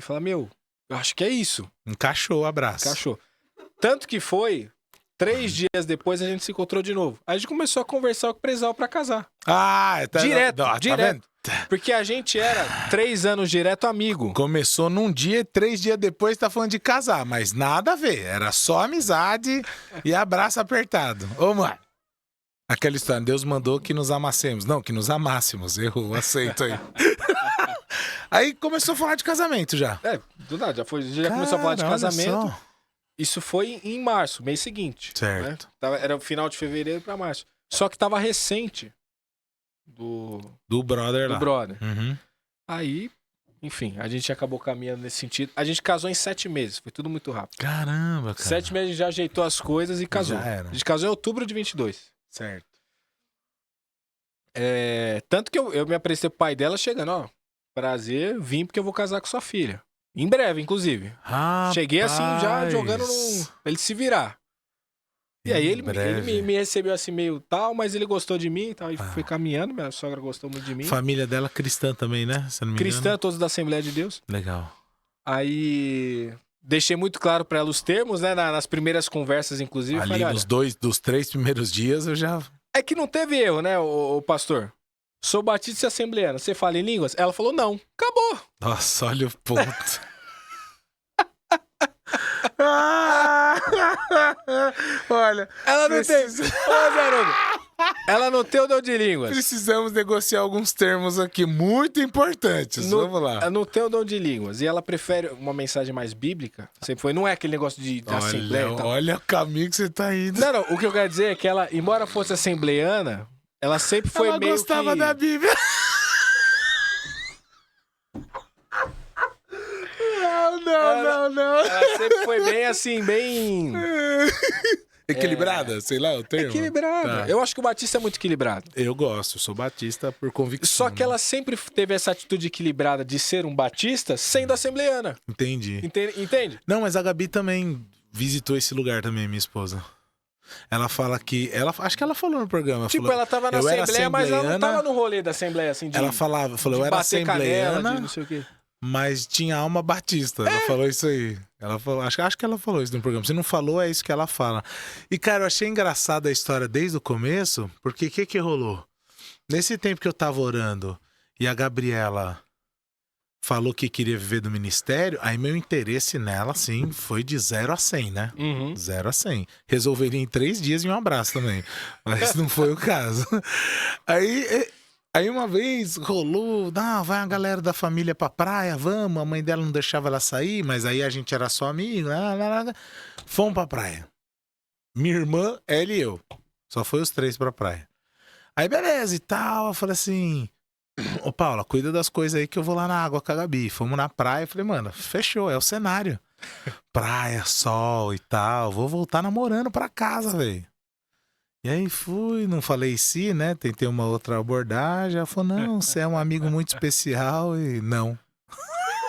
falar, meu, eu acho que é isso. Encaixou o abraço. Encaixou. Tanto que foi, 3 dias depois a gente se encontrou de novo. Aí a gente começou a conversar com o Prezal pra casar. Direto, Tá direto. vendo? Porque a gente era 3 anos direto amigo. Começou num dia e 3 dias depois tá falando de casar, mas nada a ver. Era só amizade e abraço apertado. Ô, mano. Aquela história, Deus mandou que nos amassemos. Não, que nos amássemos. Errou, aceito aí. Aí começou a falar de casamento já. Do nada, já começou a falar de Cara, olha casamento. só. Isso foi em março, mês seguinte. Certo. Né? Era o final de fevereiro pra março. Só que tava recente Do brother lá. brother. Uhum. Aí, enfim, a gente acabou caminhando nesse sentido. A gente casou em 7 meses, foi tudo muito rápido. Caramba, cara. 7 meses a gente já ajeitou as coisas e casou. Já era. A gente casou em outubro de 22. Certo. Tanto que eu me apresentei pro pai dela chegando, ó. Prazer, vim porque eu vou casar com sua filha. Em breve, inclusive. Cheguei assim, já jogando ele se virar. E aí ele me recebeu assim meio tal, mas ele gostou de mim e tal. E foi caminhando, minha sogra gostou muito de mim. Família dela cristã também, né? Se eu não me engano. Cristã, todos da Assembleia de Deus. Legal. Aí deixei muito claro pra ela os termos, né? Nas primeiras conversas, inclusive. Ali falei, dos 3 primeiros dias eu já... É que não teve erro, né, o pastor? Sou batista e assembleano. Você fala em línguas? Ela falou não. Acabou. Nossa, olha o ponto. Olha, Ela não tem... Ô, Zerudo, ela não tem o dom de línguas. precisamos negociar alguns termos aqui muito importantes. Vamos lá. Ela não tem o dom de línguas. E ela prefere uma mensagem mais bíblica. Sempre foi. Não é aquele negócio de assembleia e tal. Olha o caminho que você tá indo. Não, o que eu quero dizer é que ela, embora fosse assembleiana, ela sempre foi Ela meio gostava que... da Bíblia. Não. Ela sempre foi bem assim, bem... Equilibrada, sei lá o termo. Equilibrada. Tá. Eu acho que o batista é muito equilibrado. Eu gosto, sou batista por convicção. Só que ela sempre teve essa atitude equilibrada de ser um batista sendo assembleiana. Entendi. Entende? Não, mas a Gabi também visitou esse lugar também, minha esposa. Ela fala que... acho que ela falou no programa. Tipo, falou, ela tava na eu era assembleia, mas ela não assembleiana. tava no rolê da assembleia, assim, de... Ela falou, de eu era bater canela, assembleiana, de não sei o quê. mas tinha alma batista. Ela falou isso aí. Ela falou, acho que ela falou isso no programa. Se não falou, é isso que ela fala. E, cara, eu achei engraçada a história desde o começo, porque o que rolou? Nesse tempo que eu tava orando e a Gabriela falou que queria viver do ministério, aí meu interesse nela, assim, foi de 0 a 100, né? 0 a 100. Resolveria em 3 dias e um abraço também. Mas não foi o caso. Aí uma vez rolou, vai a galera da família pra praia, vamos. A mãe dela não deixava ela sair, mas aí a gente era só amigo. Fomos pra praia. Minha irmã, ela e eu. Só foi os 3 pra praia. Aí beleza e tal, eu falei assim... Ô Paula, cuida das coisas aí que eu vou lá na água com a Gabi. Fomos na praia, eu falei, mano, fechou, é o cenário. Praia, sol e tal, vou voltar namorando pra casa, velho. E aí fui, não falei sim, né? Tentei uma outra abordagem. Ela falou, não, você é um amigo muito especial e não.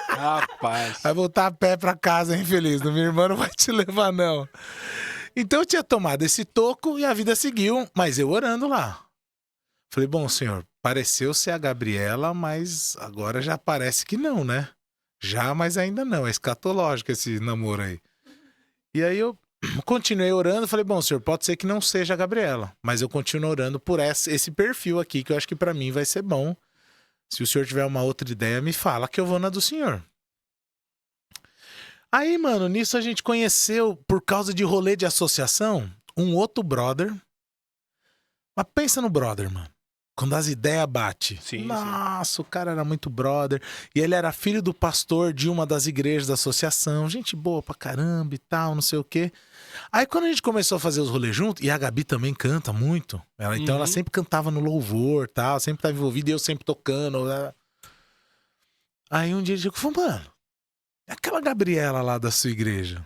Rapaz. Vai voltar a pé pra casa, hein, feliz? Minha irmã não vai te levar, não. Então eu tinha tomado esse toco e a vida seguiu, mas eu orando lá. Falei, bom, senhor, pareceu ser a Gabriela, mas agora já parece que não, né? Já, mas ainda não. É escatológico esse namoro aí. E aí eu continuei orando, falei, bom, senhor, pode ser que não seja a Gabriela, mas eu continuo orando por esse perfil aqui, que eu acho que pra mim vai ser bom. Se o senhor tiver uma outra ideia, me fala que eu vou na do senhor. Aí, mano, nisso a gente conheceu, por causa de rolê de associação, um outro brother. Mas pensa no brother, mano. Quando as ideias batem. Sim, Nossa, o cara era muito brother. E ele era filho do pastor de uma das igrejas da associação. Gente boa pra caramba e tal, não sei o quê. Aí quando a gente começou a fazer os rolês juntos, e a Gabi também canta muito. Então ela sempre cantava no louvor, tal, sempre estava envolvida e eu sempre tocando. Né? Aí um dia ele falou, mano, é aquela Gabriela lá da sua igreja.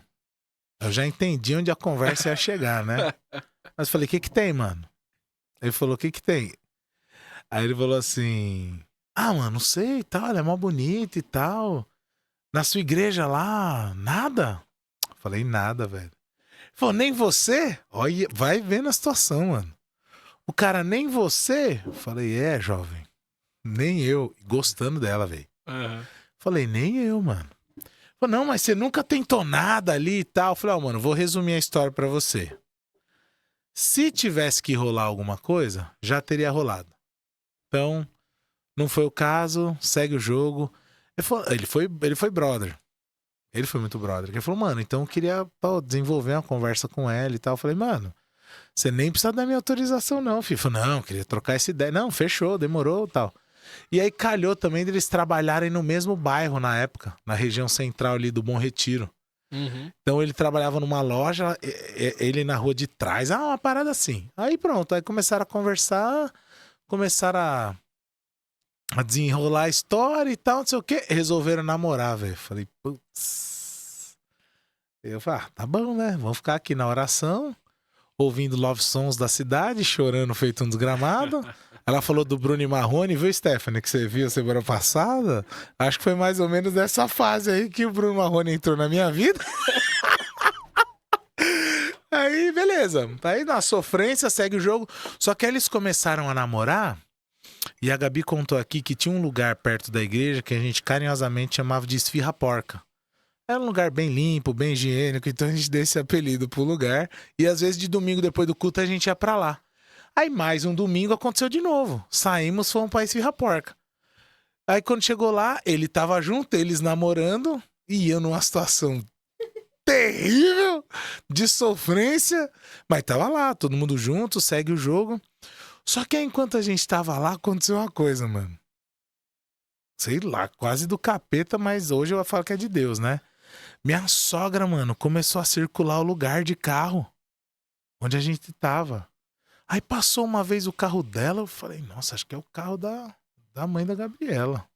Eu já entendi onde a conversa ia chegar, né? Mas falei, o que tem, mano? Ele falou, o que tem? Aí ele falou assim, mano, não sei e tal, ela é mó bonita e tal. Na sua igreja lá, nada? Falei, nada, velho. Ele falou, nem você? Olha, vai vendo a situação, mano. O cara, nem você? Falei, jovem, nem eu. Gostando dela, velho. Falei, nem eu, mano. Falei, não, mas você nunca tentou nada ali e tal. Falei, mano, vou resumir a história pra você. Se tivesse que rolar alguma coisa, já teria rolado. Então, não foi o caso, segue o jogo. Ele foi brother. Ele foi muito brother. Ele falou, mano, então eu queria desenvolver uma conversa com ela e tal. Eu falei, mano, você nem precisa da minha autorização, não, filho. Ele falou, não, queria trocar essa ideia. Não, fechou, demorou e tal. E aí calhou também deles trabalharem no mesmo bairro na época, na região central ali do Bom Retiro. Então ele trabalhava numa loja, ele na rua de trás, uma parada assim. Aí pronto, aí começaram a conversar, começaram a desenrolar a história e tal, não sei o quê. Resolveram namorar, velho. Falei, putz. Eu falei, tá bom, né? Vamos ficar aqui na oração, ouvindo love songs da cidade, chorando feito um desgramado. Ela falou do Bruno e Marrone, viu, Stephanie, que você viu semana passada? Acho que foi mais ou menos nessa fase aí que o Bruno Marrone entrou na minha vida. Aí, beleza. Aí na sofrência, segue o jogo. Só que eles começaram a namorar. E a Gabi contou aqui que tinha um lugar perto da igreja que a gente carinhosamente chamava de Esfirra Porca. Era um lugar bem limpo, bem higiênico, então a gente deu esse apelido pro lugar. E às vezes de domingo, depois do culto, a gente ia pra lá. Aí mais um domingo aconteceu de novo. Saímos, fomos pra Esfirra Porca. Aí quando chegou lá, ele tava junto, eles namorando, e eu numa situação terrível de sofrência. Mas tava lá, todo mundo junto, segue o jogo. Só que aí, enquanto a gente tava lá, aconteceu uma coisa, mano. Sei lá, quase do capeta, mas hoje eu falo que é de Deus, né? Minha sogra, mano, começou a circular o lugar de carro onde a gente tava. Aí passou uma vez o carro dela, eu falei, nossa, acho que é o carro da mãe da Gabriela.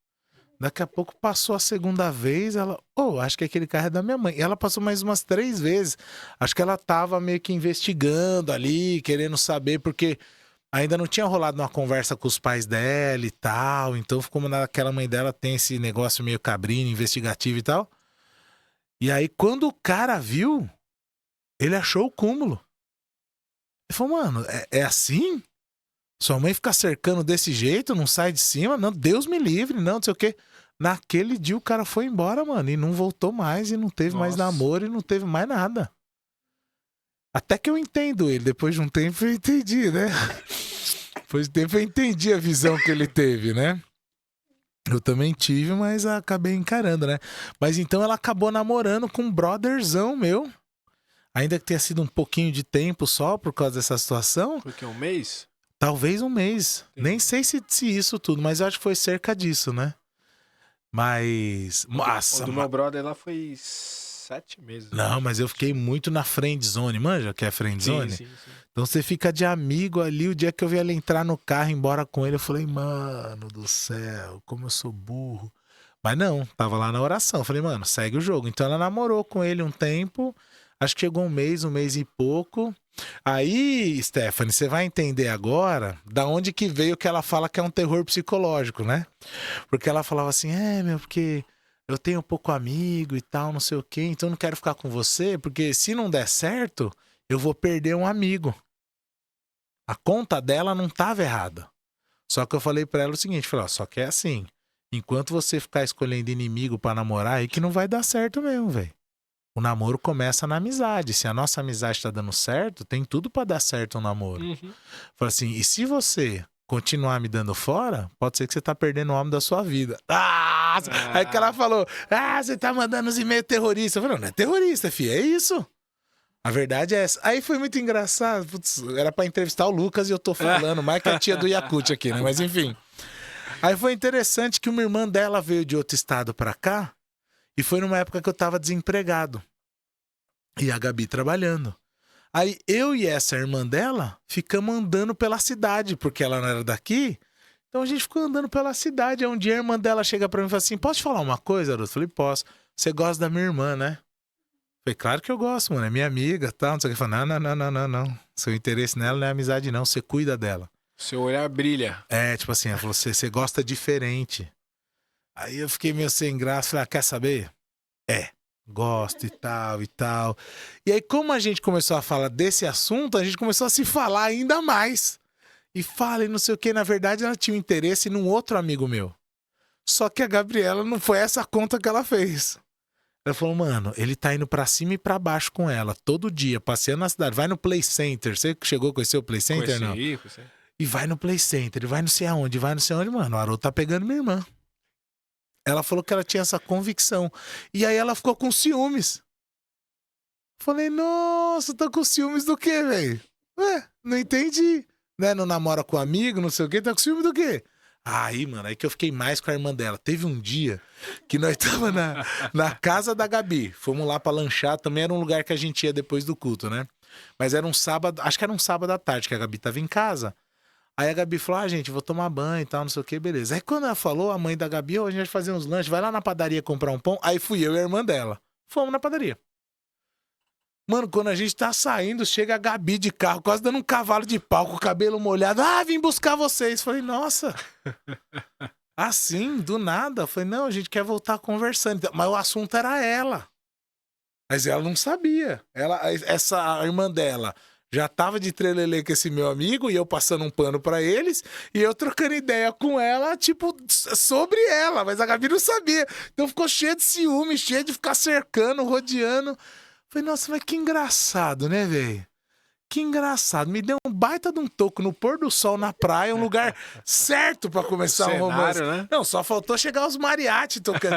Daqui a pouco passou a segunda vez, ela, acho que aquele carro é da minha mãe. E ela passou mais umas 3 vezes. Acho que ela tava meio que investigando ali, querendo saber, porque ainda não tinha rolado uma conversa com os pais dela e tal. Então, como aquela mãe dela tem esse negócio meio cabrino, investigativo e tal. E aí, quando o cara viu, ele achou o cúmulo. Ele falou, mano, é assim? Sua mãe fica cercando desse jeito, não sai de cima? Não, Deus me livre, não sei o quê. Naquele dia o cara foi embora, mano, e não voltou mais, e não teve mais namoro, e não teve mais nada. Até que eu entendo ele, depois de um tempo eu entendi, né? Depois de tempo eu entendi a visão que ele teve, né? Eu também tive, mas acabei encarando, né? Mas então ela acabou namorando com um brotherzão meu. Ainda que tenha sido um pouquinho de tempo só por causa dessa situação. Porque 1 mês? Talvez 1 mês. Entendi. Nem sei se isso tudo, mas eu acho que foi cerca disso, né? Mas... O do meu brother lá foi 7 meses. Não, mas eu fiquei muito na friend zone. Manja que é friend zone? Sim. Então você fica de amigo ali. O dia que eu vi ela entrar no carro, embora com ele, eu falei, mano do céu, como eu sou burro. Mas não, tava lá na oração. Eu falei, mano, segue o jogo. Então ela namorou com ele um tempo. Acho que chegou 1 mês e pouco. Aí, Stephanie, você vai entender agora da onde que veio que ela fala que é um terror psicológico, né? Porque ela falava assim, porque eu tenho pouco amigo e tal, não sei o quê, então eu não quero ficar com você, porque se não der certo, eu vou perder um amigo. A conta dela não tava errada. Só que eu falei pra ela o seguinte, falei, só que é assim, enquanto você ficar escolhendo inimigo pra namorar, aí que não vai dar certo mesmo, velho. O namoro começa na amizade. Se a nossa amizade tá dando certo, tem tudo pra dar certo o namoro. Falei assim, e se você continuar me dando fora, pode ser que você tá perdendo o homem da sua vida. Aí que ela falou, você tá mandando os e-mails terroristas. Eu falei, não é terrorista, filho, é isso. A verdade é essa. Aí foi muito engraçado. Putz, era pra entrevistar o Lucas e eu tô falando mais que a tia do Yakut aqui, né? Mas enfim. Aí foi interessante que uma irmã dela veio de outro estado pra cá e foi numa época que eu tava desempregado. E a Gabi trabalhando. Aí eu e essa irmã dela ficamos andando pela cidade, porque ela não era daqui. Então a gente ficou andando pela cidade. Aí um dia a irmã dela chega pra mim e fala assim: posso te falar uma coisa, Aruto? Eu falei: posso. Você gosta da minha irmã, né? Eu falei: claro que eu gosto, mano. É minha amiga, tal. Não sei o que. Falei: não. Seu interesse nela não é amizade, não. Você cuida dela. Seu olhar brilha. É, tipo assim, ela falou: você gosta diferente. Aí eu fiquei meio sem graça. Falei: quer saber? Gosto e tal e tal. E aí, como a gente começou a falar desse assunto, a gente começou a se falar ainda mais. E fala e não sei o que. Na verdade, ela tinha um interesse num outro amigo meu. Só que a Gabriela não foi essa conta que ela fez. Ela falou: mano, ele tá indo pra cima e pra baixo com ela, todo dia, passeando na cidade. Vai no Play Center. Você chegou a conhecer o Play Center, não? Conheci. E vai no Play Center, e vai não sei aonde, mano. O Haroldo tá pegando minha irmã. Ela falou que ela tinha essa convicção. E aí ela ficou com ciúmes. Falei: nossa, tá com ciúmes do quê, velho? Não entendi. Né? Não namora com amigo, não sei o quê. Tá com ciúmes do quê? Aí, mano, aí que eu fiquei mais com a irmã dela. Teve um dia que nós tava na casa da Gabi. Fomos lá pra lanchar. Também era um lugar que a gente ia depois do culto, né? Mas era um sábado, acho que era um sábado à tarde que a Gabi tava em casa. Aí a Gabi falou: gente, vou tomar banho e tal, não sei o que, beleza. Aí quando ela falou, a mãe da Gabi: a gente vai fazer uns lanches, vai lá na padaria comprar um pão. Aí fui eu e a irmã dela. Fomos na padaria. Mano, quando a gente tá saindo, chega a Gabi de carro, quase dando um cavalo de pau, com o cabelo molhado. Vim buscar vocês. Falei: nossa. Assim, do nada. Falei: não, a gente quer voltar conversando. Mas o assunto era ela. Mas ela não sabia. Essa irmã dela já tava de trelelê com esse meu amigo e eu passando um pano pra eles e eu trocando ideia com ela, tipo, sobre ela. Mas a Gabi não sabia. Então ficou cheio de ciúme, cheio de ficar cercando, rodeando. Falei: nossa, mas que engraçado, né, velho? Que engraçado. Me deu um baita de um toco no pôr do sol na praia, um lugar certo pra começar um romance. Né? Não, só faltou chegar os mariachi tocando.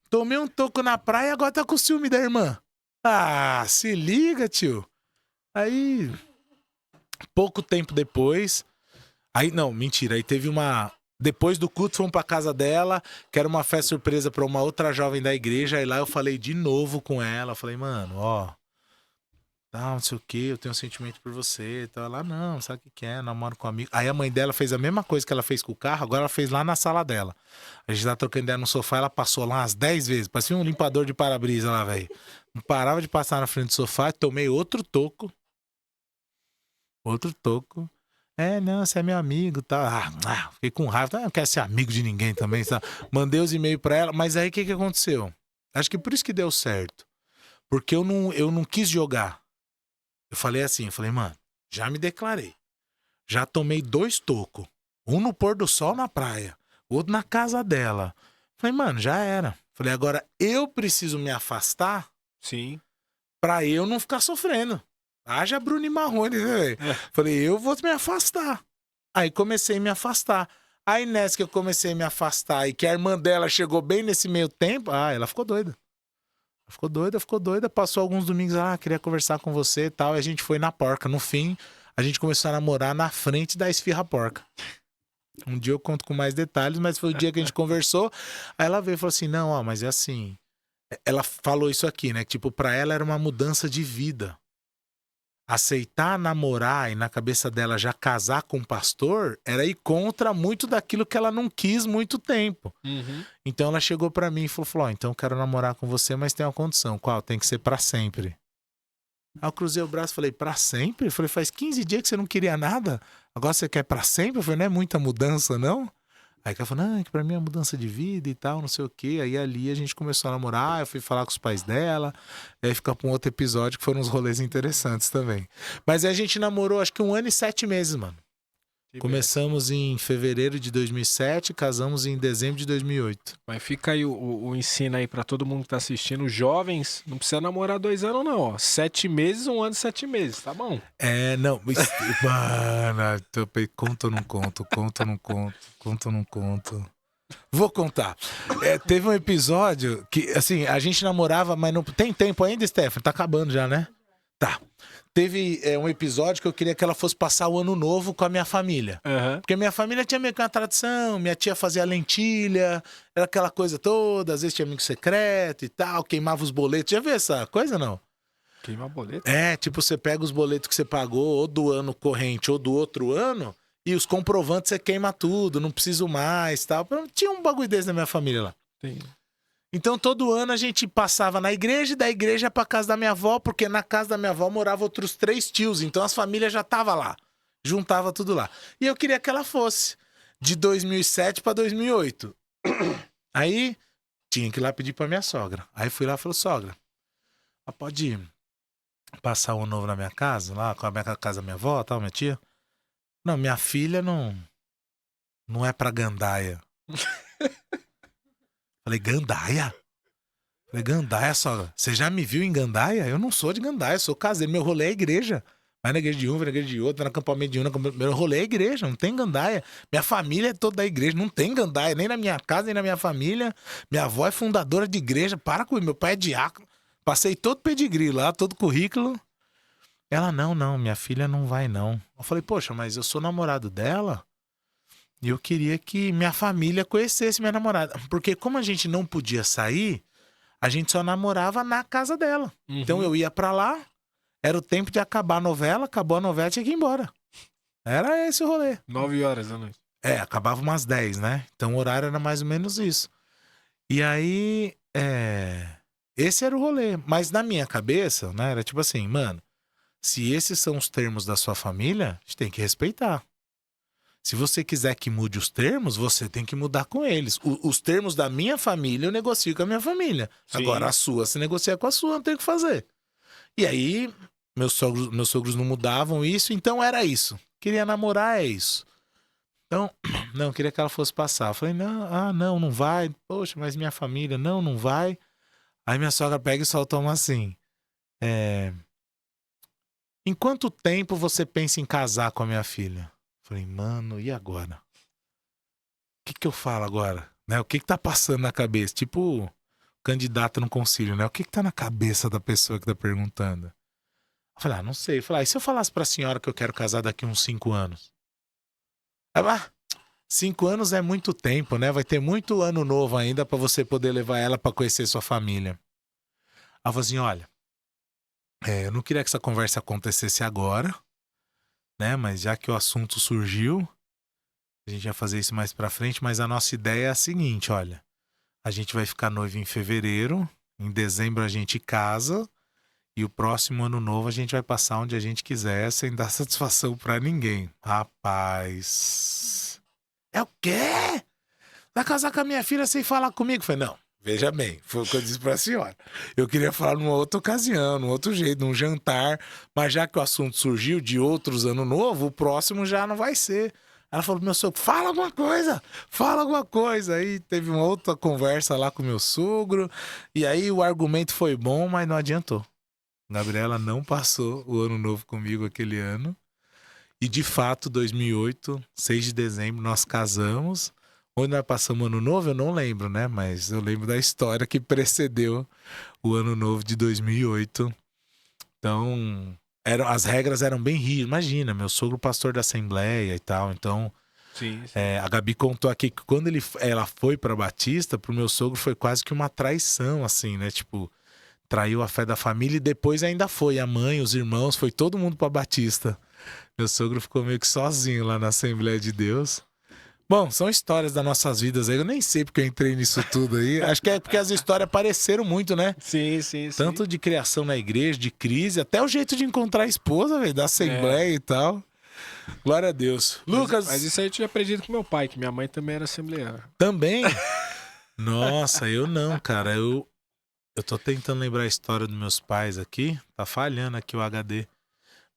Tomei um toco na praia e agora tá com ciúme da irmã. Ah, se liga, tio. Aí, pouco tempo depois... Aí, não, mentira. Aí teve uma... Depois do culto, fomos pra casa dela, que era uma festa surpresa pra uma outra jovem da igreja. Aí lá eu falei de novo com ela. Falei: mano, ó... não sei o que, eu tenho um sentimento por você. Então ela: não, sabe o que é? Namoro com um amigo. Aí a mãe dela fez a mesma coisa que ela fez com o carro, agora ela fez lá na sala dela. A gente tá trocando ideia no sofá, ela passou lá umas 10 vezes. Parecia um limpador de para-brisa lá, velho. Não parava de passar na frente do sofá, tomei outro toco. Não, você é meu amigo, tá? Fiquei com raiva. Não quero ser amigo de ninguém também, tá? Mandei os e-mails pra ela, mas aí o que aconteceu? Acho que por isso que deu certo. Porque eu não quis jogar. Eu falei assim, mano, já me declarei. Já tomei 2 tocos. Um no pôr do sol na praia, outro na casa dela. Falei: mano, já era. Falei: agora eu preciso me afastar. Sim. Pra eu não ficar sofrendo. Haja Bruno e Marrone, né, velho? Falei: eu vou me afastar. Aí comecei a me afastar. Aí nessa que eu comecei a me afastar e que a irmã dela chegou bem nesse meio tempo, ela ficou doida. Ficou doida. Passou alguns domingos, queria conversar com você e tal. E a gente foi na porca. No fim, a gente começou a namorar na frente da esfirra porca. Um dia eu conto com mais detalhes, mas foi o dia que a gente conversou. Aí ela veio e falou assim: não, mas é assim... Ela falou isso aqui, né? Que, tipo, pra ela era uma mudança de vida. Aceitar namorar e na cabeça dela já casar com um pastor era ir contra muito daquilo que ela não quis muito tempo. Uhum. Então ela chegou pra mim e falou: então eu quero namorar com você, mas tem uma condição. Qual? Tem que ser pra sempre. Aí eu cruzei o braço e falei: pra sempre? Eu falei: faz 15 dias que você não queria nada, agora você quer pra sempre? Eu falei: não é muita mudança, não? Aí ela falou: não, que pra mim é mudança de vida e tal, não sei o quê. Aí ali a gente começou a namorar, eu fui falar com os pais dela, e aí fica pra um outro episódio que foram uns rolês interessantes também. Mas aí a gente namorou acho que 1 ano e 7 meses, mano. Começamos em fevereiro de 2007, casamos em dezembro de 2008. Mas fica aí o ensino aí pra todo mundo que tá assistindo. Jovens, não precisa namorar 2 anos não, ó. 7 meses, 1 ano e 7 meses, tá bom? Não, mano, conto ou não conto, conto ou não conto, conto ou não conto. Vou contar. Teve um episódio que, assim, a gente namorava, mas não... Tem tempo ainda, Stephanie? Tá acabando já, né? Tá. Teve um episódio que eu queria que ela fosse passar o ano novo com a minha família. Aham. Porque minha família tinha meio que uma tradição, minha tia fazia lentilha, era aquela coisa toda, às vezes tinha amigo secreto e tal, queimava os boletos. Já viu essa coisa, não? Queimar boleto? Tipo, você pega os boletos que você pagou, ou do ano corrente ou do outro ano, e os comprovantes você queima tudo, não preciso mais, tal. Tinha um bagulho desse na minha família lá. Sim. Então, todo ano a gente passava na igreja e da igreja pra casa da minha avó, porque na casa da minha avó moravam outros 3 tios, então as famílias já estavam lá. Juntava tudo lá. E eu queria que ela fosse de 2007 pra 2008. Aí, tinha que ir lá pedir pra minha sogra. Aí fui lá e falei, sogra, pode ir passar o ano novo na minha casa, lá com a minha casa da minha avó, tal, minha tia? Não, minha filha não é pra gandaia. Falei, gandaia? Falei, gandaia, sogra. Você já me viu em gandaia? Eu não sou de gandaia, eu sou caseiro. Meu rolê é igreja. Vai na igreja de um, vai na igreja de outro, vai no acampamento de um, meu rolê é igreja, não tem gandaia. Minha família é toda da igreja, não tem gandaia, nem na minha casa, nem na minha família. Minha avó é fundadora de igreja, para com isso. Meu pai é diácono. Passei todo pedigree lá, todo currículo. Ela, não, minha filha não vai, não. Eu falei, poxa, mas eu sou namorado dela e eu queria que minha família conhecesse minha namorada. Porque como a gente não podia sair, a gente só namorava na casa dela. Uhum. Então eu ia pra lá, era o tempo de acabar a novela, acabou a novela, tinha que ir embora. Era esse o rolê. 9 horas da noite. Acabava umas 10, né? Então o horário era mais ou menos isso. E aí, esse era o rolê. Mas na minha cabeça, né, era tipo assim, mano, se esses são os termos da sua família, a gente tem que respeitar. Se você quiser que mude os termos, você tem que mudar com eles. Os termos da minha família, eu negocio com a minha família. Sim. Agora, a sua, você negocia com a sua, não tem o que fazer. E aí, meus sogros não mudavam isso, então era isso. Queria namorar, é isso. Então, não, queria que ela fosse passar. Eu falei, não vai. Poxa, mas minha família, não vai. Aí minha sogra pega e solta uma assim. Em quanto tempo você pensa em casar com a minha filha? Falei, mano, e agora? O que eu falo agora? Né? O que tá passando na cabeça? Tipo, candidato no concílio, né? O que tá na cabeça da pessoa que tá perguntando? Eu falei, não sei. Eu falei, e se eu falasse pra senhora que eu quero casar daqui uns 5 anos? Ela, 5 anos é muito tempo, né? Vai ter muito ano novo ainda pra você poder levar ela pra conhecer sua família. Ela falou assim, olha, eu não queria que essa conversa acontecesse agora, né? Mas já que o assunto surgiu, a gente vai fazer isso mais pra frente, mas a nossa ideia é a seguinte, olha, a gente vai ficar noivo em fevereiro, em dezembro a gente casa, e o próximo ano novo a gente vai passar onde a gente quiser, sem dar satisfação pra ninguém. Rapaz, é o quê? Vai casar com a minha filha sem falar comigo? Eu falei, não, veja bem, foi o que eu disse pra senhora. Eu queria falar numa outra ocasião, num outro jeito, num jantar, mas já que o assunto surgiu de outros ano novo, o próximo já não vai ser. Ela falou pro meu sogro, fala alguma coisa. Aí teve uma outra conversa lá com o meu sogro, e aí o argumento foi bom, mas não adiantou. Gabriela não passou o ano novo comigo aquele ano. E de fato, 2008, 6 de dezembro, nós casamos. Onde nós passamos o ano novo, eu não lembro, né? Mas eu lembro da história que precedeu o ano novo de 2008. Então, as regras eram bem rígidas. Imagina, meu sogro pastor da Assembleia e tal. Então, Sim. a Gabi contou aqui que quando ela foi pra Batista, pro meu sogro foi quase que uma traição, assim, né? Tipo, traiu a fé da família e depois ainda foi. A mãe, os irmãos, foi todo mundo pra Batista. Meu sogro ficou meio que sozinho lá na Assembleia de Deus. Bom, são histórias das nossas vidas aí. Eu nem sei porque eu entrei nisso tudo aí. Acho que é porque as histórias apareceram muito, né? Sim. Tanto de criação na igreja, de crise, até o jeito de encontrar a esposa, velho, da Assembleia e tal. Glória a Deus. Lucas. Mas isso aí eu tinha aprendido com meu pai, que minha mãe também era assembleana. Também? Nossa, eu não, cara. Eu tô tentando lembrar a história dos meus pais aqui. Tá falhando aqui o HD.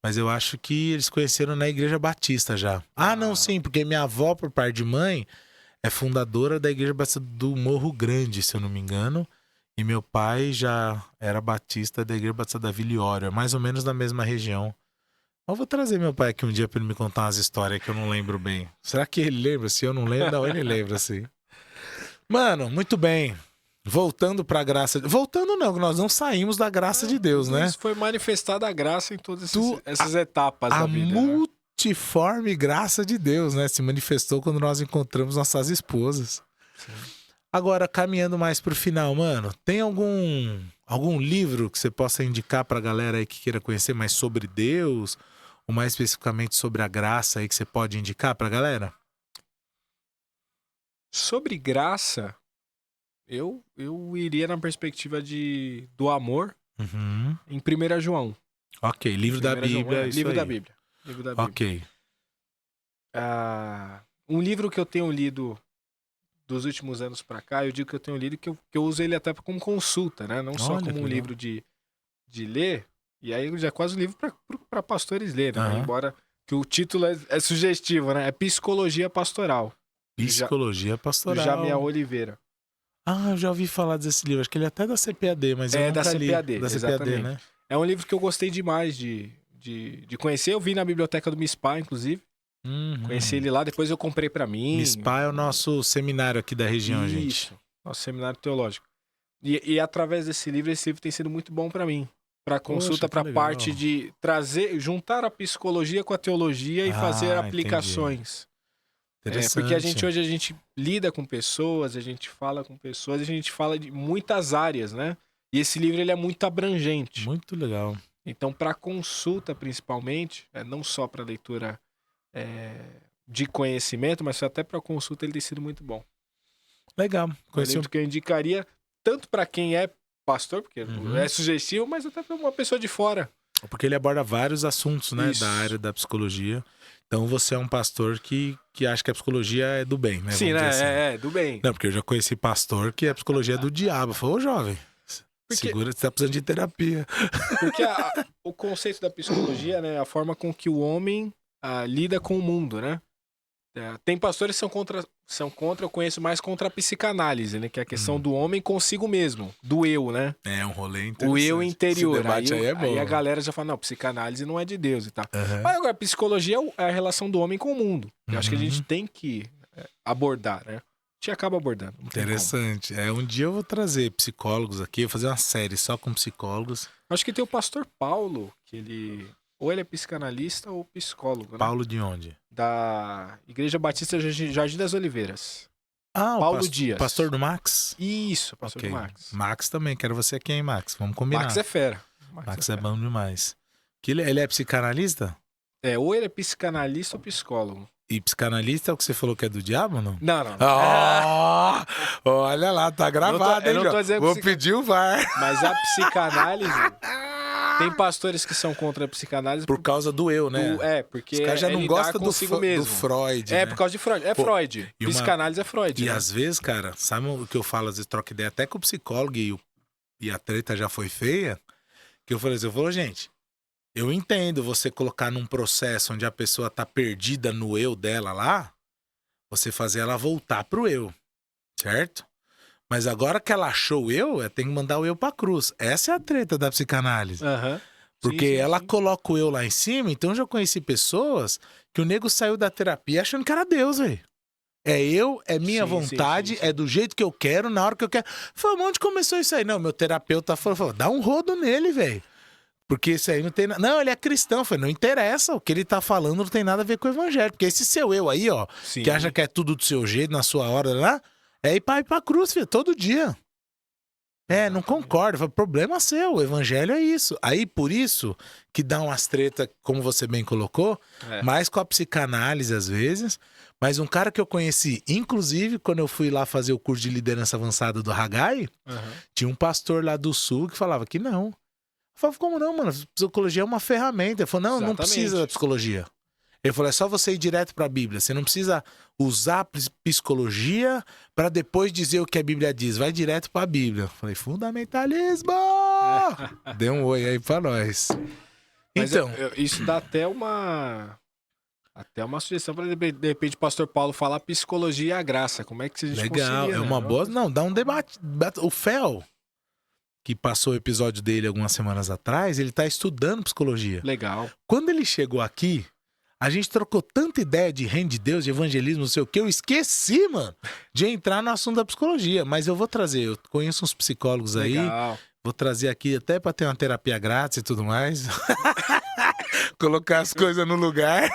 Mas eu acho que eles conheceram na Igreja Batista já. Não, sim, porque minha avó, por parte de mãe, é fundadora da Igreja Batista do Morro Grande, se eu não me engano. E meu pai já era batista da Igreja Batista da Vila Iório, é mais ou menos da mesma região. Eu vou trazer meu pai aqui um dia pra ele me contar umas histórias que eu não lembro bem. Será que ele lembra? Se eu não lembro, não, ele lembra, sim. Mano, muito bem. Voltando pra graça. Voltando não, nós não saímos da graça de Deus, né? Isso foi manifestada a graça em todas essas etapas da vida. A Né? multiforme graça de Deus, né? Se manifestou quando nós encontramos nossas esposas. Sim. Agora, caminhando mais pro final, mano, tem algum livro que você possa indicar pra galera aí que queira conhecer mais sobre Deus, ou mais especificamente sobre a graça aí que você pode indicar pra galera? Sobre graça, eu iria na perspectiva do amor Uhum. em 1 João. Ok, livro da 1 Bíblia, João, isso livro aí. da Bíblia. Livro da Bíblia. Ok. Um livro que eu tenho lido dos últimos anos pra cá, eu digo que eu tenho lido que eu uso ele até como consulta, né? Não só Olha, como que um legal. livro de ler, e aí já é quase um livro para pastores lerem, né? Aham. Embora que o título é sugestivo, né? É Psicologia Pastoral. Psicologia Do Pastoral. Jamiel Oliveira. Ah, eu já ouvi falar desse livro. Acho que ele é até da CPAD, mas eu É nunca da li. CPAD, Da CPAD, exatamente. né? É um livro que eu gostei demais de conhecer. Eu vi na biblioteca do MISPA, inclusive. Uhum. Conheci ele lá, depois eu comprei pra mim. MISPA é o nosso seminário aqui da região, gente. Isso, nosso seminário teológico. E através desse livro tem sido muito bom pra mim. Pra consulta, que pra legal. parte de juntar a psicologia com a teologia e fazer Ah, aplicações. Interessante. Porque hoje a gente lida com pessoas, a gente fala com pessoas, a gente fala de muitas áreas, né? E esse livro ele é muito abrangente. Muito legal. Então, para consulta, principalmente, não só para leitura de conhecimento, mas até para consulta ele tem sido muito bom. Legal. É um Conheci livro que eu indicaria tanto para quem é pastor, porque é sugestivo, mas até para uma pessoa de fora. Porque ele aborda vários assuntos, né? Isso. Da área da psicologia. Então você é um pastor que acha que a psicologia é do bem, né? Sim, Vamos né? dizer assim. Do bem. Não, porque eu já conheci pastor que a psicologia é do diabo. Falei, ô jovem, segura, você tá precisando de terapia. Porque o conceito da psicologia, né? É a forma com que o homem lida com o mundo, né? Tem pastores que são contra, eu conheço mais contra a psicanálise, né? Que é a questão do homem consigo mesmo, do eu, né? É um rolê interessante. O eu interior. Esse debate aí é bom. Aí a galera já fala, não, psicanálise não é de Deus e tal. Uhum. Mas agora, psicologia é a relação do homem com o mundo. Eu acho que a gente tem que abordar, né? A gente acaba abordando. Interessante. Um dia eu vou trazer psicólogos aqui, vou fazer uma série só com psicólogos. Acho que tem o pastor Paulo, que ou ele é psicanalista ou psicólogo, né? Paulo de onde? Da Igreja Batista Jardim das Oliveiras. Ah, Paulo Dias. Pastor do Max? Isso, pastor Ok. do Max. Max também, quero você aqui, hein, Max? Vamos combinar. Max é fera. Max é bom demais. Que ele é psicanalista? Ou ele é psicanalista ou psicólogo. E psicanalista é o que você falou que é do diabo, não? Não. Ah, olha lá, tá gravado, eu não tô hein, dizendo Vou pedir o VAR. Mas a psicanálise... Tem pastores que são contra a psicanálise Por causa do eu, né? porque os caras já não lidar gostam consigo mesmo. do Freud, É, né? por causa de Freud. É Freud. Psicanálise é Freud. E né? às vezes, cara, sabe o que eu falo? Às vezes troco ideia até com o psicólogo e a treta já foi feia. Que eu falei assim, gente, eu entendo você colocar num processo onde a pessoa tá perdida no eu dela lá, você fazer ela voltar pro eu, certo? Mas agora que ela achou o eu, tem que mandar o eu pra cruz. Essa é a treta da psicanálise. Uhum. Porque ela coloca o eu lá em cima, então eu já conheci pessoas que o nego saiu da terapia achando que era Deus, velho. É eu, é minha vontade, é do jeito que eu quero, na hora que eu quero. Falei, onde começou isso aí? Não, meu terapeuta falou, dá um rodo nele, velho. Porque isso aí não tem nada. Não, ele é cristão. Eu falei, não interessa. O que ele tá falando não tem nada a ver com o evangelho. Porque esse seu eu aí, ó, que acha que é tudo do seu jeito, na sua hora lá, é ir pra cruz, filho, todo dia. Não concordo. Falei, problema seu. O evangelho é isso. Aí, por isso, que dá umas tretas, como você bem colocou, mais com a psicanálise às vezes. Mas um cara que eu conheci, inclusive, quando eu fui lá fazer o curso de liderança avançada do Haggai, tinha um pastor lá do Sul que falava que não. Eu falava, como não, mano? Psicologia é uma ferramenta. Ele falou, não precisa da psicologia. Ele falou, é só você ir direto para a Bíblia. Você não precisa usar psicologia para depois dizer o que a Bíblia diz. Vai direto para a Bíblia. Eu falei, fundamentalismo! Deu um oi aí para nós. Mas então, isso dá até uma sugestão para de repente o pastor Paulo falar psicologia e a graça. Como é que a gente legal, conseguiria, é uma boa... Não, dá um debate. O Fel, que passou o episódio dele algumas semanas atrás, ele tá estudando psicologia. Legal. Quando ele chegou aqui, A gente trocou tanta ideia de reino de Deus, de evangelismo, não sei o que, eu esqueci, mano, de entrar no assunto da psicologia. Mas eu vou trazer, eu conheço uns psicólogos aí, Legal. vou trazer aqui até pra ter uma terapia grátis e tudo mais. Colocar as coisas no lugar.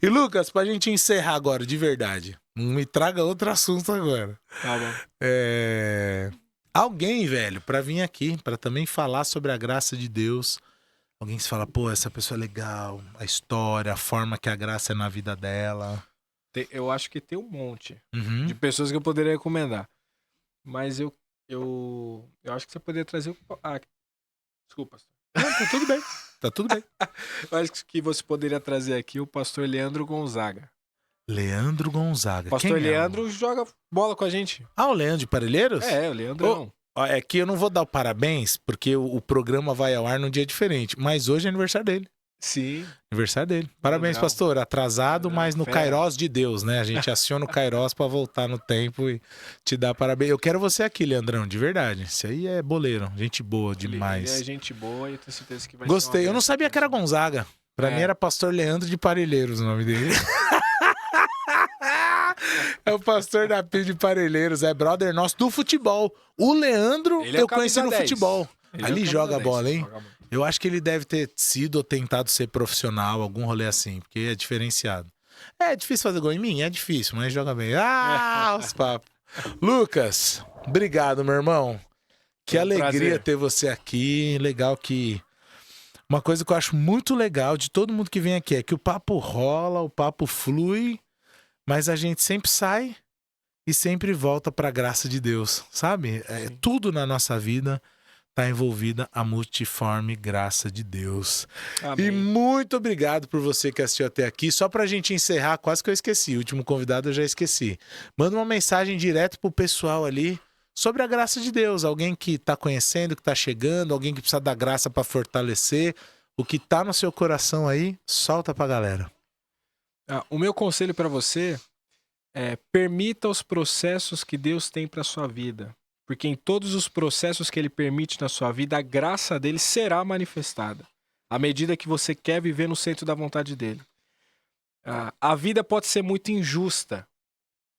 E Lucas, pra gente encerrar agora, de verdade, me traga outro assunto agora. Tá bom. Alguém, velho, pra vir aqui, pra também falar sobre a graça de Deus. Alguém que se fala, pô, essa pessoa é legal, a história, a forma que a graça é na vida dela. Eu acho que tem um monte Uhum. de pessoas que eu poderia recomendar. Mas eu acho que você poderia trazer o... desculpa. Não, tá tudo bem. Tá tudo bem. Eu acho que você poderia trazer aqui o pastor Leandro Gonzaga. Leandro Gonzaga. O pastor Quem é? Leandro joga bola com a gente. Ah, o Leandro de Parelheiros? É, o Leandrão. Ó, é que eu não vou dar o parabéns, porque o programa vai ao ar num dia diferente. Mas hoje é aniversário dele. Sim. Aniversário dele. Parabéns, Legal. pastor. Atrasado, Legal, mas no fera. Kairós de Deus, né? A gente aciona o Kairós pra voltar no tempo e te dar parabéns. Eu quero você aqui, Leandrão, de verdade. Isso aí é boleiro. Gente boa demais. Ele é gente boa e eu tenho certeza que vai Gostei. ser Eu uma não sabia que era bênção. Gonzaga. Pra É. mim era pastor Leandro de Parelheiros o nome dele. É o pastor da PIB de Parelheiros, é brother nosso do futebol. O Leandro Ele é eu o camisa conheci no 10. futebol. Ele é o Ali camisa joga 10, bola, hein? joga muito. Eu acho que ele deve ter sido ou tentado ser profissional, algum rolê assim, porque é diferenciado. É difícil fazer gol em mim? É difícil, mas joga bem. Ah, os papos. Lucas, obrigado, meu irmão. Que Foi um alegria prazer. ter você aqui. Legal que... Uma coisa que eu acho muito legal de todo mundo que vem aqui é que o papo rola, o papo flui, mas a gente sempre sai e sempre volta para a graça de Deus, sabe? Sim. Tudo na nossa vida está envolvida a multiforme graça de Deus. Amém. E muito obrigado por você que assistiu até aqui. Só pra gente encerrar, quase que eu esqueci. O último convidado eu já esqueci. Manda uma mensagem direto pro pessoal ali sobre a graça de Deus. Alguém que tá conhecendo, que tá chegando, alguém que precisa da graça pra fortalecer. O que tá no seu coração aí, solta pra galera. O meu conselho para você é: permita os processos que Deus tem para sua vida. Porque em todos os processos que Ele permite na sua vida, a graça dele será manifestada. À medida que você quer viver no centro da vontade dele. A vida pode ser muito injusta,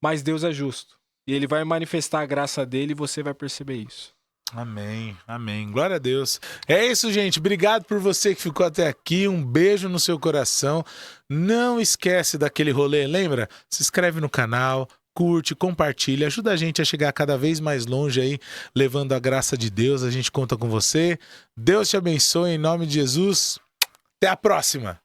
mas Deus é justo. E Ele vai manifestar a graça dele e você vai perceber isso. Amém, amém. Glória a Deus. É isso, gente. Obrigado por você que ficou até aqui. Um beijo no seu coração. Não esquece daquele rolê, lembra? Se inscreve no canal, curte, compartilha. Ajuda a gente a chegar cada vez mais longe aí, levando a graça de Deus. A gente conta com você. Deus te abençoe em nome de Jesus. Até a próxima.